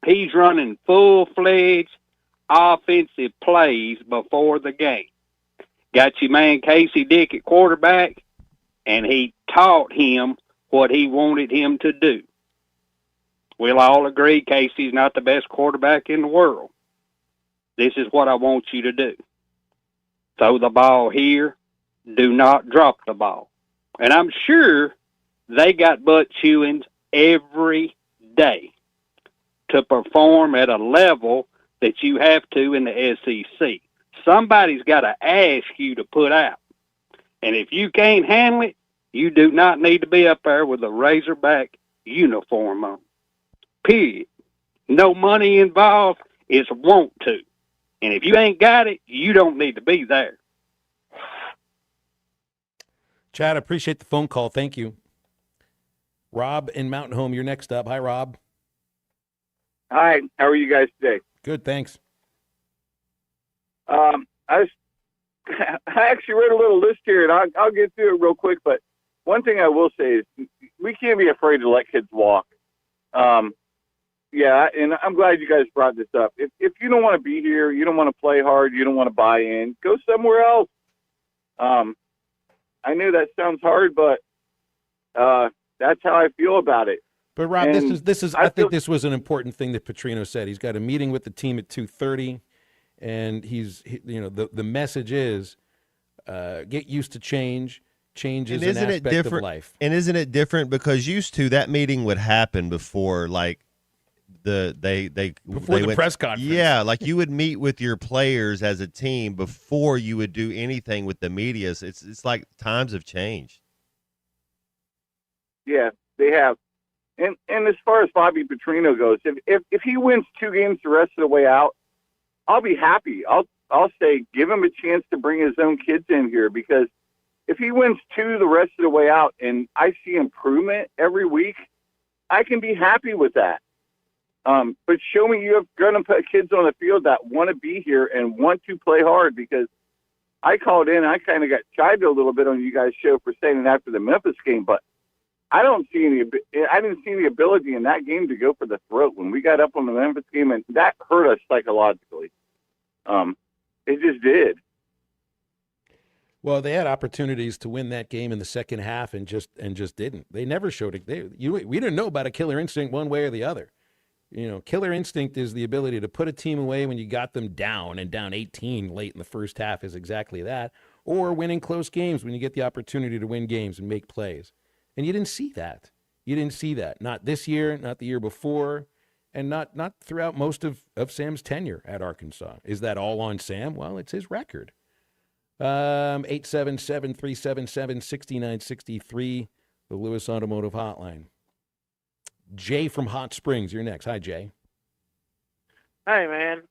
He's running full-fledged offensive plays before the game. Got your man Casey Dick at quarterback, and he taught him what he wanted him to do. We'll all agree Casey's not the best quarterback in the world. This is what I want you to do. Throw the ball here. Do not drop the ball. And I'm sure they got butt chewings every day to perform at a level that you have to in the SEC. Somebody's got to ask you to put out. And if you can't handle it, you do not need to be up there with a Razorback uniform on. Period. No money involved. It's want to. And if you ain't got it, you don't need to be there. Chad, I appreciate the phone call. Thank you. Rob in Mountain Home, you're next up. Hi, Rob. Hi. How are you guys today? Good, thanks. I actually wrote a little list here, and I'll get through it real quick. But one thing I will say is we can't be afraid to let kids walk. Yeah, and I'm glad you guys brought this up. If you don't want to be here, you don't want to play hard, you don't want to buy in, go somewhere else. I know that sounds hard, but that's how I feel about it. But Rob, this is. I think this was an important thing that Petrino said. He's got a meeting with the team at 2:30, and the message is get used to change. Change is an aspect of life. And isn't it different because used to that meeting would happen before like the press conference. Yeah, like you would meet with your players as a team before you would do anything with the media. So it's like times have changed. Yeah, they have. And as far as Bobby Petrino goes, if he wins 2 games the rest of the way out, I'll be happy. I'll say give him a chance to bring his own kids in here, because if he wins 2 the rest of the way out and I see improvement every week, I can be happy with that. But show me you have going to put kids on the field that want to be here and want to play hard, because I called in and I kind of got chided a little bit on you guys' show for saying it after the Memphis game, but I didn't see the ability in that game to go for the throat when we got up on the Memphis game, and that hurt us psychologically. It just did. Well, they had opportunities to win that game in the second half and just didn't. They never showed it. We didn't know about a killer instinct one way or the other. Killer instinct is the ability to put a team away when you got them down, and down 18 late in the first half is exactly that, or winning close games when you get the opportunity to win games and make plays. And you didn't see that. Not this year, not the year before, and not throughout most of Sam's tenure at Arkansas. Is that all on Sam? Well, it's his record. 877-377-6963, the Lewis Automotive Hotline. Jay from Hot Springs, you're next. Hi, Jay. Hey, man.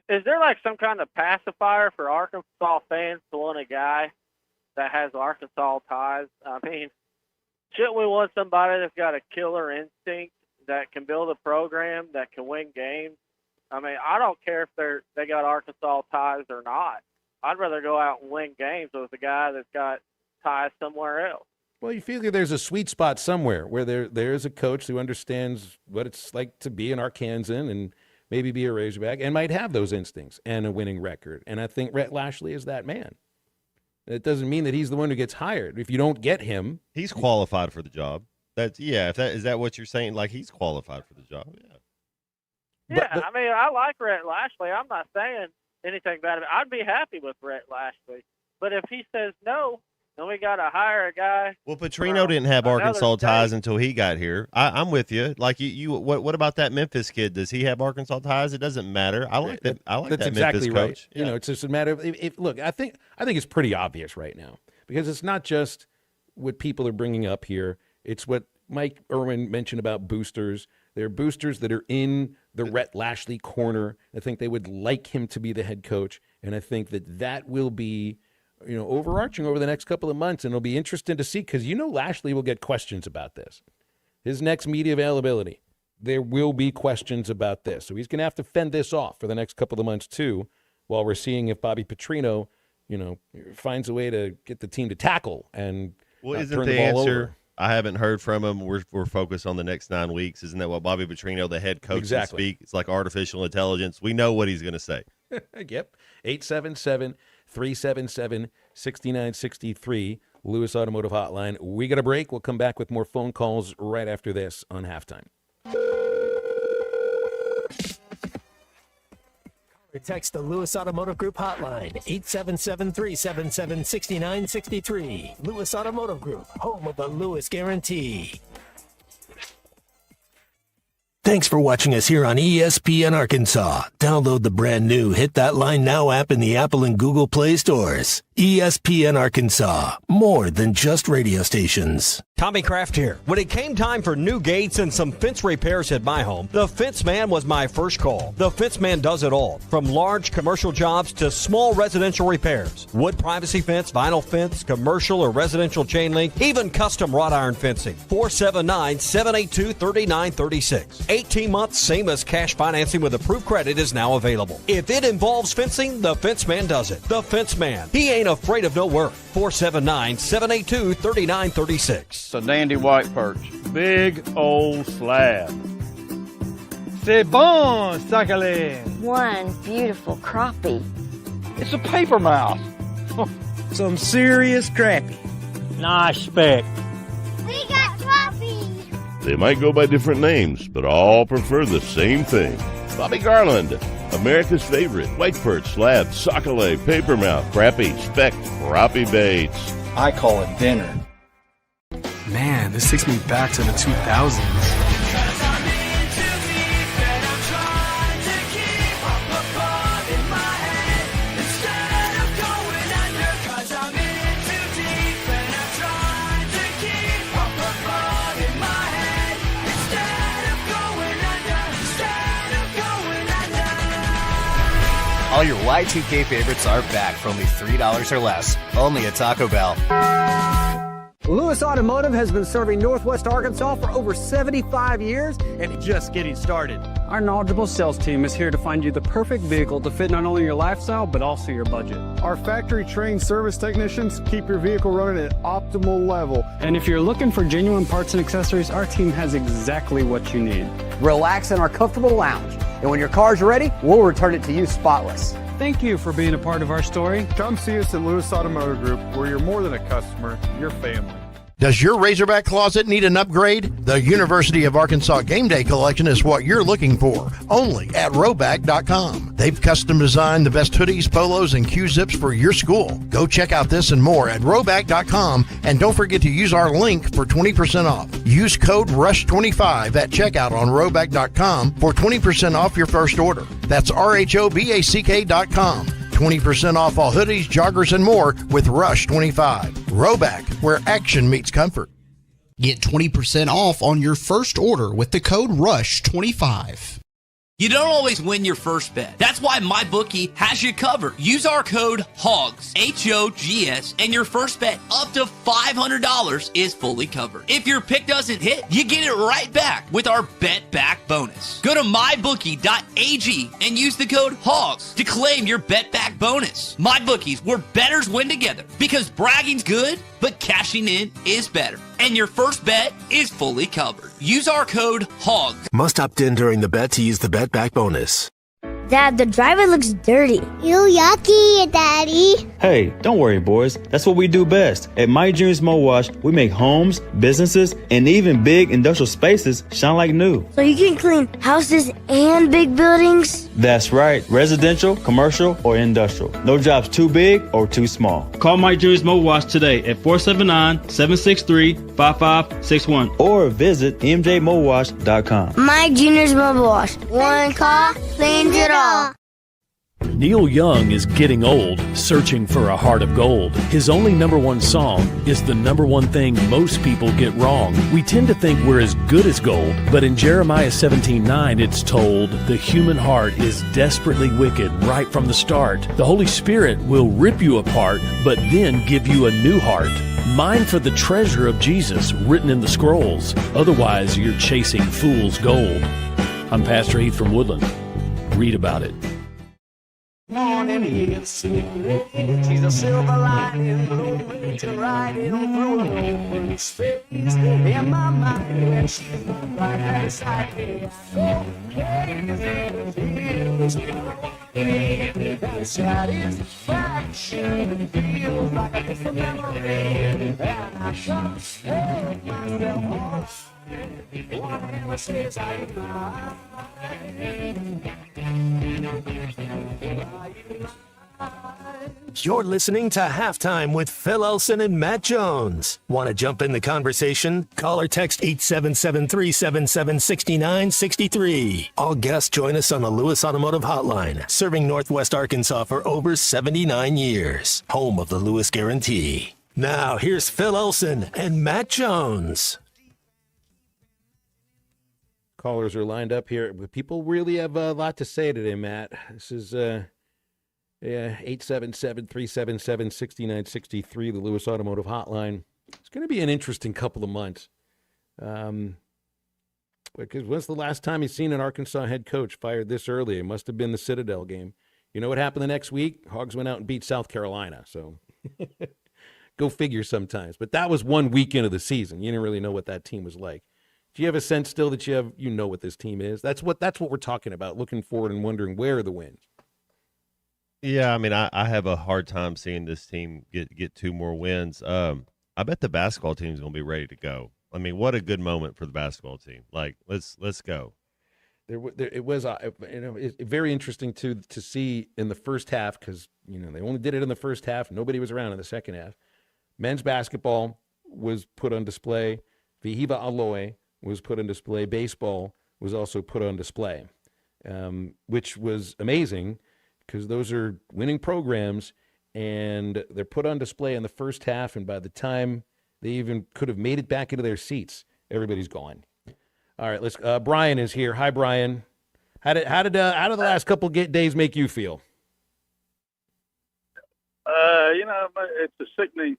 Is there like some kind of pacifier for Arkansas fans to want a guy that has Arkansas ties? I mean, shouldn't we want somebody that's got a killer instinct, that can build a program, that can win games? I mean, I don't care if they got Arkansas ties or not. I'd rather go out and win games with a guy that's got ties somewhere else. Well, you feel like there's a sweet spot somewhere where there is a coach who understands what it's like to be an Arkansan and maybe be a Razorback and might have those instincts and a winning record. And I think Rhett Lashley is that man. It doesn't mean that he's the one who gets hired. If you don't get him, he's qualified for the job. Is that what you're saying? Like, he's qualified for the job? Yeah. I mean, I like Rhett Lashley. I'm not saying anything bad about it. I'd be happy with Rhett Lashley. But if he says no, then we got to hire a guy. Well, Petrino didn't have Arkansas ties until he got here. I'm with you. Like you, what about that Memphis kid? Does he have Arkansas ties? It doesn't matter. I like that. I like that's that exactly Memphis right. coach. Yeah. It's just a matter of look. I think it's pretty obvious right now because it's not just what people are bringing up here. It's what Mike Irwin mentioned about boosters. There are boosters that are in the Rhett Lashley corner. I think they would like him to be the head coach, and I think that will be, overarching over the next couple of months, and it'll be interesting to see because Lashley will get questions about this. His next media availability, there will be questions about this, so he's going to have to fend this off for the next couple of months too, while we're seeing if Bobby Petrino, finds a way to get the team to tackle and isn't turn the the ball answer? over. I haven't heard from him. We're focused on the next 9 weeks. Isn't that what Bobby Petrino, the head coach, Exactly. speak? It's like artificial intelligence. We know what he's going to say. Yep. 877-377-6963, Lewis Automotive Hotline. We got a break. We'll come back with more phone calls right after this on Halftime. Text the Lewis Automotive Group hotline, 877-377-6963. Lewis Automotive Group, home of the Lewis Guarantee. Thanks for watching us here on ESPN Arkansas. Download the brand new Hit That Line Now app in the Apple and Google Play stores. ESPN Arkansas, more than just radio stations. Tommy Kraft here. When it came time for new gates and some fence repairs at my home, the Fence Man was my first call. The Fence Man does it all, from large commercial jobs to small residential repairs. Wood privacy fence, vinyl fence, commercial or residential chain link, even custom wrought iron fencing. 479-782-3936. 18 months, same as cash financing with approved credit is now available. If it involves fencing, the Fence Man does it. The Fence Man. He ain't afraid of no work. 479-782-3936. It's a dandy white perch. Big old slab. C'est bon, Sakhalin. One beautiful crappie. It's a paper mouse. Some serious crappie. Nice speck. We got crappies. They might go by different names, but all prefer the same thing. Bobby Garland, America's favorite white perch, slab, sockeye, papermouth, crappie, speck, crappie baits. I call it dinner. Man, this takes me back to the 2000s. All your Y2K favorites are back for only $3 or less. Only at Taco Bell. Lewis Automotive has been serving Northwest Arkansas for over 75 years and just getting started. Our knowledgeable sales team is here to find you the perfect vehicle to fit not only your lifestyle, but also your budget. Our factory-trained service technicians keep your vehicle running at optimal level. And if you're looking for genuine parts and accessories, our team has exactly what you need. Relax in our comfortable lounge, and when your car's ready, we'll return it to you spotless. Thank you for being a part of our story. Come see us at Lewis Automotive Group, where you're more than a customer, you're family. Does your Razorback closet need an upgrade? The University of Arkansas Game Day Collection is what you're looking for, only at Roback.com. They've custom designed the best hoodies, polos, and Q-zips for your school. Go check out this and more at Roback.com, and don't forget to use our link for 20% off. Use code RUSH25 at checkout on Roback.com for 20% off your first order. That's RHOBACK.com. 20% off all hoodies, joggers, and more with Rush 25. Roback, where action meets comfort. Get 20% off on your first order with the code RUSH25. You don't always win your first bet. That's why MyBookie has you covered. Use our code HOGS, H-O-G-S, and your first bet up to $500 is fully covered. If your pick doesn't hit, you get it right back with our Bet Back bonus. Go to MyBookie.ag and use the code HOGS to claim your Bet Back bonus. MyBookie's, where bettors win together, because bragging's good, but cashing in is better. And your first bet is fully covered. Use our code HOGS. Must opt in during the bet to use the Bet Back bonus. Dad, the driver looks dirty. Ew, yucky, Daddy. Hey, don't worry, boys. That's what we do best. At My Dreams Mo Wash, we make homes, businesses, and even big industrial spaces shine like new. So you can clean houses and big buildings? That's right. Residential, commercial, or industrial. No job's too big or too small. Call My Dreams Mo Wash today at 479-763-5561 or visit mjmowash.com. My Junior's Mobile Wash. One call cleans it all. Neil Young is getting old, searching for a heart of gold. His only #1 song is the #1 thing most people get wrong. We tend to think we're as good as gold, but in Jeremiah 17:9 it's told, the human heart is desperately wicked right from the start. The Holy Spirit will rip you apart, but then give you a new heart. Mine for the treasure of Jesus written in the scrolls. Otherwise, you're chasing fool's gold. I'm Pastor Heath from Woodland. Read about it. Morning is she's a silver lining, blowing to riding through an open space. In my mind, when she's right beside me, that satisfaction feels like a different memory, and I just take myself off. Whatever says I'm You're listening to Halftime with Phil Elson and Matt Jones. Want to jump in the conversation? Call or text 877-377-6963. All guests join us on the Lewis Automotive Hotline, serving Northwest Arkansas for over 79 years. Home of the Lewis Guarantee. Now, here's Phil Elson and Matt Jones. Callers are lined up here. People really have a lot to say today, Matt. This is 877-377-6963, the Lewis Automotive Hotline. It's going to be an interesting couple of months. Because when's the last time you've seen an Arkansas head coach fired this early? It must have been the Citadel game. You know what happened the next week? Hogs went out and beat South Carolina. So go figure sometimes. But that was one weekend of the season. You didn't really know what that team was like. Do you have a sense still that you know what this team is? That's what we're talking about, looking forward and wondering where are the wins. Yeah, I mean, I have a hard time seeing this team get 2 more wins. I bet the basketball team is going to be ready to go. I mean, what a good moment for the basketball team. Like, let's go. It was very interesting to see in the first half because they only did it in the first half. Nobody was around in the second half. Men's basketball was put on display. Vihiva Aloy was put on display. Baseball was also put on display, which was amazing because those are winning programs, and they're put on display in the first half, and by the time they even could have made it back into their seats, everybody's gone. All right, let's. Brian is here. Hi, Brian. How did the last couple of days make you feel? It's a sickening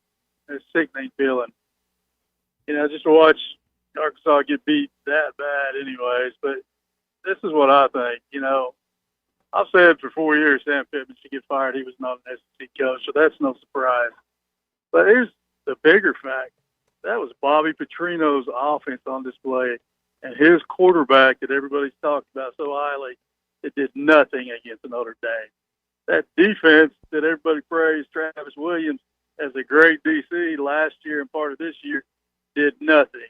feeling. Just to watch Arkansas get beat that bad anyways. But this is what I think. I've said for 4 years Sam Pittman should get fired. He was not an SEC coach, so that's no surprise. But here's the bigger fact. That was Bobby Petrino's offense on display, and his quarterback that everybody's talked about so highly, it did nothing against Notre Dame. that defense that everybody praised Travis Williams as a great DC last year and part of this year did nothing.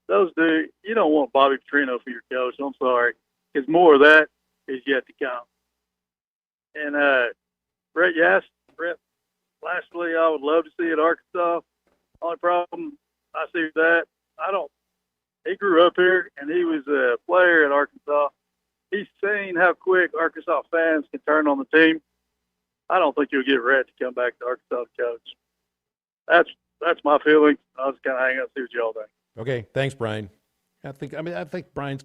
Those dudes, you don't want Bobby Petrino for your coach. I'm sorry. Because more of that is yet to come. And Brett, lastly, I would love to see at Arkansas. Only problem I see with that, he grew up here and he was a player at Arkansas. He's seen how quick Arkansas fans can turn on the team. I don't think he'll get ready to come back to Arkansas to coach. That's my feeling. I'll just kind of hang out and see what y'all think. Okay, thanks, Brian. I think Brian's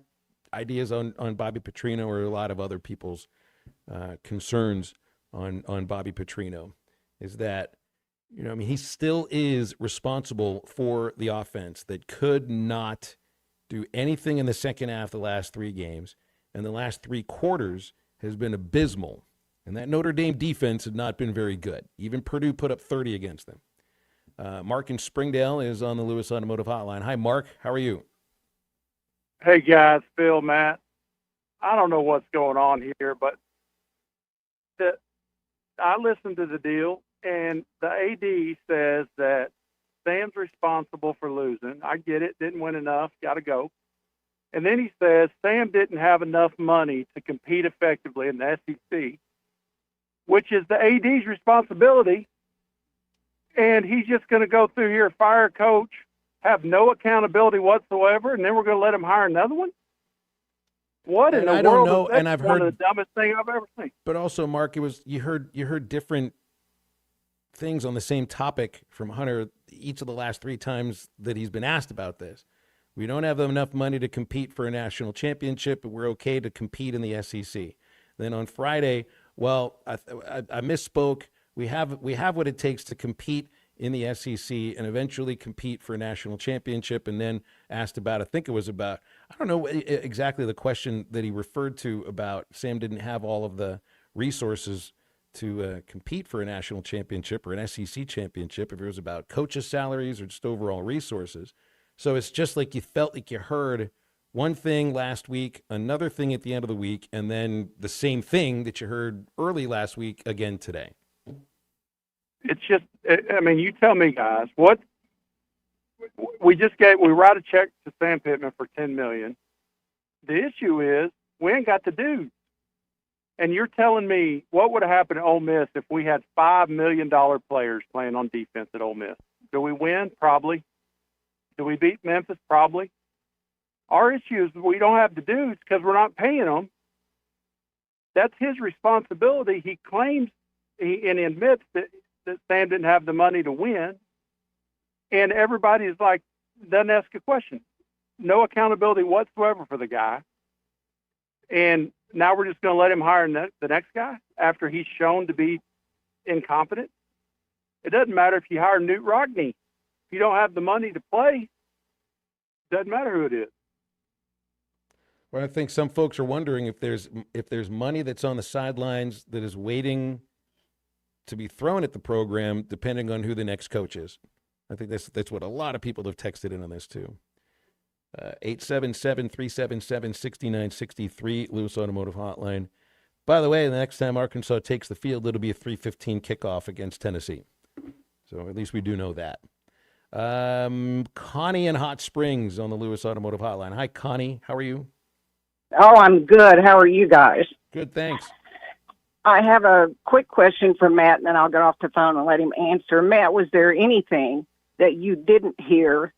ideas on Bobby Petrino are a lot of other people's concerns on Bobby Petrino. Is that, he still is responsible for the offense that could not do anything in the second half of the last 3 games, and the last 3 quarters has been abysmal. And that Notre Dame defense had not been very good. Even Purdue put up 30 against them. Mark in Springdale is on the Lewis Automotive Hotline. Hi, Mark. How are you? Hey, guys. Phil, Matt. I don't know what's going on here, but I listened to the deal, and the AD says that Sam's responsible for losing. I get it. Didn't win enough. Got to go. And then he says Sam didn't have enough money to compete effectively in the SEC, which is the AD's responsibility. And he's just going to go through here, fire a coach, have no accountability whatsoever, and then we're going to let him hire another one? What in the world? Don't know, is that? and I've one heard of the dumbest thing I've ever seen. But also, Mark, you heard different things on the same topic from Hunter each of the last 3 times that he's been asked about this. We don't have enough money to compete for a national championship, but we're okay to compete in the SEC. Then on Friday, well, I misspoke. We have what it takes to compete in the SEC and eventually compete for a national championship. And then asked about, I don't know exactly the question that he referred to about Sam didn't have all of the resources to compete for a national championship or an SEC championship, if it was about coaches' salaries or just overall resources. So it's just like you felt like you heard one thing last week, another thing at the end of the week, and then the same thing that you heard early last week again today. It's just, you tell me, guys, what we write a check to Sam Pittman for $10 million. The issue is we ain't got the dudes. And you're telling me what would have happened at Ole Miss if we had $5 million players playing on defense at Ole Miss? Do we win? Probably. Do we beat Memphis? Probably. Our issue is we don't have the dudes because we're not paying them. That's his responsibility. He claims and he admits that Sam didn't have the money to win. And everybody's like, doesn't ask a question. No accountability whatsoever for the guy. And now we're just going to let him hire the next guy after he's shown to be incompetent. It doesn't matter if you hire Newt Rockne. If you don't have the money to play, it doesn't matter who it is. Well, I think some folks are wondering if there's money that's on the sidelines that is waiting to be thrown at the program, depending on who the next coach is. I think that's what a lot of people have texted in on this too. 877-377-6963, Lewis Automotive Hotline. By the way, the next time Arkansas takes the field, it'll be a 3:15 kickoff against Tennessee. So at least we do know that. Connie in Hot Springs on the Lewis Automotive Hotline. Hi, Connie. How are you? Oh, I'm good. How are you guys? Good, thanks. I have a quick question for Matt, and then I'll get off the phone and let him answer. Matt, was there anything that you didn't hear,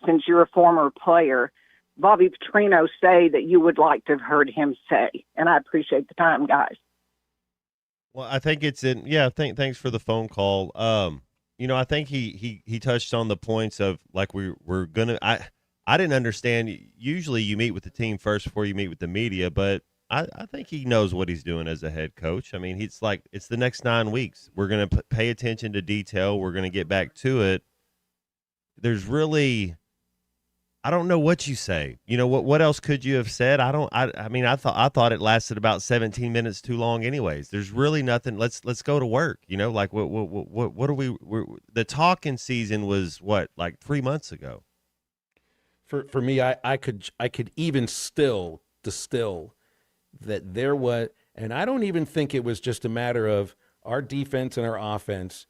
since you're a former player, Bobby Petrino say that you would like to have heard him say? And I appreciate the time, guys. Well, I think it's in. Yeah, thanks for the phone call. I think he touched on the points of like we're gonna. I didn't understand. Usually, you meet with the team first before you meet with the media, but I think he knows what he's doing as a head coach. I mean, it's the next 9 weeks. We're going to pay attention to detail. We're going to get back to it. There's really, I don't know what you say. What else could you have said? I thought it lasted about 17 minutes too long anyways. There's really nothing. Let's go to work. What are we, the talking season was like 3 months ago. For me, I could even still distill that there was, And I don't even think it was just a matter of our defense and our offense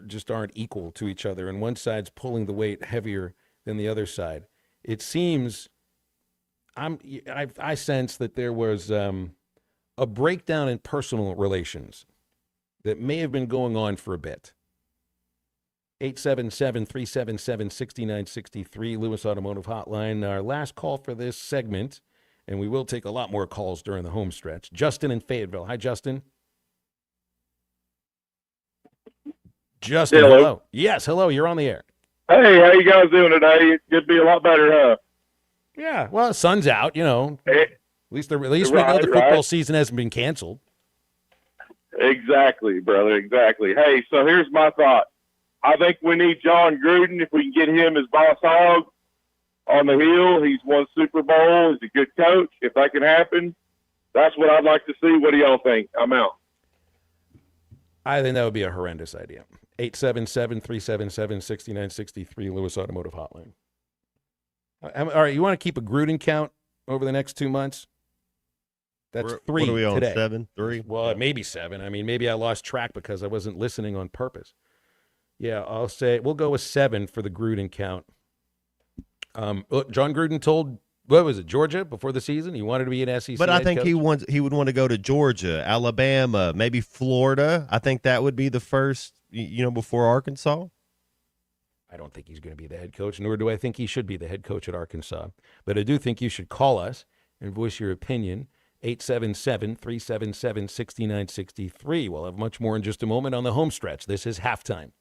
just aren't equal to each other, and one side's pulling the weight heavier than the other side. It seems I sense that there was a breakdown in personal relations that may have been going on for a bit. 877-377-6963, Lewis Automotive Hotline. Our last call for this segment, and we will take a lot more calls during the home stretch. Justin in Fayetteville. Hi, Justin. Justin, hello. Yes, hello. You're on the air. Hey, how you guys doing today? It could be a lot better, huh? Yeah, well, the sun's out, At least we know the football season hasn't been canceled. Exactly, brother, exactly. Hey, so here's my thought. I think we need John Gruden. If we can get him as boss hog on the hill, he's won Super Bowl. He's a good coach. If that can happen, that's what I'd like to see. What do y'all think? I'm out. I think that would be a horrendous idea. 877-377-6963, Lewis Automotive Hotline. All right, you want to keep a Gruden count over the next 2 months? That's 3 what are we on, today. 7, 3? Well, maybe 7. I mean, maybe I lost track because I wasn't listening on purpose. Yeah, I'll say we'll go with 7 for the Gruden count. Look, John Gruden told, what was it, Georgia before the season? He wanted to be an SEC But I head think coach. he would want to go to Georgia, Alabama, maybe Florida. I think that would be the first, before Arkansas. I don't think he's going to be the head coach, nor do I think he should be the head coach at Arkansas. But I do think you should call us and voice your opinion. 877-377-6963. We'll have much more in just a moment on the home stretch. This is Halftime.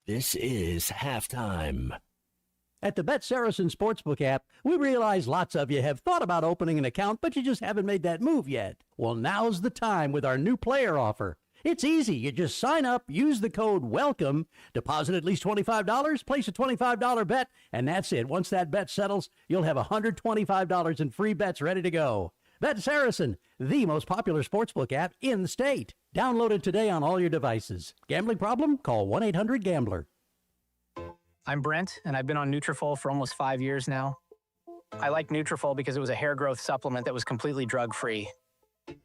This is Halftime. At the Bet Saracen Sportsbook app, we realize lots of you have thought about opening an account, but you just haven't made that move yet. Well, now's the time with our new player offer. It's easy. You just sign up, use the code WELCOME, deposit at least $25, place a $25 bet, and that's it. Once that bet settles, you'll have $125 in free bets ready to go. Bet Saracen, the most popular sportsbook app in the state. Download it today on all your devices. Gambling problem? Call 1-800-GAMBLER. I'm Brent, and I've been on Nutrafol for almost 5 years now. I like Nutrafol because it was a hair growth supplement that was completely drug-free.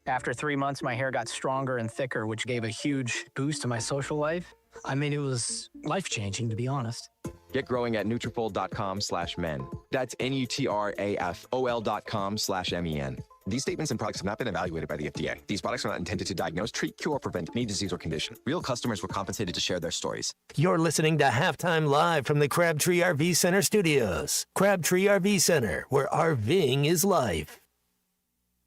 After 3 months, my hair got stronger and thicker, which gave a huge boost to my social life. I mean, it was life-changing, to be honest. Get growing at Nutrafol.com/men. That's Nutrafol.com/MEN. These statements and products have not been evaluated by the FDA. These products are not intended to diagnose, treat, cure, or prevent any disease or condition. Real customers were compensated to share their stories. You're listening to Halftime live from the Crabtree RV Center studios. Crabtree RV Center, where RVing is life.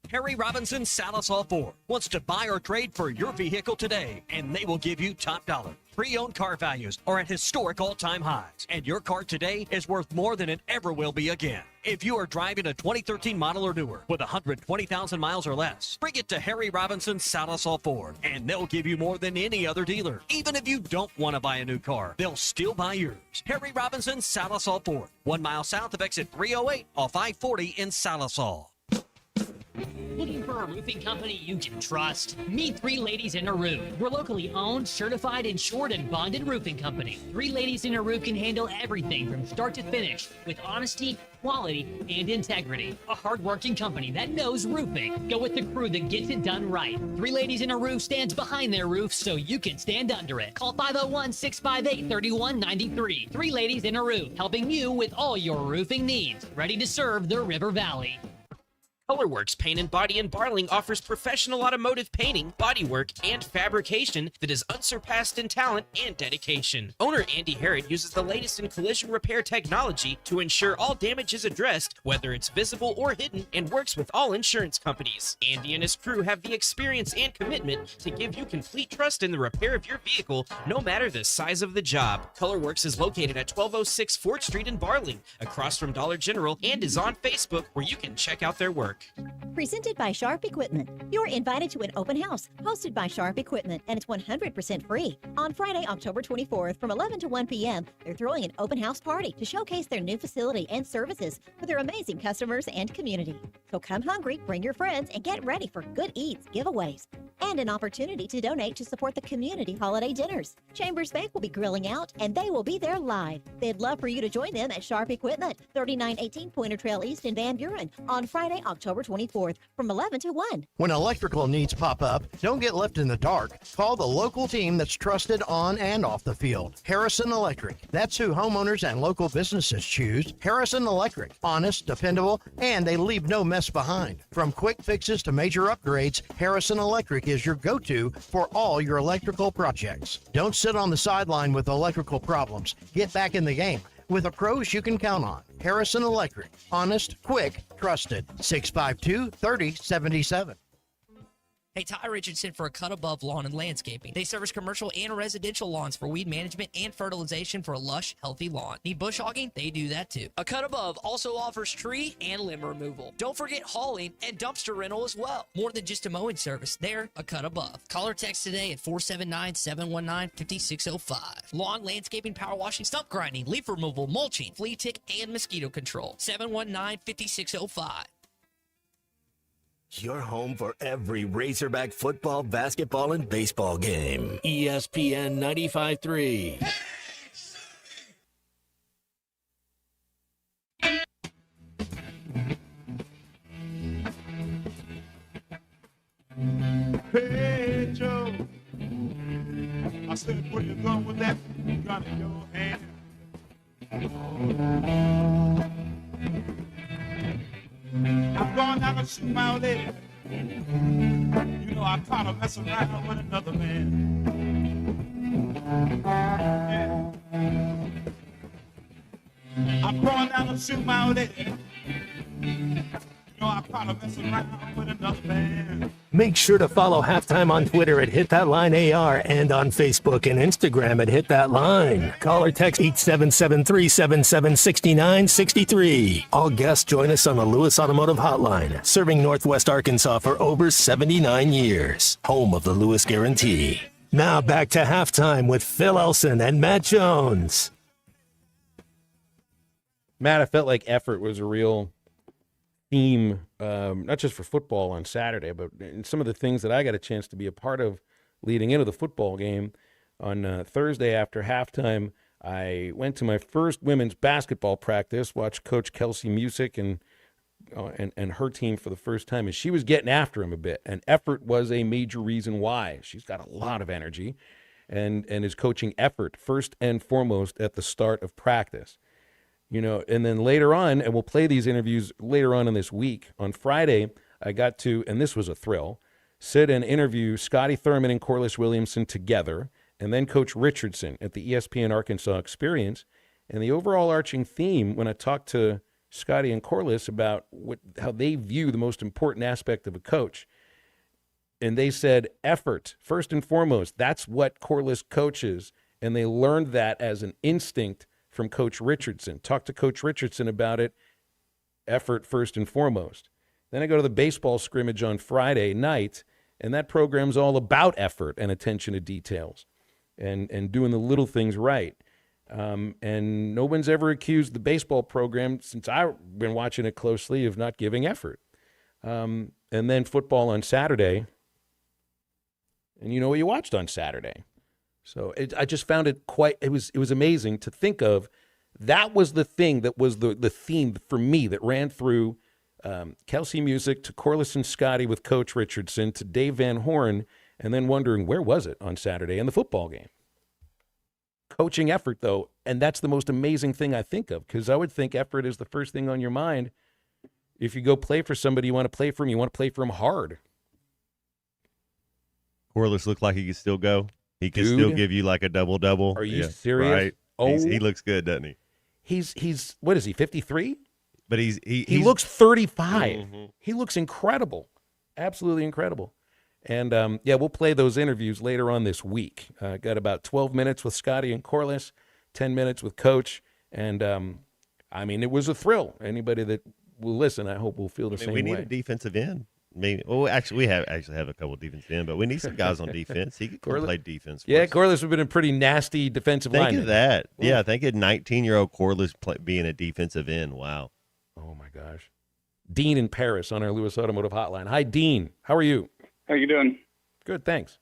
Harry Robinson Salisol Ford wants to buy or trade for your vehicle today, and they will give you top dollar. Pre-owned car values are at historic all-time highs, and your car today is worth more than it ever will be again. If you are driving a 2013 model or newer with 120,000 miles or less, bring it to Harry Robinson Salisol Ford, and they'll give you more than any other dealer. Even if you don't want to buy a new car, they'll still buy yours. Harry Robinson Salisol Ford, 1 mile south of exit 308 off I-40 in Salisol. Looking for a roofing company you can trust? Meet Three Ladies in a Roof. We're locally owned, certified, insured, and bonded roofing company. Three Ladies in a Roof can handle everything from start to finish with honesty, quality, and integrity. A hard-working company that knows roofing. Go with the crew that gets it done right. Three Ladies in a Roof stands behind their roof so you can stand under it. Call 501-658-3193. Three Ladies in a Roof, helping you with all your roofing needs. Ready to serve the River Valley. Colorworks Paint and Body in Barling offers professional automotive painting, bodywork, and fabrication that is unsurpassed in talent and dedication. Owner Andy Herod uses the latest in collision repair technology to ensure all damage is addressed, whether it's visible or hidden, and works with all insurance companies. Andy and his crew have the experience and commitment to give you complete trust in the repair of your vehicle, no matter the size of the job. Colorworks is located at 1206 4th Street in Barling, across from Dollar General, and is on Facebook, where you can check out their work. Presented by Sharp Equipment. You're invited to an open house hosted by Sharp Equipment, and it's 100% free. On Friday, October 24th from 11 to 1 p.m., they're throwing an open house party to showcase their new facility and services for their amazing customers and community. So come hungry, bring your friends, and get ready for good eats, giveaways, and an opportunity to donate to support the community holiday dinners. Chambers Bank will be grilling out, and they will be there live. They'd love for you to join them at Sharp Equipment, 3918 Pointer Trail East in Van Buren, on Friday, October 24th, from 11 to 1. When electrical needs pop up, don't get left in the dark. Call the local team that's trusted on and off the field. Harrison Electric. That's who homeowners and local businesses choose. Harrison Electric. Honest, dependable, and they leave no mess behind. From quick fixes to major upgrades, Harrison Electric is your go-to for all your electrical projects. Don't sit on the sideline with electrical problems. Get back in the game with the pros you can count on. Harrison Electric. Honest, quick, trusted. 652-3077. Hey, Ty Richardson for A Cut Above Lawn and Landscaping. They service commercial and residential lawns for weed management and fertilization for a lush, healthy lawn. Need bush hogging? They do that too. A Cut Above also offers tree and limb removal. Don't forget hauling and dumpster rental as well. More than just a mowing service, they're A Cut Above. Call or text today at 479-719-5605. Lawn, landscaping, power washing, stump grinding, leaf removal, mulching, flea tick, and mosquito control. 719-5605. Your home for every Razorback football, basketball, and baseball game. ESPN 95.3. Hey, Joe, I said, where you going with that gun in your hand? I'm going down to shoot my old lady. You know I caught her messing around with another man. Yeah. I'm going down to shoot my old lady. You know I caught her messing around with another man. Make sure to follow Halftime on Twitter at HitThatLineAR and on Facebook and Instagram at HitThatLine. Call or text 877-377-6963. All guests join us on the Lewis Automotive Hotline, serving Northwest Arkansas for over 79 years. Home of the Lewis Guarantee. Now back to Halftime with Phil Elson and Matt Jones. Matt, I felt like effort was a real theme, not just for football on Saturday, but in some of the things that I got a chance to be a part of leading into the football game. On Thursday after halftime, I went to my first women's basketball practice, watched Coach Kelsey Music and her team for the first time, and she was getting after him a bit, and effort was a major reason why. She's got a lot of energy and is coaching effort first and foremost at the start of practice. You know, and then later on, and we'll play these interviews later on in this week, on Friday, I got to, and this was a thrill, sit and interview Scotty Thurman and Corliss Williamson together, and then Coach Richardson at the ESPN Arkansas Experience. And the overall arching theme when I talked to Scotty and Corliss about how they view the most important aspect of a coach, and they said effort, first and foremost. That's what Corliss coaches, and they learned that as an instinct from Coach Richardson. Talk to Coach Richardson about it. Effort first and foremost. Then I go to the baseball scrimmage on Friday night, and that program's all about effort and attention to details and doing the little things right. And no one's ever accused the baseball program, since I've been watching it closely, of not giving effort. And then football on Saturday. And you know what you watched on Saturday. So I just found it it was amazing to think of. That was the thing that was the theme for me that ran through Kelsey Music to Corliss and Scotty with Coach Richardson to Dave Van Horn, and then wondering where was it on Saturday in the football game. Coaching effort, though, and that's the most amazing thing I think of, because I would think effort is the first thing on your mind. If you go play for somebody you want to play for him, you want to play for him hard. Corliss looked like he could still go. He can still give you like a double-double. Are you serious? Right. Oh, he looks good, doesn't he? He's what is he, 53? But he looks 35. Mm-hmm. He looks incredible. Absolutely incredible. And, we'll play those interviews later on this week. Got about 12 minutes with Scotty and Corliss, 10 minutes with Coach. And, it was a thrill. Anybody that will listen, I hope will feel the same way. We need a defensive end. We actually have a couple of defensive ends, but we need some guys on defense. He could play defense. Yeah, Corliss would have been a pretty nasty defensive lineman. Think of that. Yeah, think of 19-year-old Corliss being a defensive end. Wow. Oh, my gosh. Dean in Paris on our Lewis Automotive Hotline. Hi, Dean. How are you? How you doing? Good, thanks.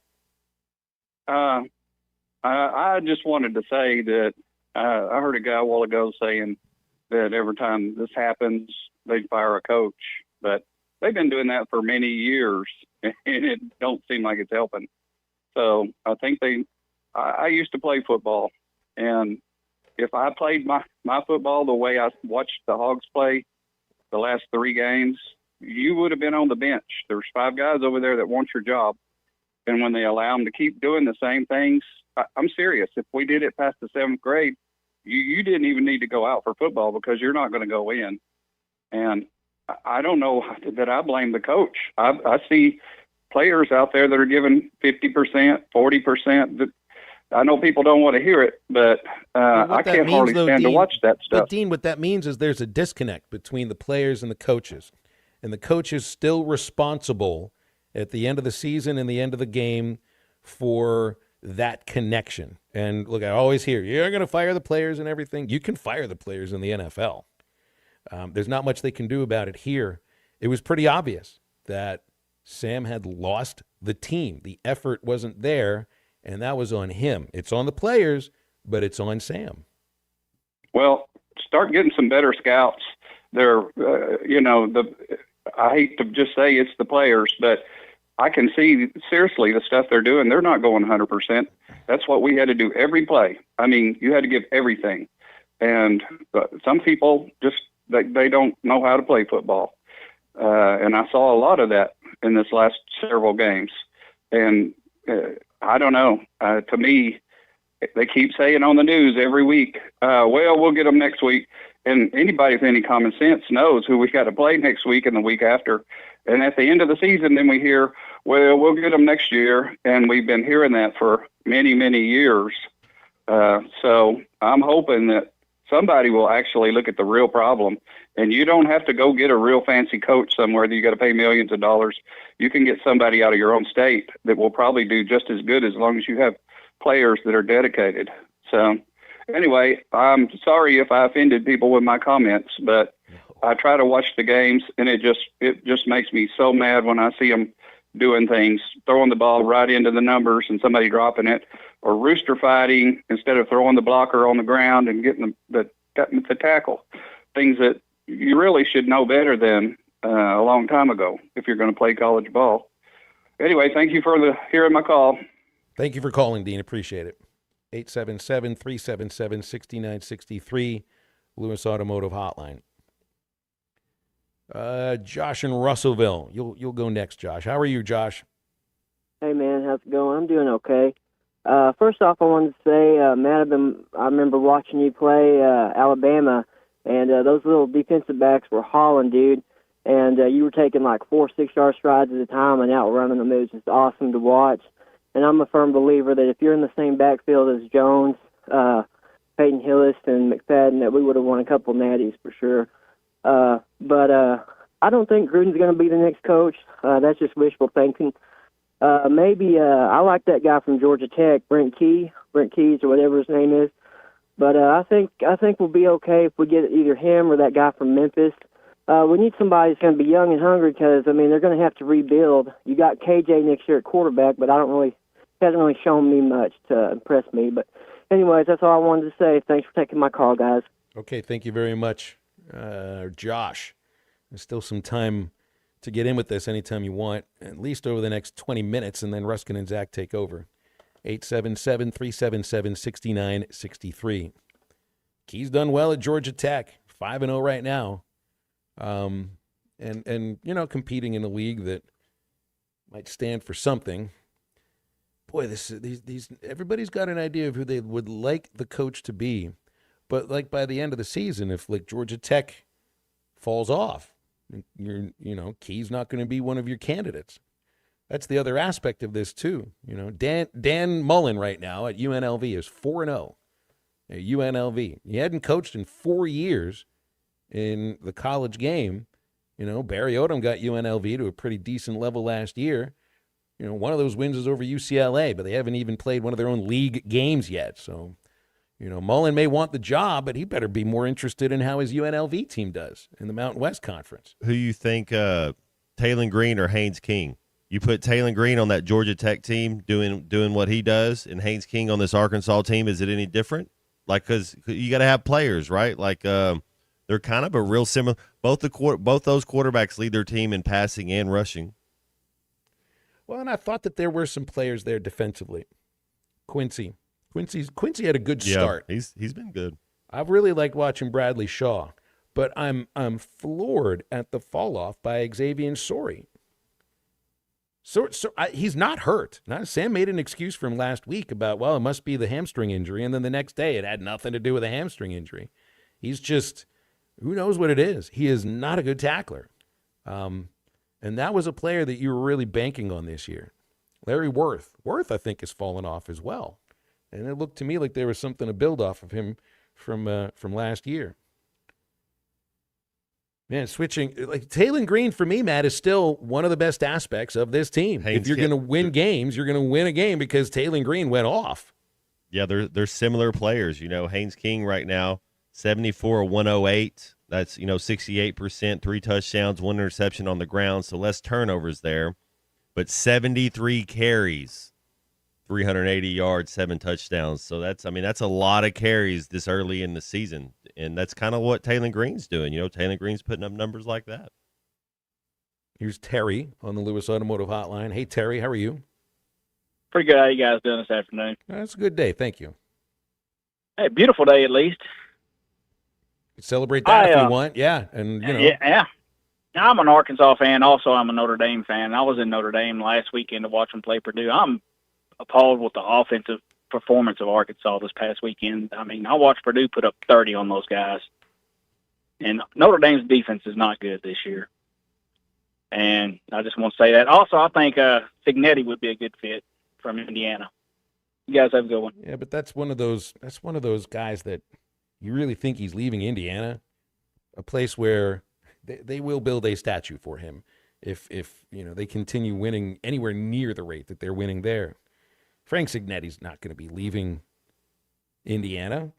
I just wanted to say that I heard a guy a while ago saying that every time this happens, they'd fire a coach. But they've been doing that for many years, and it don't seem like it's helping. So I think I used to play football, and if I played my football the way I watched the Hogs play the last 3 games, you would have been on the bench. There's 5 guys over there that want your job. And when they allow them to keep doing the same things, I'm serious. If we did it past the 7th grade, you didn't even need to go out for football because you're not going to go in. And I don't know that I blame the coach. I see players out there that are giving 50%, 40%. I know people don't want to hear it, but I can't hardly stand to watch that stuff. But, Dean, what that means is there's a disconnect between the players and the coaches. And the coach is still responsible at the end of the season and the end of the game for that connection. And look, I always hear, you're going to fire the players and everything. You can fire the players in the NFL. There's not much they can do about it here. It was pretty obvious that Sam had lost the team. The effort wasn't there, and that was on him. It's on the players, but it's on Sam. Well, start getting some better scouts. They're, I hate to just say it's the players, but I can see seriously the stuff they're doing. They're not going 100%. That's what we had to do every play. I mean, you had to give everything. And some people just, they don't know how to play football. And I saw a lot of that in this last several games. And I don't know. To me, they keep saying on the news every week, well, we'll get them next week. And anybody with any common sense knows who we got to play next week and the week after. And at the end of the season, then we hear, well, we'll get them next year. And we've been hearing that for many, many years. So I'm hoping that somebody will actually look at the real problem. And you don't have to go get a real fancy coach somewhere that you got to pay millions of dollars. You can get somebody out of your own state that will probably do just as good as long as you have players that are dedicated. So anyway, I'm sorry if I offended people with my comments, but I try to watch the games, and it just makes me so mad when I see them doing things, throwing the ball right into the numbers and somebody dropping it, or rooster fighting instead of throwing the blocker on the ground and getting the tackle. Things that you really should know better than a long time ago if you're going to play college ball. Anyway, thank you for hearing my call. Thank you for calling, Dean. Appreciate it. 877-377-6963, Lewis Automotive Hotline. Josh in Russellville. You'll go next, Josh. How are you, Josh? Hey, man. How's it going? I'm doing okay. First off, I wanted to say, Matt, I remember watching you play Alabama, and those little defensive backs were hauling, dude. And you were taking like 4 6-yard strides at a time and outrunning them. It was just awesome to watch. And I'm a firm believer that if you're in the same backfield as Jones, Peyton Hillis, and McFadden, that we would have won a couple natties for sure. But I don't think Gruden's going to be the next coach. That's just wishful thinking. Maybe I like that guy from Georgia Tech, Brent Keys or whatever his name is. But I think we'll be okay if we get either him or that guy from Memphis. We need somebody that's going to be young and hungry because, I mean, they're going to have to rebuild. You got KJ next year at quarterback, but hasn't really shown me much to impress me. But anyways, that's all I wanted to say. Thanks for taking my call, guys. Okay, thank you very much, Josh. There's still some time to get in with this anytime you want, at least over the next 20 minutes, and then Ruskin and Zach take over. 877-377-6963. Key's done well at Georgia Tech, 5-0 right now. And competing in a league that might stand for something. Boy, these everybody's got an idea of who they would like the coach to be. But like by the end of the season, if like Georgia Tech falls off, Key's not going to be one of your candidates. That's the other aspect of this too. Dan Mullen right now at UNLV is 4-0 at UNLV. He hadn't coached in 4 years in the college game. Barry Odom got UNLV to a pretty decent level last year. One of those wins is over UCLA, but they haven't even played one of their own league games yet. So, Mullen may want the job, but he better be more interested in how his UNLV team does in the Mountain West Conference. Who you think, Taylon Green or Haynes King? You put Taylor Green on that Georgia Tech team doing what he does, and Haynes King on this Arkansas team. Is it any different? Like, because you got to have players, right? Like, they're kind of a real similar. Both those quarterbacks lead their team in passing and rushing. Well, and I thought that there were some players there defensively. Quincy had a good start. He's been good. I've really liked watching Bradley Shaw, but I'm floored at the fall off by Xavier Sori. He's not hurt. Sam made an excuse for him last week about, well, it must be the hamstring injury, and then the next day it had nothing to do with a hamstring injury. He's just, who knows what it is. He is not a good tackler. And that was a player that you were really banking on this year. Larry Worth, I think, has fallen off as well. And it looked to me like there was something to build off of him from last year. Man, switching, like Taylor Green for me, Matt, is still one of the best aspects of this team. If you're going to win games, you're going to win a game because Taylor Green went off. Yeah, they're similar players. You know, Haynes King right now, 74, 108. That's, 68%, 3 touchdowns, 1 interception on the ground, so less turnovers there. But 73 carries, 380 yards, 7 touchdowns. So that's a lot of carries this early in the season. And that's kind of what Taylor Green's doing. Taylor Green's putting up numbers like that. Here's Terry on the Lewis Automotive Hotline. Hey, Terry, how are you? Pretty good. How you guys doing this afternoon? That's a good day. Thank you. Hey, beautiful day at least. Celebrate that if you want. Yeah. And, Yeah. I'm an Arkansas fan. Also, I'm a Notre Dame fan. I was in Notre Dame last weekend to watch them play Purdue. I'm appalled with the offensive performance of Arkansas this past weekend. I mean, I watched Purdue put up 30 on those guys. And Notre Dame's defense is not good this year. And I just want to say that. Also, I think Signetti would be a good fit from Indiana. You guys have a good one. Yeah, but that's one of those guys that you really think he's leaving Indiana, a place where they will build a statue for him if they continue winning anywhere near the rate that they're winning there. Frank Signetti's not going to be leaving Indiana.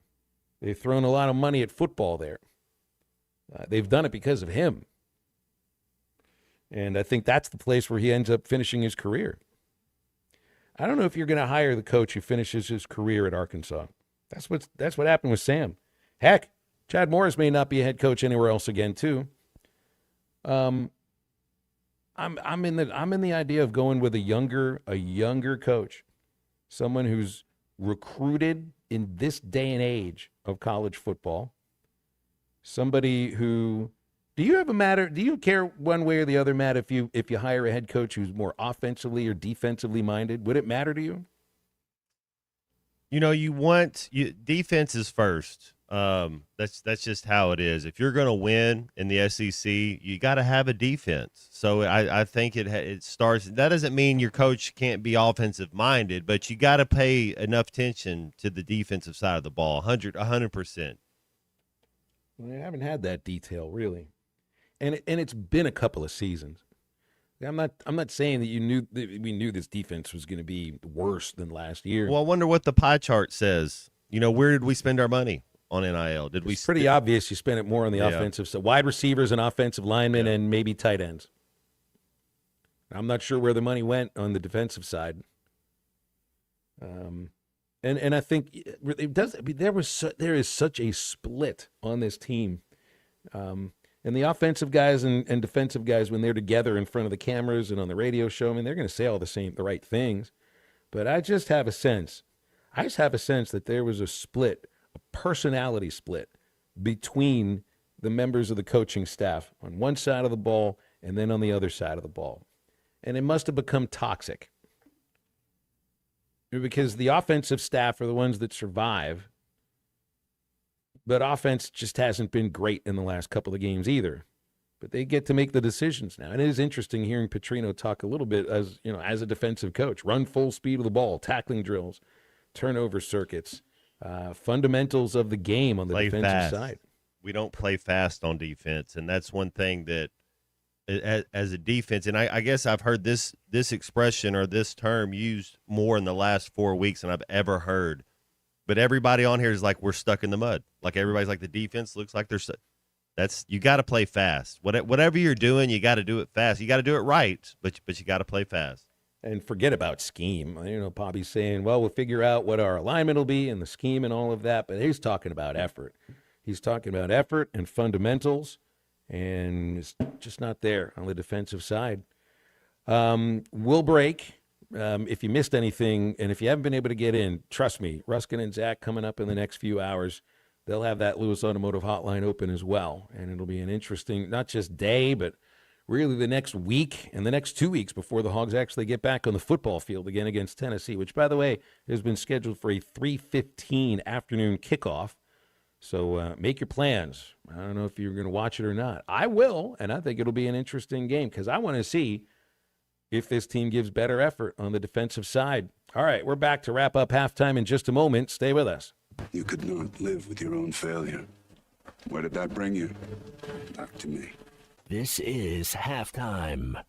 They've thrown a lot of money at football there. They've done it because of him. And I think that's the place where he ends up finishing his career. I don't know if you're going to hire the coach who finishes his career at Arkansas. That's what happened with Sam. Heck, Chad Morris may not be a head coach anywhere else again, too. I'm in the idea of going with a younger coach, someone who's recruited in this day and age of college football. Somebody who, do you care one way or the other, Matt, if you hire a head coach who's more offensively or defensively minded? Would it matter to you? Defense is first. That's just how it is. If you're going to win in the SEC, you got to have a defense. So I think it starts. That doesn't mean your coach can't be offensive minded, but you got to pay enough attention to the defensive side of the ball. 100%. I haven't had that detail really, and it's been a couple of seasons. I'm not saying that we knew this defense was going to be worse than last year. Well, I wonder what the pie chart says. Where did we spend our money on NIL? It's pretty obvious you spent it more on the offensive side, wide receivers and offensive linemen, and maybe tight ends. I'm not sure where the money went on the defensive side. And I think it does. I mean, there is such a split on this team. And the offensive guys and defensive guys, when they're together in front of the cameras and on the radio show, I mean, they're going to say all the right things. But I just have a sense that there was a split, a personality split between the members of the coaching staff on one side of the ball and then on the other side of the ball. And it must have become toxic. Because the offensive staff are the ones that survive. But offense just hasn't been great in the last couple of games either. But they get to make the decisions now. And it is interesting hearing Petrino talk a little bit as a defensive coach. Run full speed of the ball, tackling drills, turnover circuits, fundamentals of the game on the defensive side. We don't play fast on defense, and that's one thing that as a defense, and I guess I've heard this expression or this term used more in the last 4 weeks than I've ever heard. But everybody on here is like, we're stuck in the mud. Like everybody's like, the defense looks like they're stuck. You got to play fast. Whatever you're doing, you got to do it fast. You got to do it right, but you got to play fast. And forget about scheme. Bobby's saying, well, we'll figure out what our alignment will be and the scheme and all of that, but he's talking about effort. He's talking about effort and fundamentals, and it's just not there on the defensive side. We'll break. If you missed anything, and if you haven't been able to get in, trust me, Ruskin and Zach coming up in the next few hours. They'll have that Lewis Automotive hotline open as well, and it'll be an interesting, not just day, but really the next week and the next 2 weeks before the Hogs actually get back on the football field again against Tennessee, which, by the way, has been scheduled for a 3:15 afternoon kickoff. So make your plans. I don't know if you're going to watch it or not. I will, and I think it'll be an interesting game because I want to see if this team gives better effort on the defensive side. All right, we're back to wrap up halftime in just a moment. Stay with us. You could not live with your own failure. Where did that bring you? Back to me. This is halftime.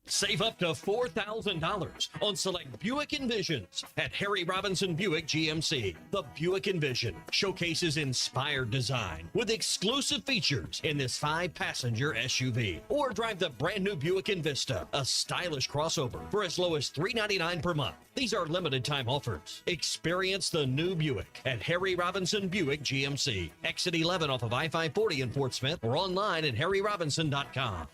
Save up to $4,000 on select Buick Envisions at Harry Robinson Buick GMC. The Buick Envision showcases inspired design with exclusive features in this 5-passenger SUV. Or drive the brand new Buick Envista, a stylish crossover for as low as $399 per month. These are limited time offers. Experience the new Buick at Harry Robinson Buick GMC. Exit 11 off of I-540 in Fort Smith or online at harryrobinson.com.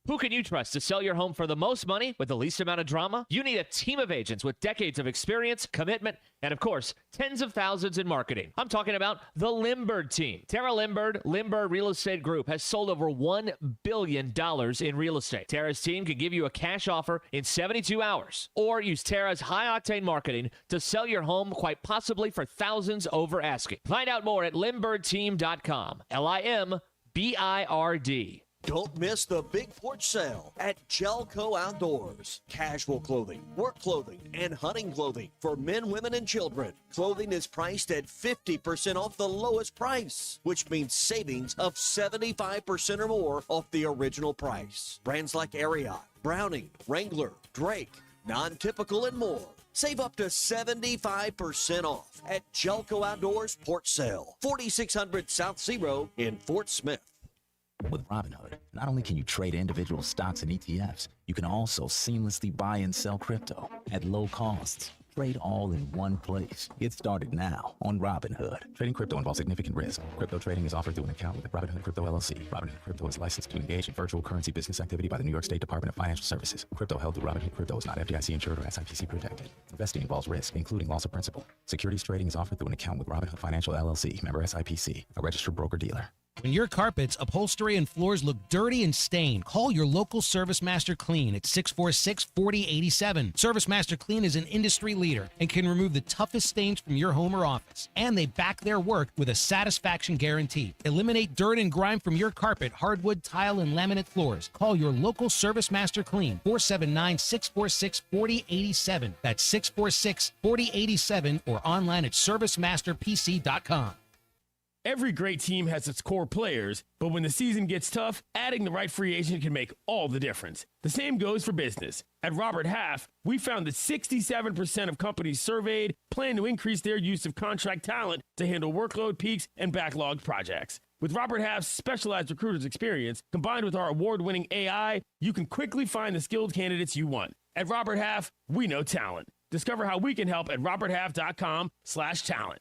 Who can you trust to sell your home for the most money with the least amount of drama? You need a team of agents with decades of experience, commitment, and of course, tens of thousands in marketing. I'm talking about the Limbird team. Tara Limbird, Limbird Real Estate Group, has sold over $1 billion in real estate. Tara's team can give you a cash offer in 72 hours, or use Tara's high-octane marketing to sell your home quite possibly for thousands over asking. Find out more at limbirdteam.com. LIMBIRD. Don't miss the big porch sale at Gelco Outdoors. Casual clothing, work clothing, and hunting clothing for men, women, and children. Clothing is priced at 50% off the lowest price, which means savings of 75% or more off the original price. Brands like Ariat, Browning, Wrangler, Drake, Non-Typical, and more. Save up to 75% off at Gelco Outdoors Porch Sale, 4600 South Zero in Fort Smith. With Robinhood, not only can you trade individual stocks and ETFs, you can also seamlessly buy and sell crypto at low costs. Trade all in one place. Get started now on Robinhood. Trading crypto involves significant risk. Crypto trading is offered through an account with Robinhood Crypto LLC. Robinhood Crypto is licensed to engage in virtual currency business activity by the New York State Department of Financial Services. Crypto held through Robinhood Crypto is not FDIC insured or SIPC protected. Investing involves risk, including loss of principal. Securities trading is offered through an account with Robinhood Financial LLC, member SIPC, a registered broker-dealer. When your carpets, upholstery, and floors look dirty and stained, call your local ServiceMaster Clean at 646-4087. ServiceMaster Clean is an industry leader and can remove the toughest stains from your home or office. And they back their work with a satisfaction guarantee. Eliminate dirt and grime from your carpet, hardwood, tile, and laminate floors. Call your local ServiceMaster Clean, 479-646-4087. That's 646-4087 or online at ServiceMasterPC.com. Every great team has its core players, but when the season gets tough, adding the right free agent can make all the difference. The same goes for business. At Robert Half, we found that 67% of companies surveyed plan to increase their use of contract talent to handle workload peaks and backlogged projects. With Robert Half's specialized recruiters experience, combined with our award-winning AI, you can quickly find the skilled candidates you want. At Robert Half, we know talent. Discover how we can help at roberthalf.com/talent.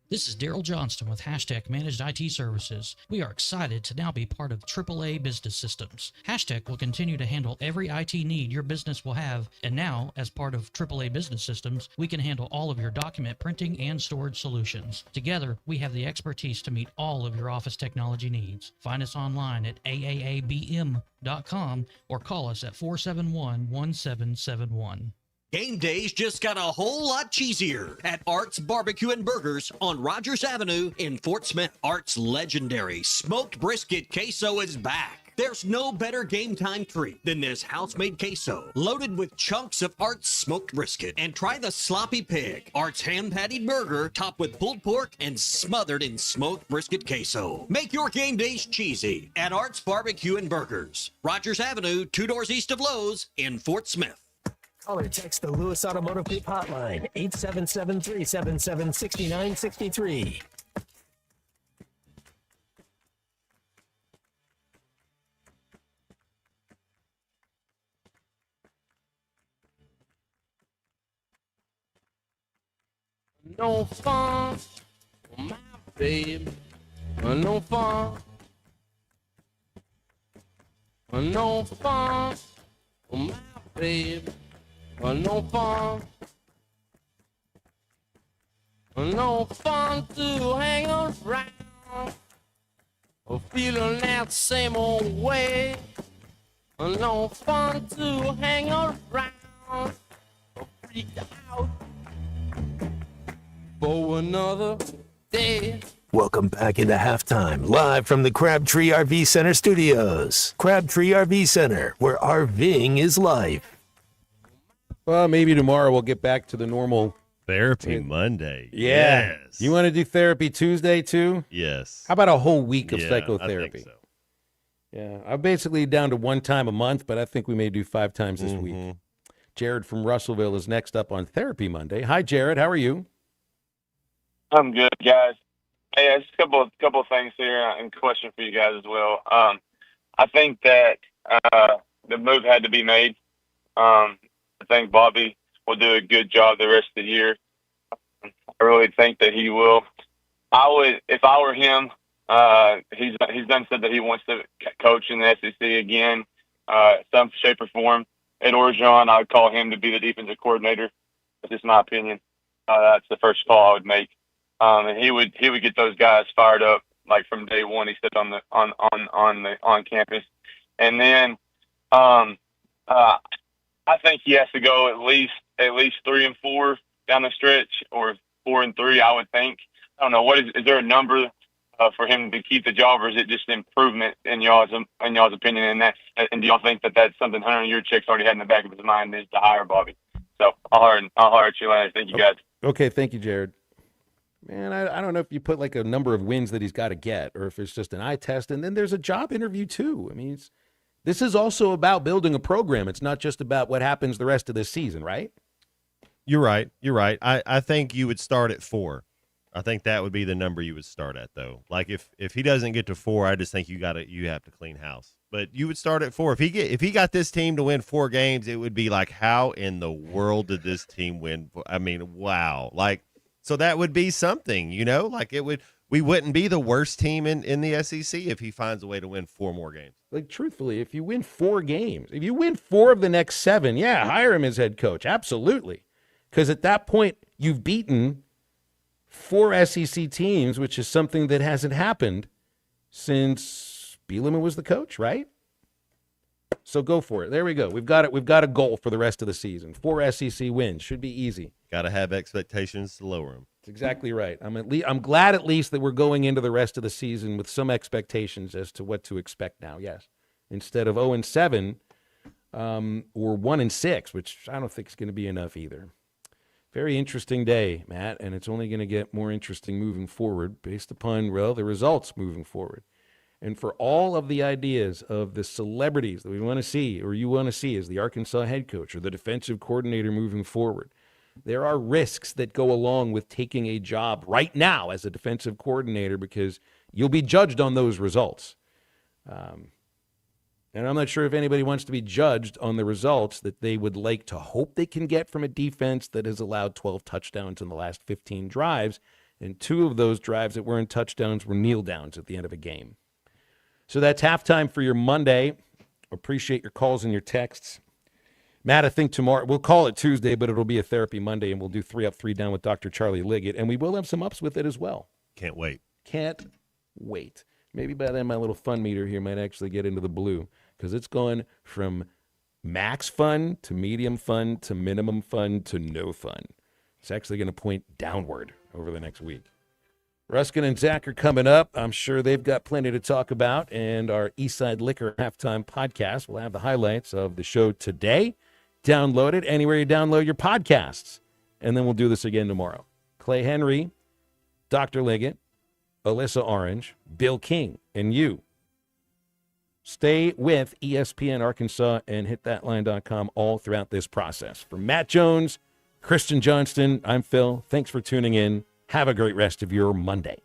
This is Daryl Johnston with Hashtag Managed IT Services. We are excited to now be part of AAA Business Systems. Hashtag will continue to handle every IT need your business will have, and now, as part of AAA Business Systems, we can handle all of your document printing and storage solutions. Together, we have the expertise to meet all of your office technology needs. Find us online at aaabm.com or call us at 471-1771. Game days just got a whole lot cheesier at Art's Barbecue and Burgers on Rogers Avenue in Fort Smith. Art's legendary smoked brisket queso is back. There's no better game time treat than this house-made queso, loaded with chunks of Art's smoked brisket. And try the sloppy pig, Art's hand-patted burger, topped with pulled pork and smothered in smoked brisket queso. Make your game days cheesy at Art's Barbecue and Burgers, Rogers Avenue, 2 doors east of Lowe's in Fort Smith. Call or text the Lewis Automotive Group hotline, 877-377-6963. No fun, my baby. No fun. No fun, my baby. No fun. No fun to hang around. Feeling that same old way. No fun to hang around. Freak out for another day. Welcome back into halftime, live from the Crabtree RV Center studios. Crabtree RV Center, where RVing is life. Well, maybe tomorrow we'll get back to the normal. Therapy Monday. Yeah. Yes. You want to do therapy Tuesday too? Yes. How about a whole week of Yeah, psychotherapy? I think so. Yeah. I'm basically down to 1 time a month, but I think we may do 5 times this week. Jared from Russellville is next up on Therapy Monday. Hi, Jared. How are you? I'm good, guys. Hey, just a couple of things here and question for you guys as well. I think that the move had to be made. I think Bobby will do a good job the rest of the year. I really think that he will. I would, if I were him. He's done said that he wants to coach in the SEC again, some shape or form. Ed Orgeron, I would call him to be the defensive coordinator. That's just my opinion. That's the first call I would make. And he would get those guys fired up like from day one. He stepped on campus, and then I think he has to go at least 3-4 down the stretch, or 4-3. I would think. I don't know. Is there a number for him to keep the job, or is it just improvement in y'all's opinion? And do y'all think that that's something Hunter Yurachek's already had in the back of his mind, is to hire Bobby? So I'll holler at you later. Thank you, guys. Okay, thank you, Jared. Man, I don't know if you put like a number of wins that he's got to get, or if it's just an eye test, and then there's a job interview too. I mean, this is also about building a program. It's not just about what happens the rest of this season, right? You're right. I think you would start at 4. I think that would be the number you would start at, though. Like if he doesn't get to 4, I just think you have to clean house. But you would start at 4. If he got this team to win 4 games, it would be like, how in the world did this team win? I mean, wow. Like, so that would be something, like we wouldn't be the worst team in the SEC if he finds a way to win 4 more games. Like, truthfully, if you win 4 games, if you win 4 of the next 7, yeah, hire him as head coach. Absolutely. Because at that point, you've beaten 4 SEC teams, which is something that hasn't happened since Bielema was the coach, right? So go for it. There we go. We've got it. We've got a goal for the rest of the season. 4 SEC wins. Should be easy. Got to have expectations to lower them. That's exactly right. I'm glad at least that we're going into the rest of the season with some expectations as to what to expect now. Yes, instead of 0-7 or 1-6, which I don't think is going to be enough either. Very interesting day, Matt, and it's only going to get more interesting moving forward based upon, the results moving forward. And for all of the ideas of the celebrities that we want to see, or you want to see as the Arkansas head coach or the defensive coordinator moving forward, there are risks that go along with taking a job right now as a defensive coordinator, because you'll be judged on those results. And I'm not sure if anybody wants to be judged on the results that they would like to hope they can get from a defense that has allowed 12 touchdowns in the last 15 drives, and 2 of those drives that weren't touchdowns were kneel downs at the end of a game. So that's halftime for your Monday. Appreciate your calls and your texts. Matt, I think tomorrow, we'll call it Tuesday, but it'll be a Therapy Monday, and we'll do 3 Up, 3 Down with Dr. Charlie Liggett, and we will have some ups with it as well. Can't wait. Can't wait. Maybe by then my little fun meter here might actually get into the blue, because it's going from max fun to medium fun to minimum fun to no fun. It's actually going to point downward over the next week. Ruskin and Zach are coming up. I'm sure they've got plenty to talk about, and our Eastside Liquor Halftime Podcast will have the highlights of the show today. Download it anywhere you download your podcasts, and then we'll do this again tomorrow. Clay Henry, Dr. Liggett, Alyssa Orange, Bill King, and you Stay with ESPN Arkansas and hitthatline.com all throughout this process. For Matt Jones, Kristen Johnston, I'm Phil. Thanks for tuning in. Have a great rest of your Monday.